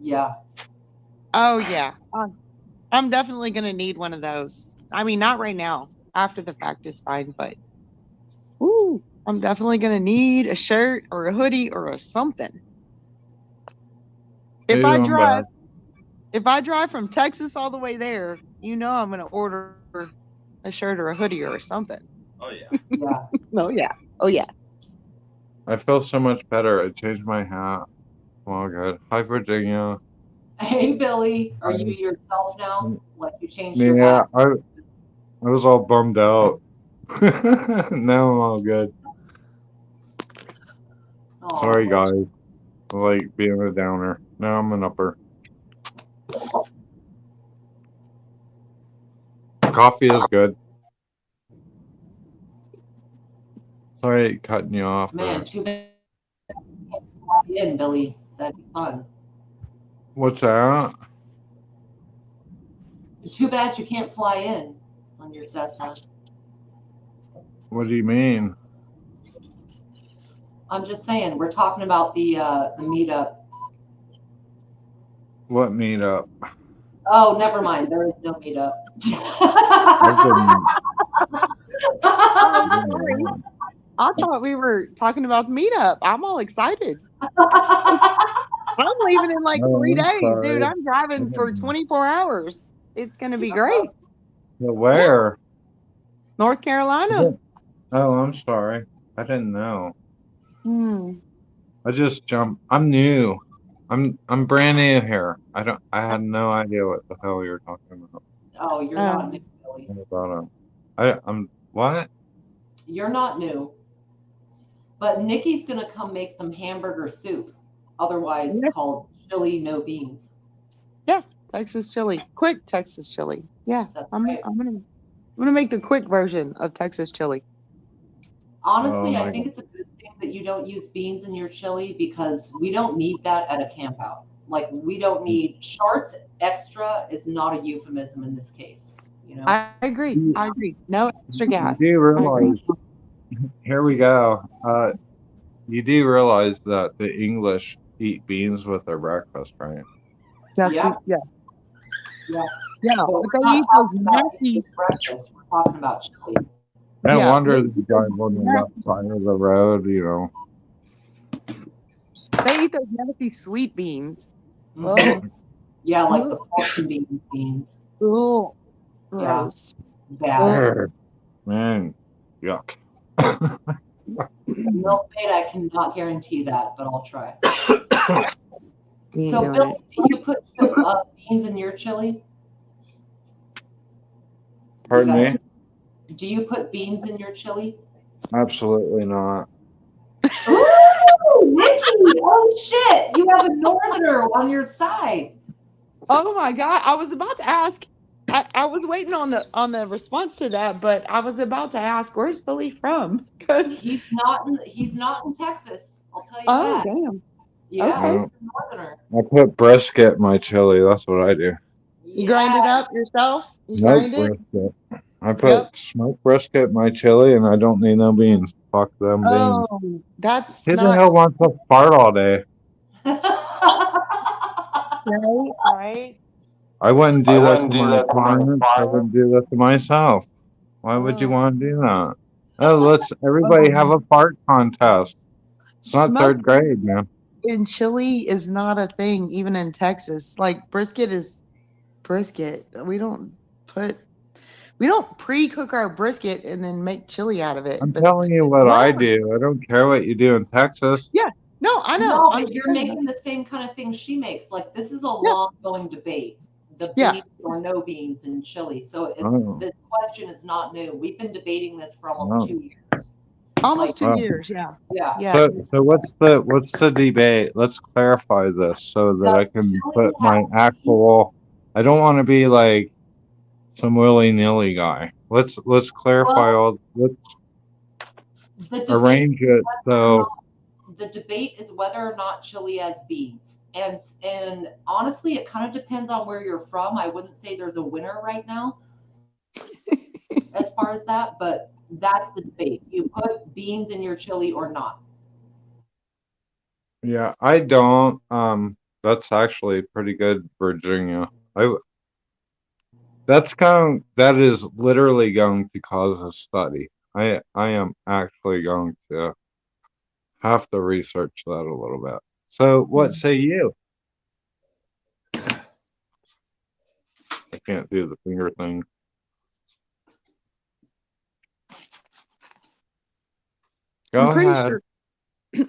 Yeah. Oh yeah. I'm definitely gonna need one of those. I mean, not right now. After the fact is fine, but I'm definitely gonna need a shirt or a hoodie or a something. If I drive from Texas all the way there, I'm gonna order a shirt or a hoodie or something. Oh yeah. Yeah. Oh yeah. I feel so much better. I changed my hat. Oh, good. Hi, Virginia. Hey, Billy, are you yourself now? Like you changed your hat? I was all bummed out. Now I'm all good. Oh, Sorry, guys. I like being a downer. Now I'm an upper. Coffee is good. Sorry, cutting you off. Man, too bad. In, Billy. That'd be fun. What's that? Too bad you can't fly in on your Cessna. What do you mean? I'm just saying, we're talking about the meetup. What meetup? Oh, never mind. There is no meetup. I thought we were talking about the meetup. I'm all excited. I'm leaving in like 3 days, dude. I'm driving for 24 hours. It's going to be great. Where? North Carolina. Oh, I'm sorry. I didn't know. I just jumped. I'm new. I'm brand new here. I had no idea what the hell you were talking about. Oh, you're not new, Billy. I'm what? You're not new. But Nikki's gonna come make some hamburger soup, otherwise called chili no beans. Yeah, Texas chili, quick Texas chili. Yeah, I'm gonna make the quick version of Texas chili. Honestly, I think it's a good thing that you don't use beans in your chili because we don't need that at a camp out. Like we don't need Sharts extra is not a euphemism in this case. I agree. No extra gas. Do you realize? Here we go. You do realize that the English eat beans with their breakfast, right? Yeah. Yeah. But they eat those nasty breakfast. We're talking about chili. No wonder the guy on the left side of the road, They eat those nasty sweet beans. Mm-hmm. Yeah, like the pork and beans. Oh, gross. Bad. Man, yuck. Milk bait, I cannot guarantee that, but I'll try. So, Bill, do you put beans in your chili? Pardon me? Do you put beans in your chili? Absolutely not. Ooh, Nikki! Oh shit! You have a northerner on your side. Oh my God! I was about to ask. I was waiting on the response to that, but I was about to ask, where's Billy from? Because he's not in Texas. I'll tell you Oh, that. damn. Yeah, Okay. No, he's a northerner. I put brisket in my chili. That's what I do. You grind it up yourself? You Smoked grind it? brisket. I Yep. put smoked brisket in my chili, and I don't need no beans. Fuck them beans. Oh, that's Who the not hell wants to fart all day? right. I wouldn't do that to my clients. I wouldn't do that to myself. Why would you Oh. want to do that? Oh, let's everybody have a fart contest. It's not Smoked third grade, man. in chili is not a thing, even in Texas. Like brisket is brisket. We don't pre-cook our brisket and then make chili out of it. I'm But telling you what I whatever. do. I don't care what you do in Texas. Yeah. No, I know. No, I'm but you're making the same kind of thing she makes. Like this is a Yeah. long-going debate. The Yeah. beans or no beans in chili. So Oh, this question is not new. We've been debating this for almost no. 2 years. almost Like, 2 Oh. years. Yeah. yeah. Yeah. So what's the debate? Let's clarify this so that I Does can chili put my have beans? actual. I don't want to be like some willy-nilly guy. Let's clarify Well, all. Let's the debate arrange it so. the debate is whether or not chili has beans. And honestly, it kind of depends on where you're from. I wouldn't say there's a winner right now as far as that, but that's the debate. You put beans in your chili or not. Yeah, I don't. That's actually pretty good, Virginia. That is literally going to cause a study. I am actually going to have to research that a little bit. So, what say you? I can't do the finger thing. Go ahead.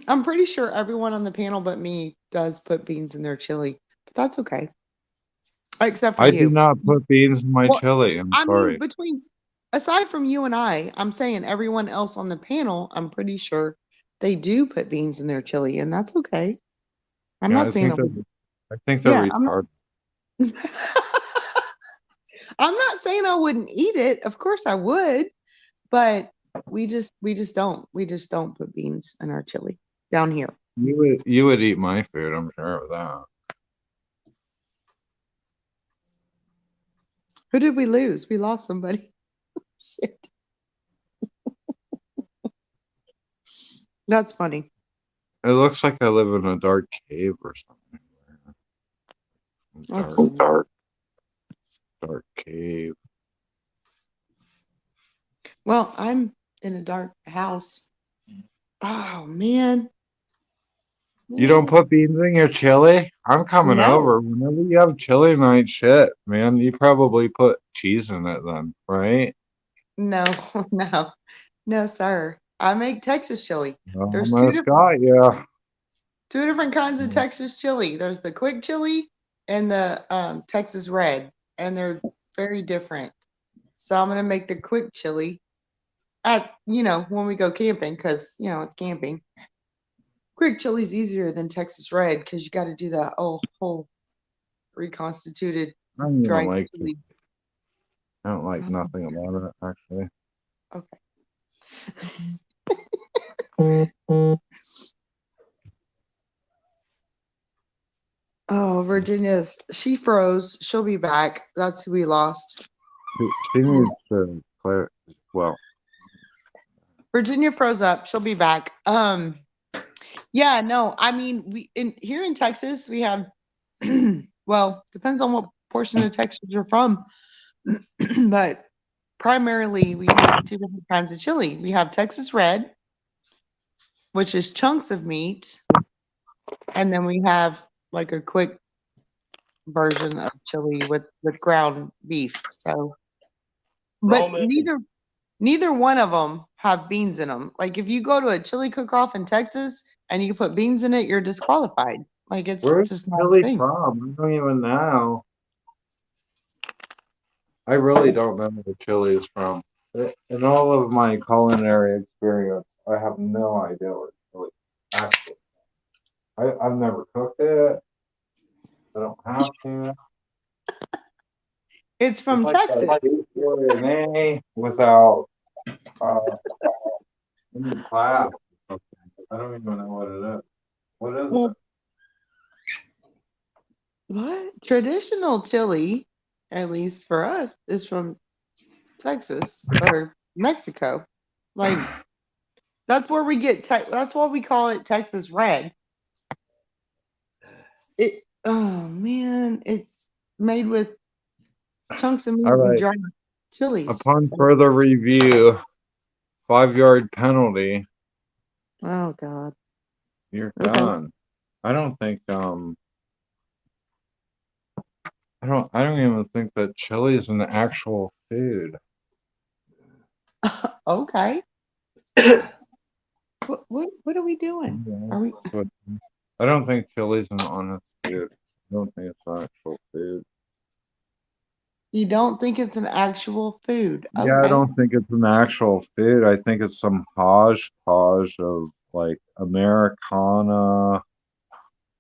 I'm pretty sure everyone on the panel but me does put beans in their chili. But that's okay. Except for I you. do not put beans in my Well, chili. I'm I sorry. mean, aside from you and I'm saying everyone else on the panel, I'm pretty sure they do put beans in their chili, and that's okay. I'm Yeah, not saying I think they're yeah, retarded. I'm not saying I wouldn't eat it. Of course I would, but we just don't put beans in our chili down here. You would eat my food. I'm sure of that. Who did we lose? We lost somebody. Shit. That's funny. It looks like I live in a dark cave or something. Dark cave. Well, I'm in a dark house. Oh man. You don't put beans in your chili? I'm coming No. over. Whenever you have chili night shit, man, you probably put cheese in it then, right? No, no, sir. I make Texas chili. There's Almost got ya. two different kinds of Texas chili. There's the quick chili and the Texas red, and they're very different. So I'm gonna make the quick chili at when we go camping, because it's camping. Quick chili's easier than Texas red because you got to do that whole reconstituted I don't dry like chili. it. I don't like nothing about it, actually. Okay. Oh, she froze. She'll be back. That's who we lost. She needs to play. Well, Virginia froze up. She'll be back. Yeah, no, I mean, here in Texas, we have, well, depends on what portion of Texas you're from, but primarily we have two different kinds of chili. We have Texas red, which is chunks of meat, and then we have like a quick version of chili with ground beef. So, but neither one of them have beans in them. Like if you go to a chili cook-off in Texas and you put beans in it, you're disqualified. Like it's where's just not a chili thing. from? I don't even know. I really don't know where chili is from. In all of my culinary experience, I have no idea where chili actually. I've never cooked it. I don't have to. It's from It's like Texas. a without any class. I don't even know what it is. What is Well, it? what? Traditional chili, at least for us, is from Texas or Mexico. Like that's where we get that's why we call it Texas red. It oh man, it's made with chunks of meat All and right. dried chilies. Upon further review, 5-yard penalty. Oh God. You're Okay. done. I don't think I don't even think that chili is an actual food. Okay. What are we doing? Are we But I don't think chili's an honest food. I don't think it's an actual food. You don't think it's an actual food? Yeah, I Okay. don't think it's an actual food. I think it's some hodgepodge of like Americana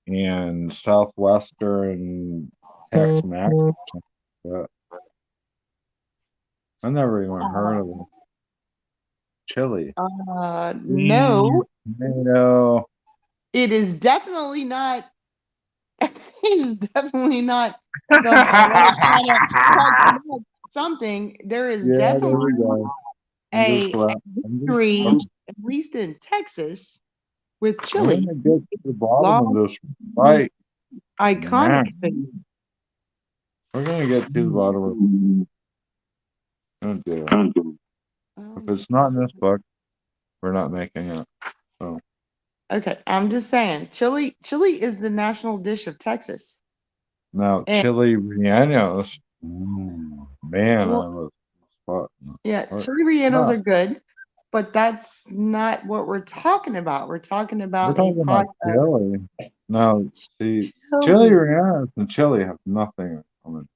and Southwestern Tex-Mex. But I never even heard of it. Chili. No, Tomato. it is definitely not. It is definitely not some Americana Tex-Mex something. There is Yeah, there definitely we go. a I'm history, at least in Texas, with chili. gonna get to the bottom of Long, this right iconic now. food. We're gonna get to the bottom of it. Gonna do it. Oh If my it's not in God. this book, we're not making it. So Okay, I'm just saying, chili is the national dish of Texas. now And chili rellenos. Man, well, I was spot. yeah, Or- chili rellenos No, are good, but that's not what we're talking about. We're talking we're about a talking pot about of chili. Now, see, chili chili. rellenos and chili have nothing in common,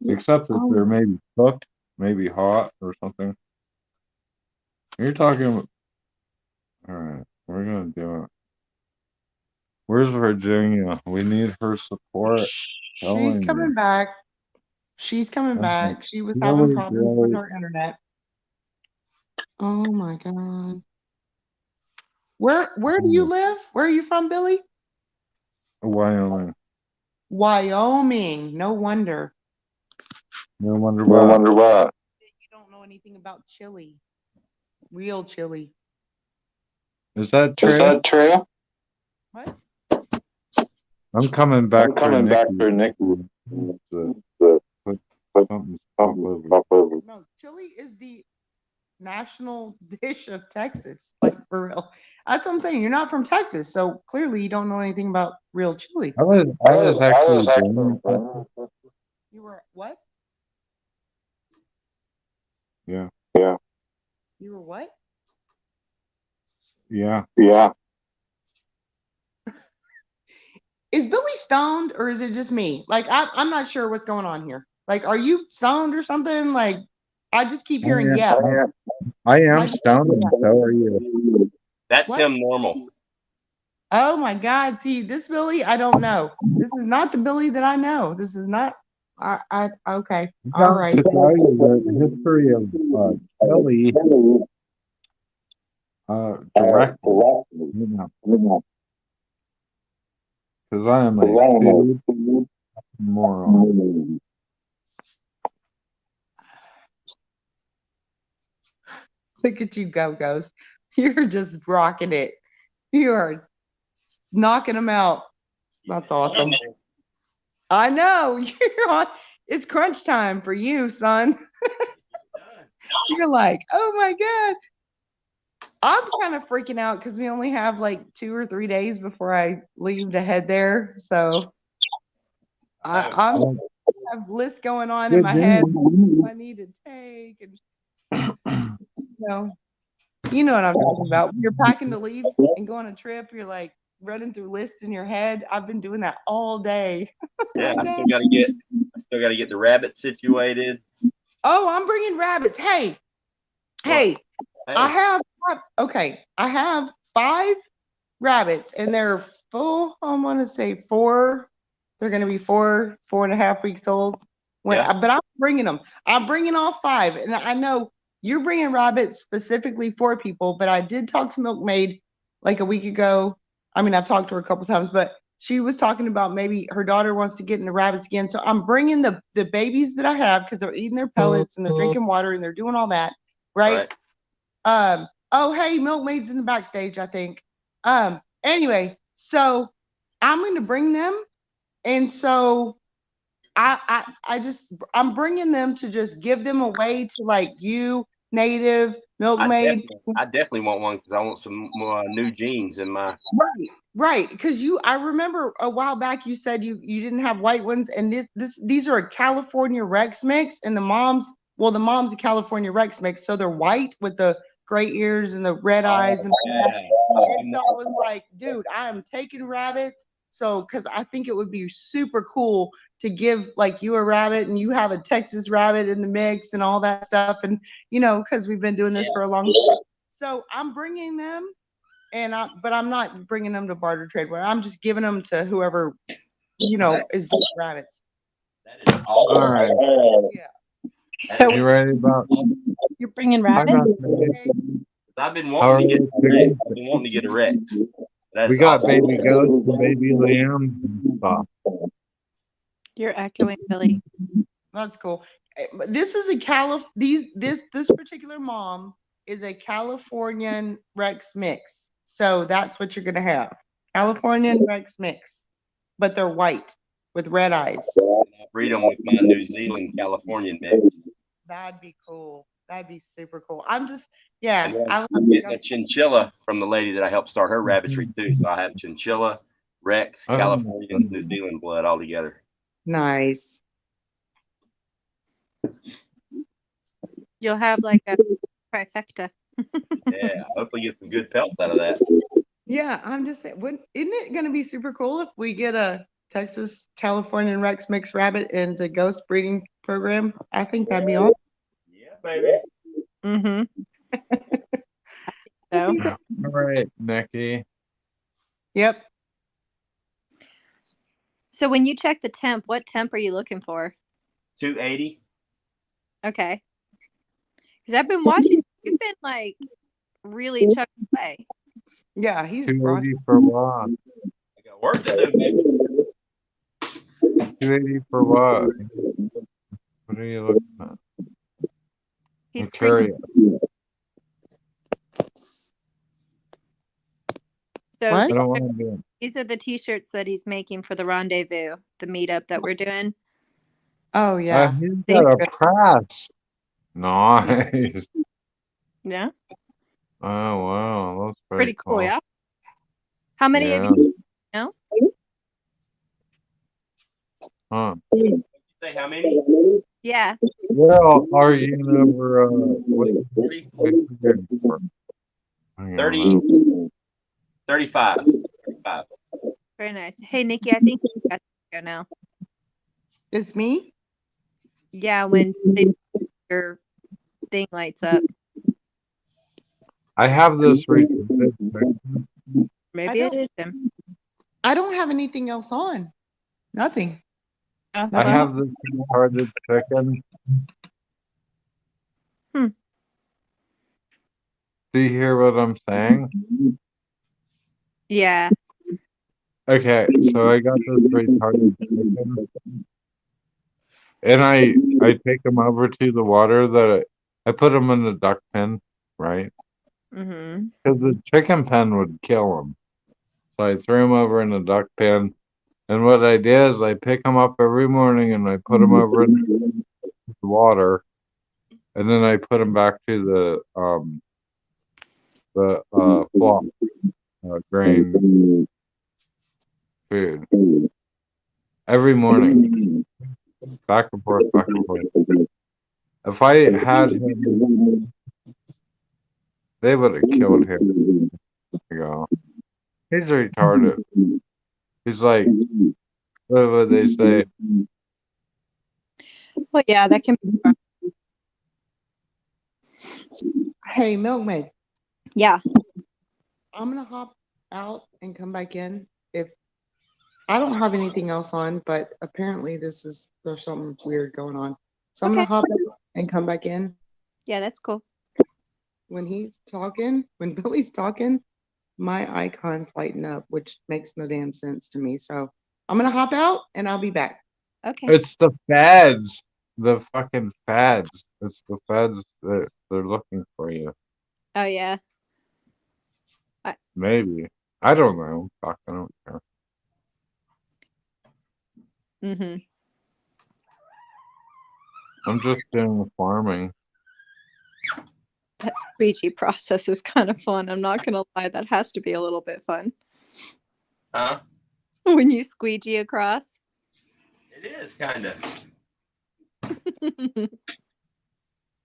Yeah. except that they're Oh, maybe cooked, maybe hot or something. You're talking about. All right, we're gonna do it. Where's Virginia? We need her support. she's Telling you. coming back. She's coming Okay. back. She was having Really problems with great. her internet. Oh my God. Where do you live? Where are you from, Billy? Wyoming. Wyoming. No wonder. No wonder No why. wonder why. You don't know anything about chili. Real chili. Is that Is true? that true? What? I'm coming back I'm for coming back Nikki. for Nick. Put something up over. No, chili is the national dish of Texas. Like for real. That's what I'm saying. You're not from Texas, so clearly you don't know anything about real chili. I was actually born in Texas. You were what? Yeah. Yeah. You were what? Yeah. Yeah. Is Billy stoned or is it just me? Like I'm not sure what's going on here. Like, are you stoned or something? Like, I just keep hearing yeah. I am My- stoned, and so are you. That's What? him normal. Oh my God! See, this Billy, I don't know. This is not the Billy that I know. This is not. I okay. I'm All going right. to tell you the history of chili directly, you know, because I am a food moron. Look at you, go Ghost. You're just rocking it. You are knocking them out. That's awesome. I know. You're on. It's crunch time for you, son. You're like, oh my God. I'm kind of freaking out because we only have like 2 or 3 days before I leave to head there. So I'm have lists going on in my head. I need to take, and you know what I'm talking about. When you're packing to leave and go on a trip, you're like running through lists in your head. I've been doing that all day. Yeah, I still got to get the rabbit situated. Oh, I'm bringing rabbits. Hey, Hey. I have 5 rabbits, and they're full. I want to say 4. They're going to be 4.5 weeks old. But I'm bringing them. I'm bringing all 5, and I know you're bringing rabbits specifically for people. But I did talk to Milkmaid, like a week ago. I mean, I've talked to her a couple times, but she was talking about maybe her daughter wants to get into rabbits again. So I'm bringing the babies that I have because they're eating their pellets and they're drinking water and they're doing all that, right? Oh, hey, Milkmaid's in the backstage, I think. Anyway, so I'm going to bring them, and so I'm bringing them to just give them away to like you, Native, Milkmaid. I definitely want one because I want some more new jeans in my. Right, because I remember a while back you said you didn't have white ones, and these are a California Rex mix, and the mom's a California Rex mix, so they're white with the gray ears and the red eyes, and so I was like, dude, I am taking rabbits, so because I think it would be super cool to give like you a rabbit and you have a Texas rabbit in the mix and all that stuff, and because we've been doing this for a long time, so I'm bringing them. But I'm not bringing them to barter trade. I'm just giving them to whoever, is doing rabbits. That is All right. Yeah. So You ready about? you're bringing I'm rabbits? not ready. I've been wanting to get a Rex. I've been wanting to get a Rex. We got baby goats and baby lambs and stuff. You're echoing, Billy. That's cool. But this is this particular mom is a Californian Rex mix. So that's what you're gonna have. Californian Rex mix. But they're white with red eyes. I'll breed them with my New Zealand Californian mix. That'd be cool. That'd be super cool. I'm getting a chinchilla from the lady that I helped start her rabbitry too. So I have chinchilla, Rex, Californian, New Zealand blood all together. Nice. You'll have like a trifecta. Yeah, hopefully get some good pelts out of that. Yeah, I'm just saying, isn't it going to be super cool if we get a Texas Californian Rex mixed rabbit into ghost breeding program? I think that'd be awesome. Yeah, baby. Mm-hmm. So. All right, Nikki. Yep. So when you check the temp, what temp are you looking for? 280. Okay. Because I've been watching. You've been like really chugging away. Yeah, he's 280 for what? I got work to do, baby. 280 for what? What are you looking at? He's I'm curious. So What? I don't want to be. these are the t-shirts that he's making for the rendezvous, the meetup that we're doing. Oh yeah. He's got a press. Nice. Yeah. Oh wow, that's Pretty cool, cool. yeah. How many Yeah. of you know? Huh. Say how many? Yeah. Well, are you over what? 40? 30. 35. 35. Very nice. Hey Nikki, I think you got to go now. It's me? Yeah, when your thing lights up. I have this Maybe it is him. I don't have anything else on. Nothing. Oh, I well, have this retarded chicken. Hmm. Do you hear what I'm saying? yeah. Okay, so I got this retarded chicken, and I take them over to the water that I put them in the duck pen, right? Mm-hmm. Because the chicken pen would kill them. So I threw them over in the duck pen, and what I did is I pick them up every morning and I put them over in the water, and then I put them back to the flock grain food every morning, back and forth, back and forth. If I had him, they would have killed him. I go, he's retarded. He's like, what would they say? Well, yeah, that can be fun. Hey, Milkmaid. Yeah. I'm gonna hop out and come back in. If I don't have anything else on, but apparently there's something weird going on. So I'm gonna hop out and come back in. Yeah, that's cool. When he's talking, when Billy's talking, my icons lighten up, which makes no damn sense to me. So I'm gonna hop out and I'll be back. Okay. It's the fads. The fucking fads. It's the fads that they're looking for you. Oh yeah. Maybe. I don't know. Fuck, I don't care. Mm-hmm. I'm just doing farming. That squeegee process is kind of fun. I'm not gonna lie, that has to be a little bit fun. Huh? When you squeegee across. It is kind of.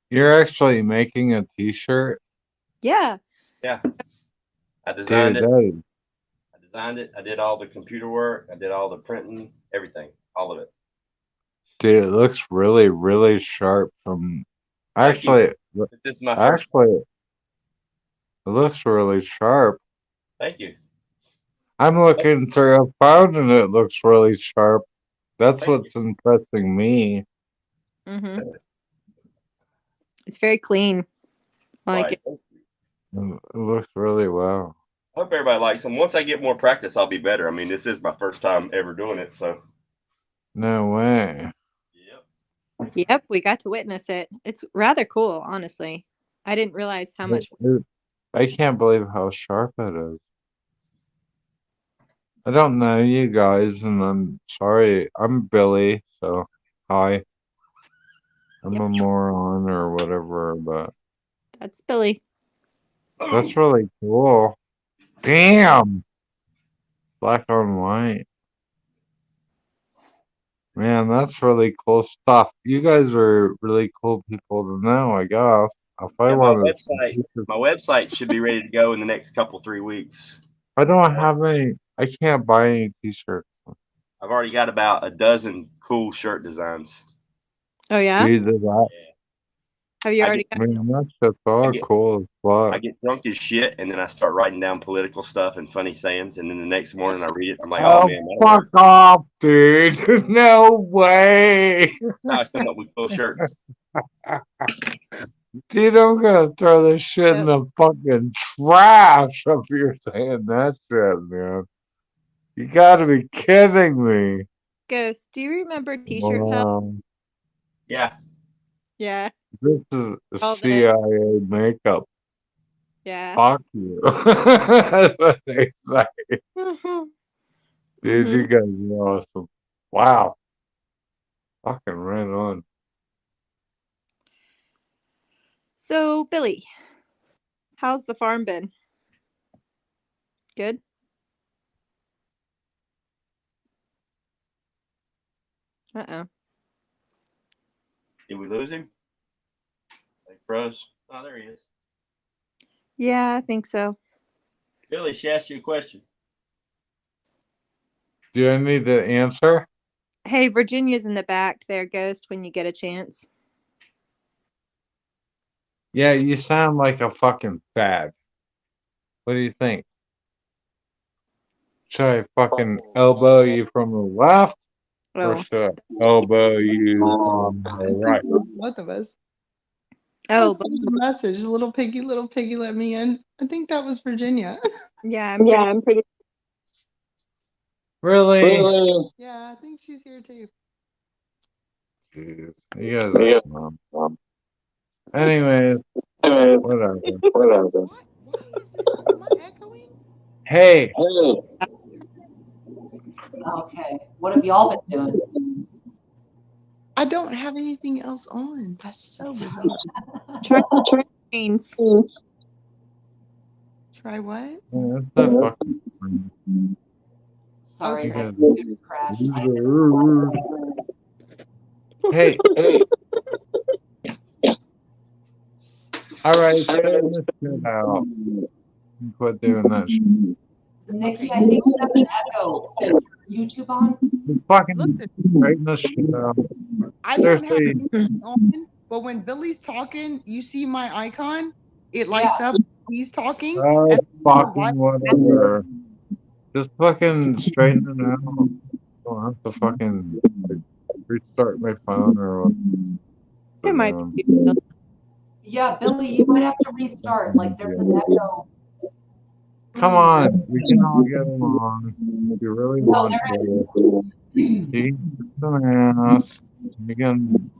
You're actually making a t-shirt? Yeah. Yeah. I designed Dude, it. that is, I designed it. I did all the computer work. I did all the printing, everything, all of it. dude, it looks really, really sharp from Thank you. actually This is my first. actually it looks really sharp. Thank you. I'm looking through a phone and it looks really sharp. That's Thank what's impressing me. Mm-hmm. It's very clean. I like Right. it. It looks really well. I hope everybody likes them. Once I get more practice, I'll be better. I mean, this is my first time ever doing it, so. No way. Yep. Yep, we got to witness it. It's rather cool, honestly. I didn't realize how much. I can't believe how sharp it is. I don't know you guys, and I'm sorry. I'm Billy, so hi. I'm a moron or whatever, but That's Billy. that's really cool. Damn! Black on white. Man, that's really cool stuff. You guys are really cool people to know, I guess. If I Yeah, my want website should be ready to go in the next 3 weeks. I don't have any. I can't buy any t-shirts. I've already got about a dozen cool shirt designs. Oh yeah? Dude, that. Have you I already I got mean, that's just all get- cool as I fuck. get drunk as shit, and then I start writing down political stuff and funny sayings, and then the next morning I read it. I'm like, oh Oh, man, that'll fuck work. off, dude. No way. That's how I come up with cool shirts. Dude, I'm gonna throw this shit in the fucking trash if you're saying that shit, man. You gotta be kidding me. Ghost? Do you remember T-shirt Hell? Wow. Yeah. Yeah. This is All the- CIA makeup. Yeah. Fuck you. That's what they say. Dude, you guys are awesome. Wow. Fucking right on. So, Billy, how's the farm been? Good? Uh-oh. Did we lose him? Like froze. Oh, there he is. Yeah, I think so. Billy, she asked you a question. Do I need to answer? Hey, Virginia's in the back there, Ghost, when you get a chance. Yeah, you sound like a fucking fag. What do you think? Should I fucking elbow you from the left? Or Oh. should I elbow you from the right? Both of us. Oh, I saw the message. Little piggy, let me in. I think that was Virginia. yeah, I'm pretty. Really? Yeah, I think she's here too. Jeez, you guys are dumb. Anyways, whatever. What? Why is it? Am I echoing? Hey, Okay. What have y'all been doing? I don't have anything else on. That's so bizarre. try trains. Try what? it's a fucking friend. Sorry, You my guys computer crashed. Hey. All right, turn this shit out. Quit doing that shit. Nikki, I think you have an echo. Is your YouTube on? Fucking Listen, straighten this shit out. I don't have Seriously. anything on, but when Billy's talking, you see my icon. It lights up. He's talking. Oh, and fucking whatever. Just fucking straighten it out. I don't have to fucking restart my phone or what. It might be. Yeah, Billy, you might have to restart. Like there's an echo. Come on, we can all get along. If you really No, want to. You can get some ass. You can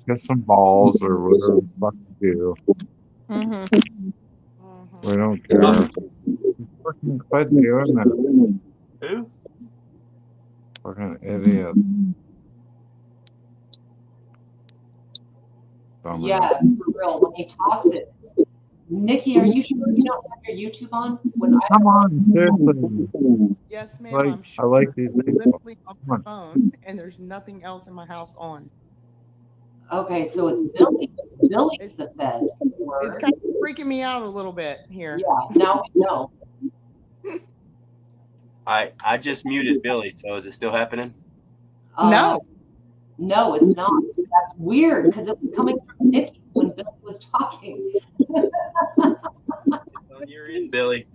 get some balls or whatever the fuck you do. Mm-hmm. We don't care. Fucking quit doing that. Who? Fucking idiot. Yeah, Dumbass. for real. When he talks it, Nikki, are you sure you don't have your YouTube on? When I Come on, seriously. Yes, ma'am. Like, I'm I sure. like these I'm people. literally on Come my on. phone, and there's nothing else in my house on. okay, so it's Billy. Billy's the Fed. It's Or, kind of freaking me out a little bit here. yeah, now we know. I just muted Billy, so is it still happening? No. No, it's not. That's weird because it was coming from Nikki when Billy was talking. On your end, Billy.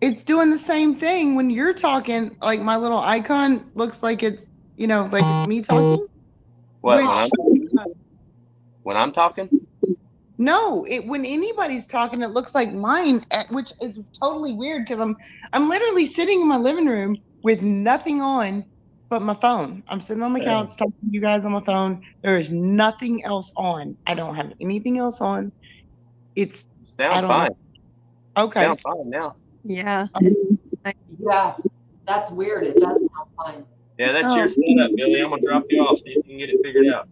It's doing the same thing when you're talking. Like my little icon looks like it's, like it's me talking. What? Which, When I'm talking? no, when anybody's talking, it looks like mine, which is totally weird because I'm literally sitting in my living room with nothing on but my phone. I'm sitting on my couch talking to you guys on my phone. There is nothing else on. I don't have anything else on. It's I Sound don't fine. know. Okay. Sound fine now. Yeah. Yeah, that's weird. It does sound fine. Yeah, that's Oh. your setup, Billy. I'm gonna drop you off. See if you can get it figured out.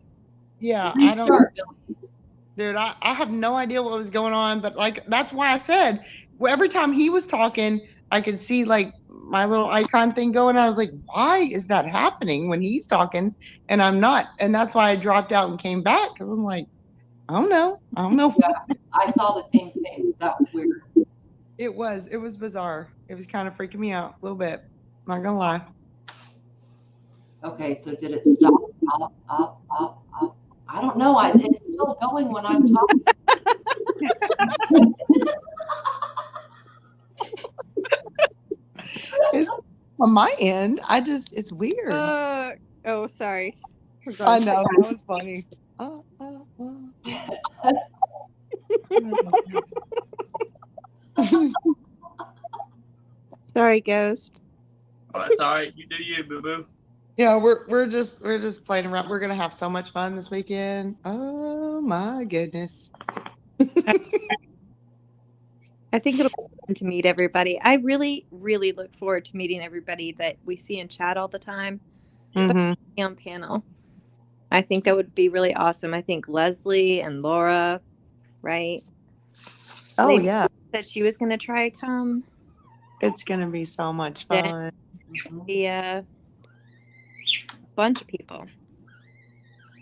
Yeah, I don't. Restart, Billy. Dude, I have no idea what was going on, but like that's why I said every time he was talking, I could see like my little icon thing going. I was like, why is that happening when he's talking and I'm not? And that's why I dropped out and came back because I'm like, I don't know. Yeah, I saw the same thing. That was weird. It was bizarre. It was kind of freaking me out a little bit. Not gonna lie. Okay, so did it stop? Up. I don't know. It's still going when I'm talking. It's on my end. It's weird. Oh, sorry. I know that was funny. Sorry, Ghost. Oh, that's all right. You do you, boo boo. Yeah, we're just playing around. We're gonna have so much fun this weekend. Oh my goodness. I think it'll be fun to meet everybody. I really, really look forward to meeting everybody that we see in chat all the time. Mhm. On panel. I think that would be really awesome. I think Leslie and Laura, right? Oh Lady yeah, said she was going to try to come. it's gonna be so much Jen. fun. Be a bunch of people.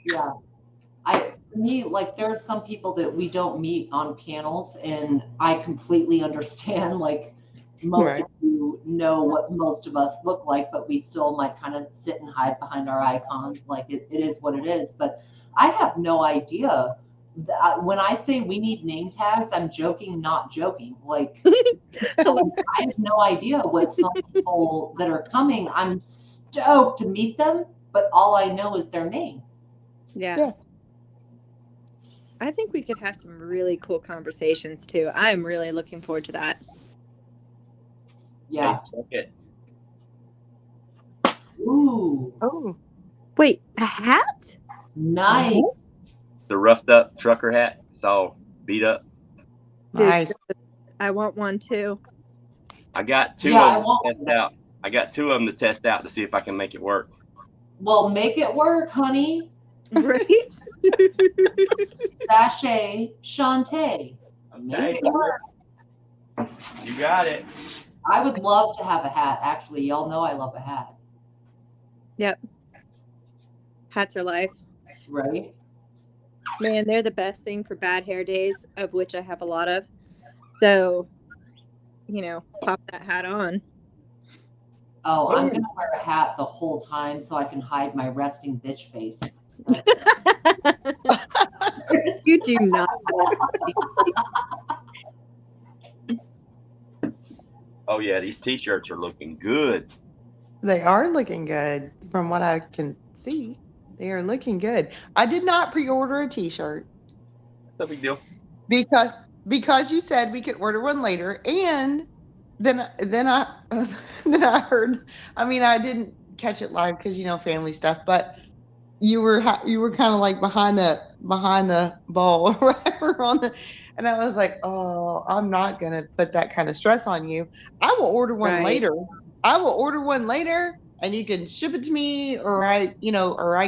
Yeah. For me, like there are some people that we don't meet on panels, and I completely understand. Like most Right. of you know what most of us look like, but we still might kind of sit and hide behind our icons. Like it is what it is. But I have no idea. When I say we need name tags, I'm joking, not joking. Like I have no idea what some people that are coming. I'm stoked to meet them, but all I know is their name. Yeah. I think we could have some really cool conversations too. I'm really looking forward to that. Yeah. Hey, check it. Ooh. Oh. Wait, a hat? Nice. It's the roughed up trucker hat. It's all beat up. Dude, Nice. I want one too. I got two Yeah, of them to test out. I got two of them to test out to see if I can make it work. Well, make it work, honey. Right? Sachet Shantae. Make it work. You got it. I would love to have a hat. Actually, y'all know I love a hat. Yep. Hats are life. Right? Man, they're the best thing for bad hair days, of which I have a lot of. So, pop that hat on. Oh, I'm going to wear a hat the whole time so I can hide my resting bitch face. You do not. Oh yeah, these t-shirts are looking good. They are looking good from what I can see. They are looking good. I did not pre-order a t-shirt That's no big deal. because because you said we could order one later, and then I then I heard. I mean, I didn't catch it live because family stuff, but you were kind of like behind the ball or whatever and I was like, oh, I'm not gonna put that kind of stress on you. I will order one Right. later. I will order one later, and you can ship it to me, or I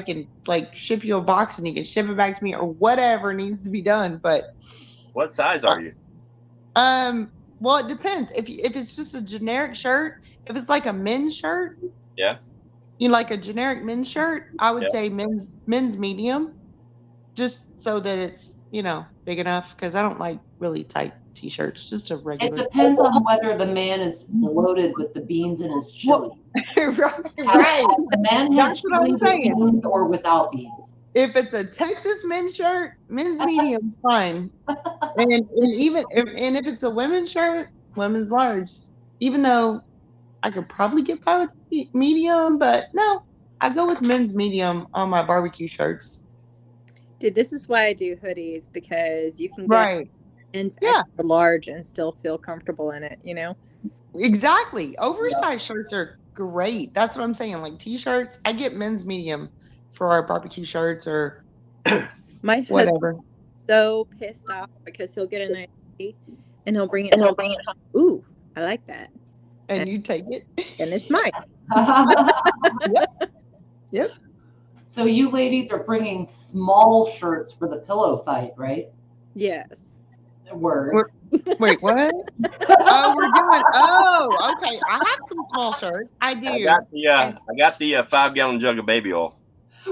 can like ship you a box and you can ship it back to me, or whatever needs to be done. But What size are you? well, it depends. If it's just a generic shirt, if it's like a men's shirt, Yeah. like a generic men's shirt, I would Yeah. say men's medium, just so that it's big enough, because I don't like really tight t-shirts, just a It regular. depends on whether the man is bloated with the beans in his chili. Right. Has the man had That's what I'm chili with saying. beans or without beans? If it's a Texas men's shirt, men's medium's fine. And even if it's a women's shirt, women's large. Even though I could probably get by with medium, but no, I go with men's medium on my barbecue shirts. Dude, this is why I do hoodies, because you can get Right. men's Yeah. extra large and still feel comfortable in it, Exactly. Oversized shirts are great. That's what I'm saying. Like t-shirts, I get men's medium for our barbecue shirts or My husband's whatever. so pissed off because he'll get a nice hoodie and he'll bring it home. Ooh, I like that. And you take it. And it's mine. Yep. So you ladies are bringing small shirts for the pillow fight, right? Yes. Word. Wait, what? Oh, we're doing. Oh, okay. I have some small shirts. I do. I got the 5-gallon jug of baby oil.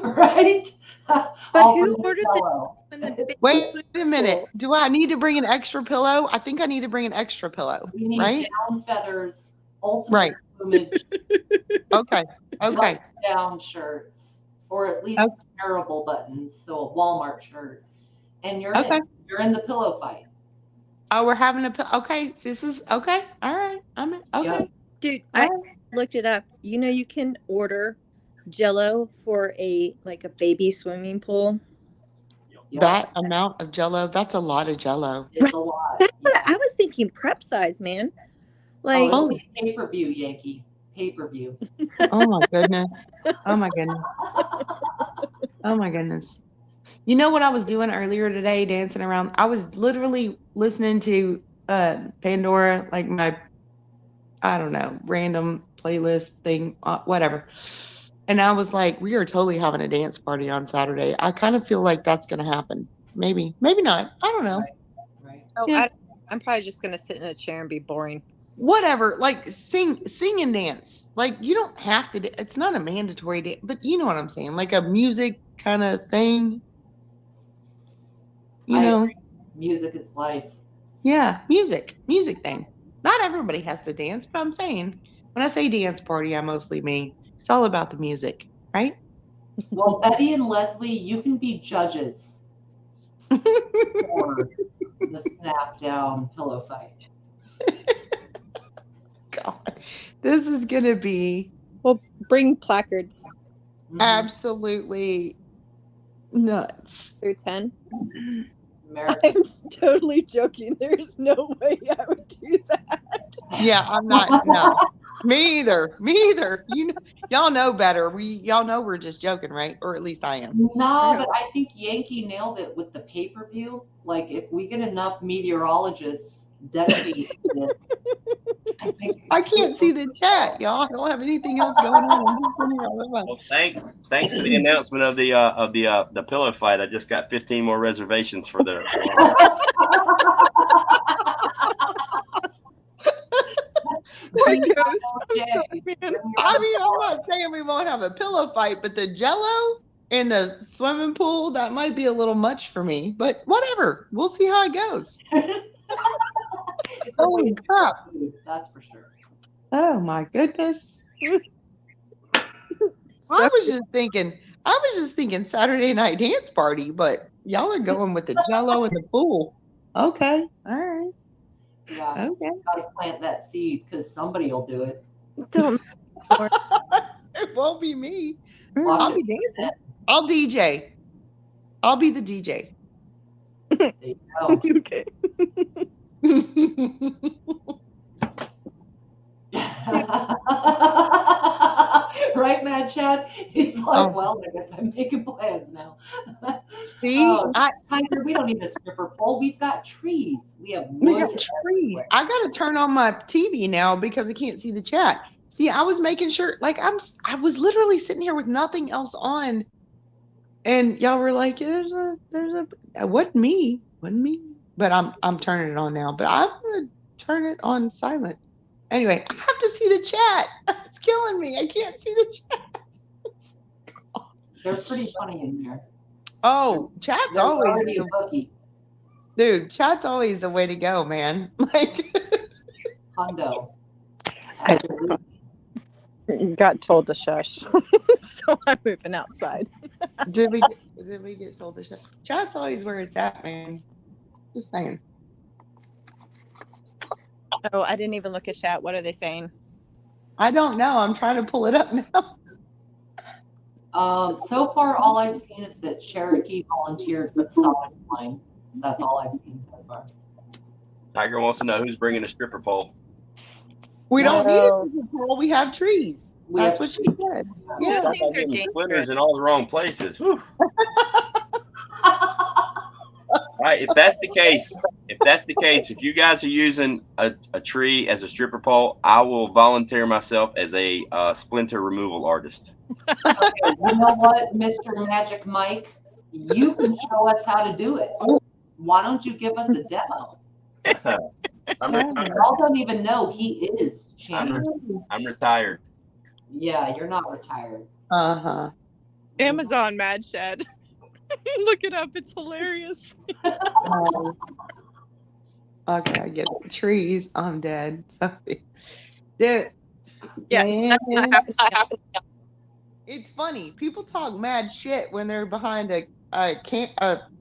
Right? But All who for ordered pillow. the big Wait swimming a minute. pool? Do I need to bring an extra pillow? I think I need to bring an extra pillow. We need Right? down feathers, ultimate Right. plumage, Okay. Okay. down shirts, or at least Okay. wearable buttons, so a Walmart shirt. And you're Okay. you're in the pillow fight. Oh, we're having okay. This is okay. All right. I'm in. Okay. Yep. Dude, All I right. looked it up. You can order Jello for a baby swimming pool. Yep. That amount of Jello, that's a lot of Jello. It's a lot. That's what I was thinking. Prep size, man. Like, Oh, it's pay-per-view, Yankee. Pay-per-view. Oh my goodness. Oh my goodness. Oh my goodness. You know what I was doing earlier today, dancing around? I was literally listening to Pandora, like my, I don't know, random playlist thing, whatever. And I was like, we are totally having a dance party on Saturday. I kind of feel like that's going to happen. Maybe not. I don't know. Right. oh, Yeah. I'm probably just gonna sit in a chair and be boring. Whatever, like sing and dance. Like you don't have to. It's not a mandatory dance, but you know what I'm saying. Like a music kind of thing. You I know. agree. Music is life. Yeah, music thing. Not everybody has to dance, but I'm saying when I say dance party, I mostly mean it's all about the music, right? Well, Betty and Leslie, you can be judges for the snap down pillow fight. God, this is gonna be Well, bring placards absolutely nuts. through 10. American. I'm totally joking. There's no way I would do that. Yeah, I'm not. No, me either. Y'all know better. Y'all know we're just joking, right? Or at least I am. No, but I think Yankee nailed it with the pay-per-view. Like, if we get enough meteorologists dedicated to this, I think I can't see the chat, y'all. I don't have anything else going on. Well, thanks to the announcement of the pillow fight, I just got 15 more reservations for the. I mean, I'm not saying we won't have a pillow fight, but the Jello in the swimming pool, that might be a little much for me. But whatever, we'll see how it goes. Holy crap! That's for sure. Oh my goodness! I was just thinking Saturday night dance party, but y'all are going with the Jello in the pool. Okay, all right. Yeah, Okay. gotta plant that seed because somebody will do it. Don't. It won't be me. Watch I'll it. be dancing. I'll DJ. I'll be the DJ. There you go. Okay. Right, Mad Chad? He's like, Oh. well, I guess I'm making plans now. See, Oh, Tiger, we don't need a stripper pole. We've got trees. We have we wood got trees. everywhere. I gotta turn on my TV now because I can't see the chat. See, I was making sure, like I was literally sitting here with nothing else on, and y'all were like, "There's a, it wasn't me, But I'm turning it on now. But I'm gonna turn it on silent. Anyway, I have to see the chat. It's killing me. I can't see the chat. They're pretty funny in here. Oh, chat's They're always already a bookie. dude. Chat's always the way to go, man. Like. Hundo. I just got told to shush, so I'm moving outside. Did we get sold the shit? Chat's always where it's at, man. Just saying. Oh, I didn't even look at chat. What are they saying? I don't know. I'm trying to pull it up now. So far, all I've seen is that Cherokee volunteered for the solid line. That's all I've seen so far. Tiger wants to know who's bringing a stripper pole. We don't need No. a pole. We have trees. We That's have what she trees. said. Those Yeah. Stop things are getting dangerous. splinters in all the wrong places. Whew. All right, if that's the case, if you guys are using a tree as a stripper pole, I will volunteer myself as a splinter removal artist. Okay, you know what, Mr. Magic Mike? You can show us how to do it. Why don't you give us a demo? I'm retired. Y'all don't even know he is champion. I'm retired. Yeah, you're not retired. Uh-huh. Amazon Mad Shed. Look it up. It's hilarious. Okay, I get it. Trees. I'm dead. Sorry. Dude. Yeah, Man, that's not happening. it's funny. People talk mad shit when they're behind a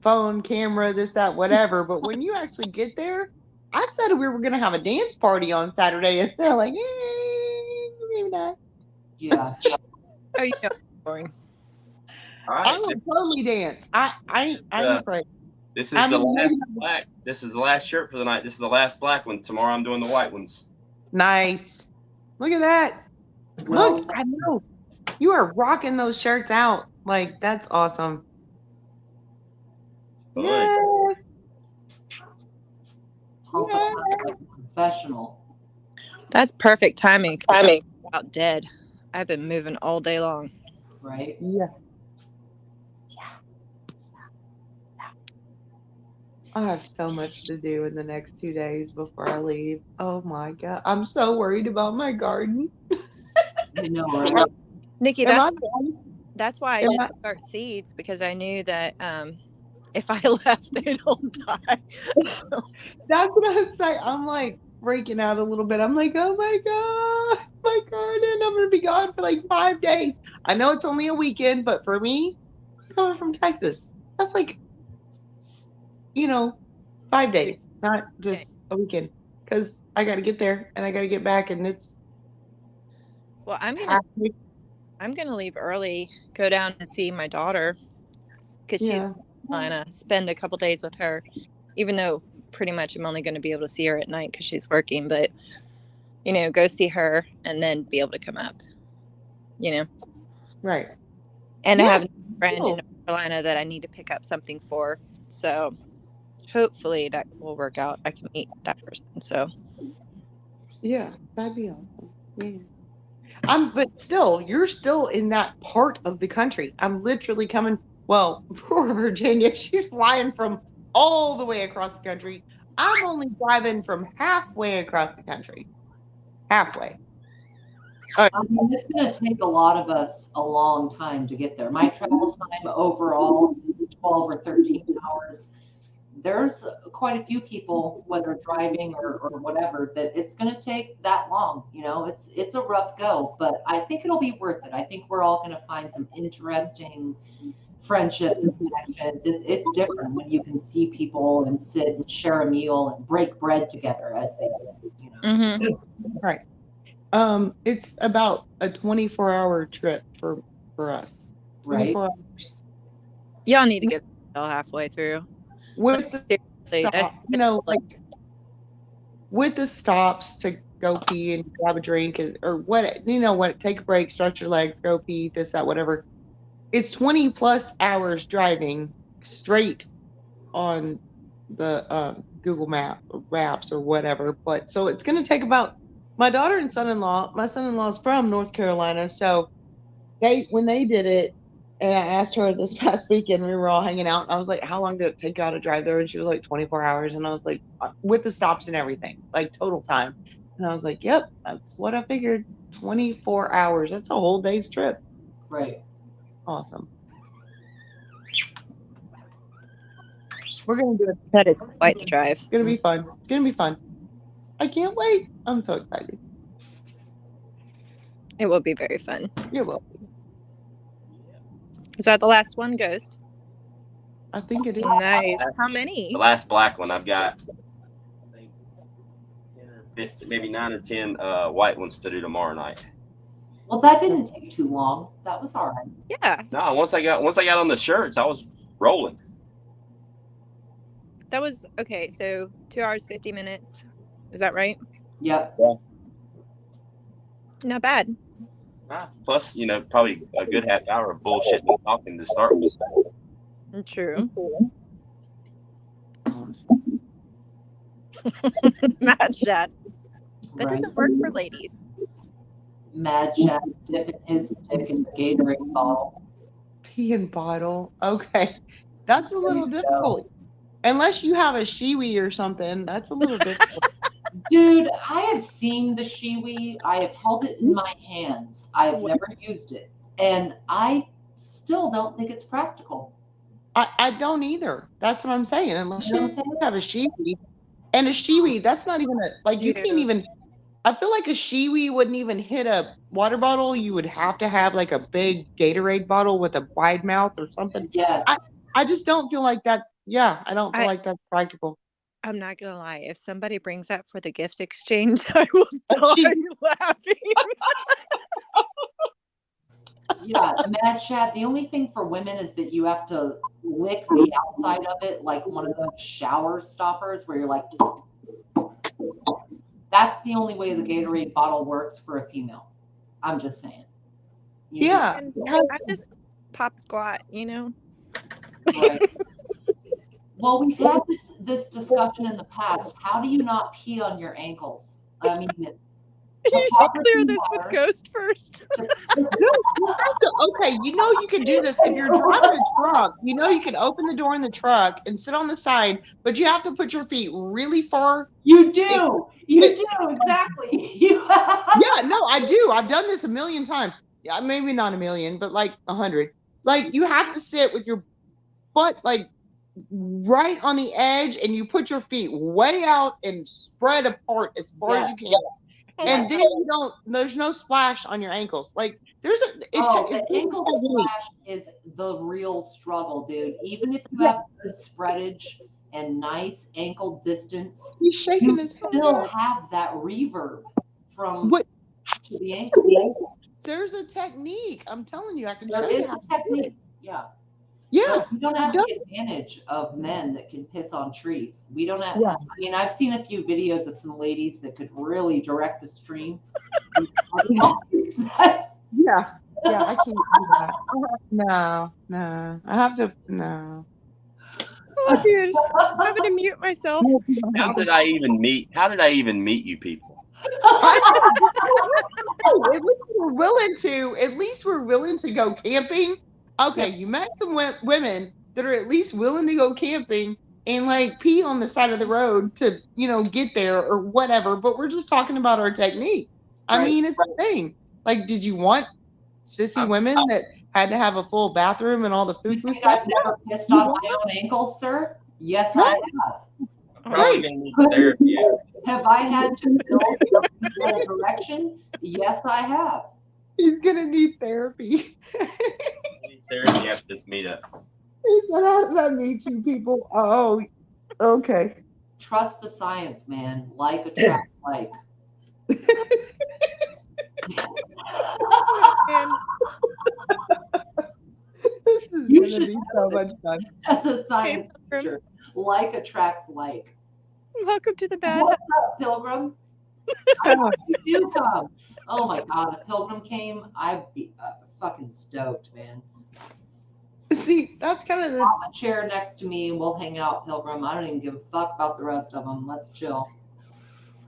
phone camera, this, that, whatever. But when you actually get there, I said we were gonna have a dance party on Saturday, and they're like, maybe not. Yeah. Oh, you know, boring. All I right. will totally dance. I ain't afraid. This is the last black. This is the last shirt for the night. This is the last black one. Tomorrow I'm doing the white ones. Nice. Look at that. Well, Look, I know. You are rocking those shirts out. Like, that's awesome. Fun. Yeah. pump it out like a professional. That's perfect timing. 'Cause I'm about dead. I've been moving all day long. Right? Yeah. I have so much to do in the next 2 days before I leave. Oh my God. I'm so worried about my garden. You know, right? Nikki, Am that's why I am didn't start seeds, because I knew that if I left, they'd all die. So, That's what I was saying. I'm like freaking out a little bit. I'm like, oh my God, my garden. I'm going to be gone for like 5 days. I know it's only a weekend, but for me, coming from Texas, that's like, 5 days, not just a weekend. Because I got to get there and I got to get back, and it's. well, I'm gonna leave early, go down and see my daughter, because she's in Carolina, spend a couple days with her, even though pretty much I'm only going to be able to see her at night because she's working. But go see her and then be able to come up. Right. And I have a friend in North Carolina that I need to pick up something for, so hopefully that will work out. I can meet that person. So yeah, that'd be awesome. Yeah. But still, you're still in that part of the country. I'm literally coming, for Virginia. She's flying from all the way across the country. I'm only driving from halfway across the country. Halfway. I mean, it's going to take a lot of us a long time to get there. My travel time overall is 12 or 13 hours. There's quite a few people, whether driving or whatever, that it's going to take that long. It's a rough go, but I think it'll be worth it. I think we're all going to find some interesting friendships and connections. It's different when you can see people and sit and share a meal and break bread together, as they say. Mm-hmm. Right. It's about a 24-hour trip for us. Right. 24 hours. Y'all need to get halfway through. with the Seriously, that's stop, you know, like with the stops to go pee and grab a drink or what, you know what, take a break, stretch your legs, go pee, this, that, whatever. It's 20 plus hours driving straight on the Google Maps or whatever. But so it's going to take about my daughter and son-in-law. My son-in-law is from North Carolina, so when they did it, and I asked her this past weekend, we were all hanging out, and I was like, "How long did it take y'all to drive there?" And she was like, 24 hours, and I was like, with the stops and everything, like total time. And I was like, "Yep, that's what I figured. 24 hours. That's a whole day's trip." Right. Awesome. We're gonna do it. That is quite the drive. It's gonna be fun. It's gonna be fun. I can't wait. I'm so excited. It will be very fun. You will. Is that the last one, Ghost? I think it is. Nice. How many? The last black one I've got, I think 10 or 15, maybe 9 or 10 white ones to do tomorrow night. Well, that didn't take too long. That was all right. Yeah. No, once I got on the shirts, I was rolling. That was okay. So 2 hours, 50 minutes. Is that right? Yep. Not bad. Plus, you know, probably a good half hour of bullshit and talking to start with. True. Mad chat. That Right. doesn't work for ladies. Mad Chat dipping his stick in the Gatorade bottle. Pee and bottle. Okay. That's a little There you difficult. Unless you have a shiwi or something, that's a little difficult. Dude, I have seen the shiwi. I have held it in my hands. I have never used it. And I still don't think it's practical. I don't either. That's what I'm saying. Unless You know you what I'm saying? have a shiwi. And a shiwi, that's not even you can't Dude. even, I feel like a shiwi wouldn't even hit a water bottle. You would have to have like a big Gatorade bottle with a wide mouth or something. Yes. I just don't feel like that's, I don't feel like that's practical. I'm not gonna lie. If somebody brings that for the gift exchange, I will die laughing. Yeah, Mad Chat. The only thing for women is that you have to lick the outside of it like one of those shower stoppers where you're like, that's the only way the Gatorade bottle works for a female. I'm just saying. You Yeah. I just pop squat, you know. Right. Well, we've had this discussion in the past. How do you not pee on your ankles? I mean, You should clear this with Ghost first. Okay, you know you can do this if you're driving a truck. You know you can open the door in the truck and sit on the side, but you have to put your feet really far. You do. You do, exactly. Yeah, no, I do. I've done this a million times. Yeah, maybe not a million, but like 100. Like you have to sit with your butt like right on the edge, and you put your feet way out and spread apart as far as you can. And then there's no splash on your ankles. Like there's the ankle splash is the real struggle, dude. Even if you have good spreadage and nice ankle distance, you still have that reverb from to the ankle. There's a technique. I'm telling you, I can show There you is how a technique. Yeah. Yeah. But we don't have the advantage of men that can piss on trees. We don't have. I mean, I've seen a few videos of some ladies that could really direct the stream. Yeah, I can't do that. No. I have to. No. Oh, dude, I'm having to mute myself. How did I even meet you people? At least we're willing to go camping. Okay, you met some women that are at least willing to go camping and like pee on the side of the road to, get there or whatever. But we're just talking about our technique. I mean, it's a thing. Like, did you want sissy women that had to have a full bathroom and all the foo-foo stuff? I've never pissed on my own ankles, sir. Yes, I have. Probably gonna need therapy. Have I had to build a direction? Yes, I have. He's gonna need therapy. Therapy after this meetup. He said, "How did I meet you people?" Oh, okay. Trust the science, man. Like attract like. This is gonna be so much fun. As a science teacher, Like attracts like. Welcome to the bad. What's up, Pilgrim? I hope you do come. Oh my God, if Pilgrim came, I'd be fucking stoked, man. See, that's kind of the Pop a chair next to me and we'll hang out, Pilgrim. I don't even give a fuck about the rest of them. Let's chill.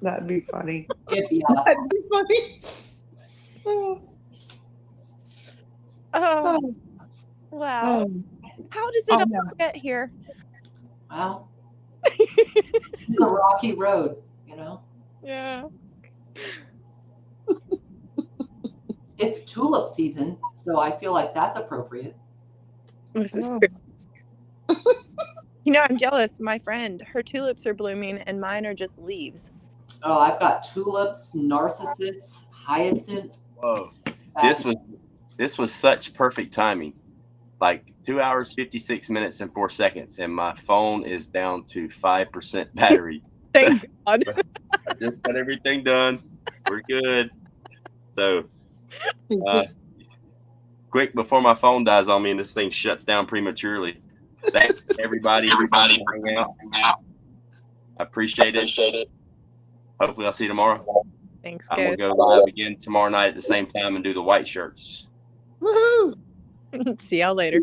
that'd be funny. It'd be awesome. That'd be funny. Oh, Oh, wow. oh, How does it oh, all no. get here? Well, it's a rocky road, you know? Yeah. It's tulip season, so I feel like that's appropriate. This is Oh. true. You know, I'm jealous. My friend, her tulips are blooming and mine are just leaves. Oh, I've got tulips, narcissus, hyacinth. Whoa. This was such perfect timing. Like 2 hours, 56 minutes, and 4 seconds, and my phone is down to 5% battery. Thank God. I just got everything done. We're good. So, quick before my phone dies on me and this thing shuts down prematurely. Thanks everybody for hanging out. I appreciate it. Hopefully I'll see you tomorrow. Thanks, I'm gonna guys. go live again tomorrow night at the same time and do the white shirts. Woohoo! See y'all later.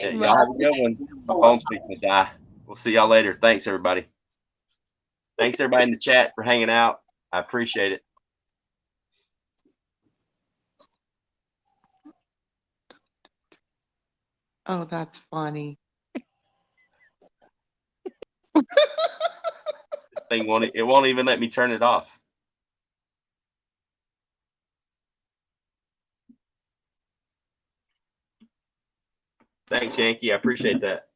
Yeah, y'all have a good one. My phone's fixing to die. We'll see y'all later. Thanks everybody. Thanks everybody in the chat for hanging out. I appreciate it. Oh, that's funny. Thing won't even let me turn it off. Thanks, Yankee. I appreciate that.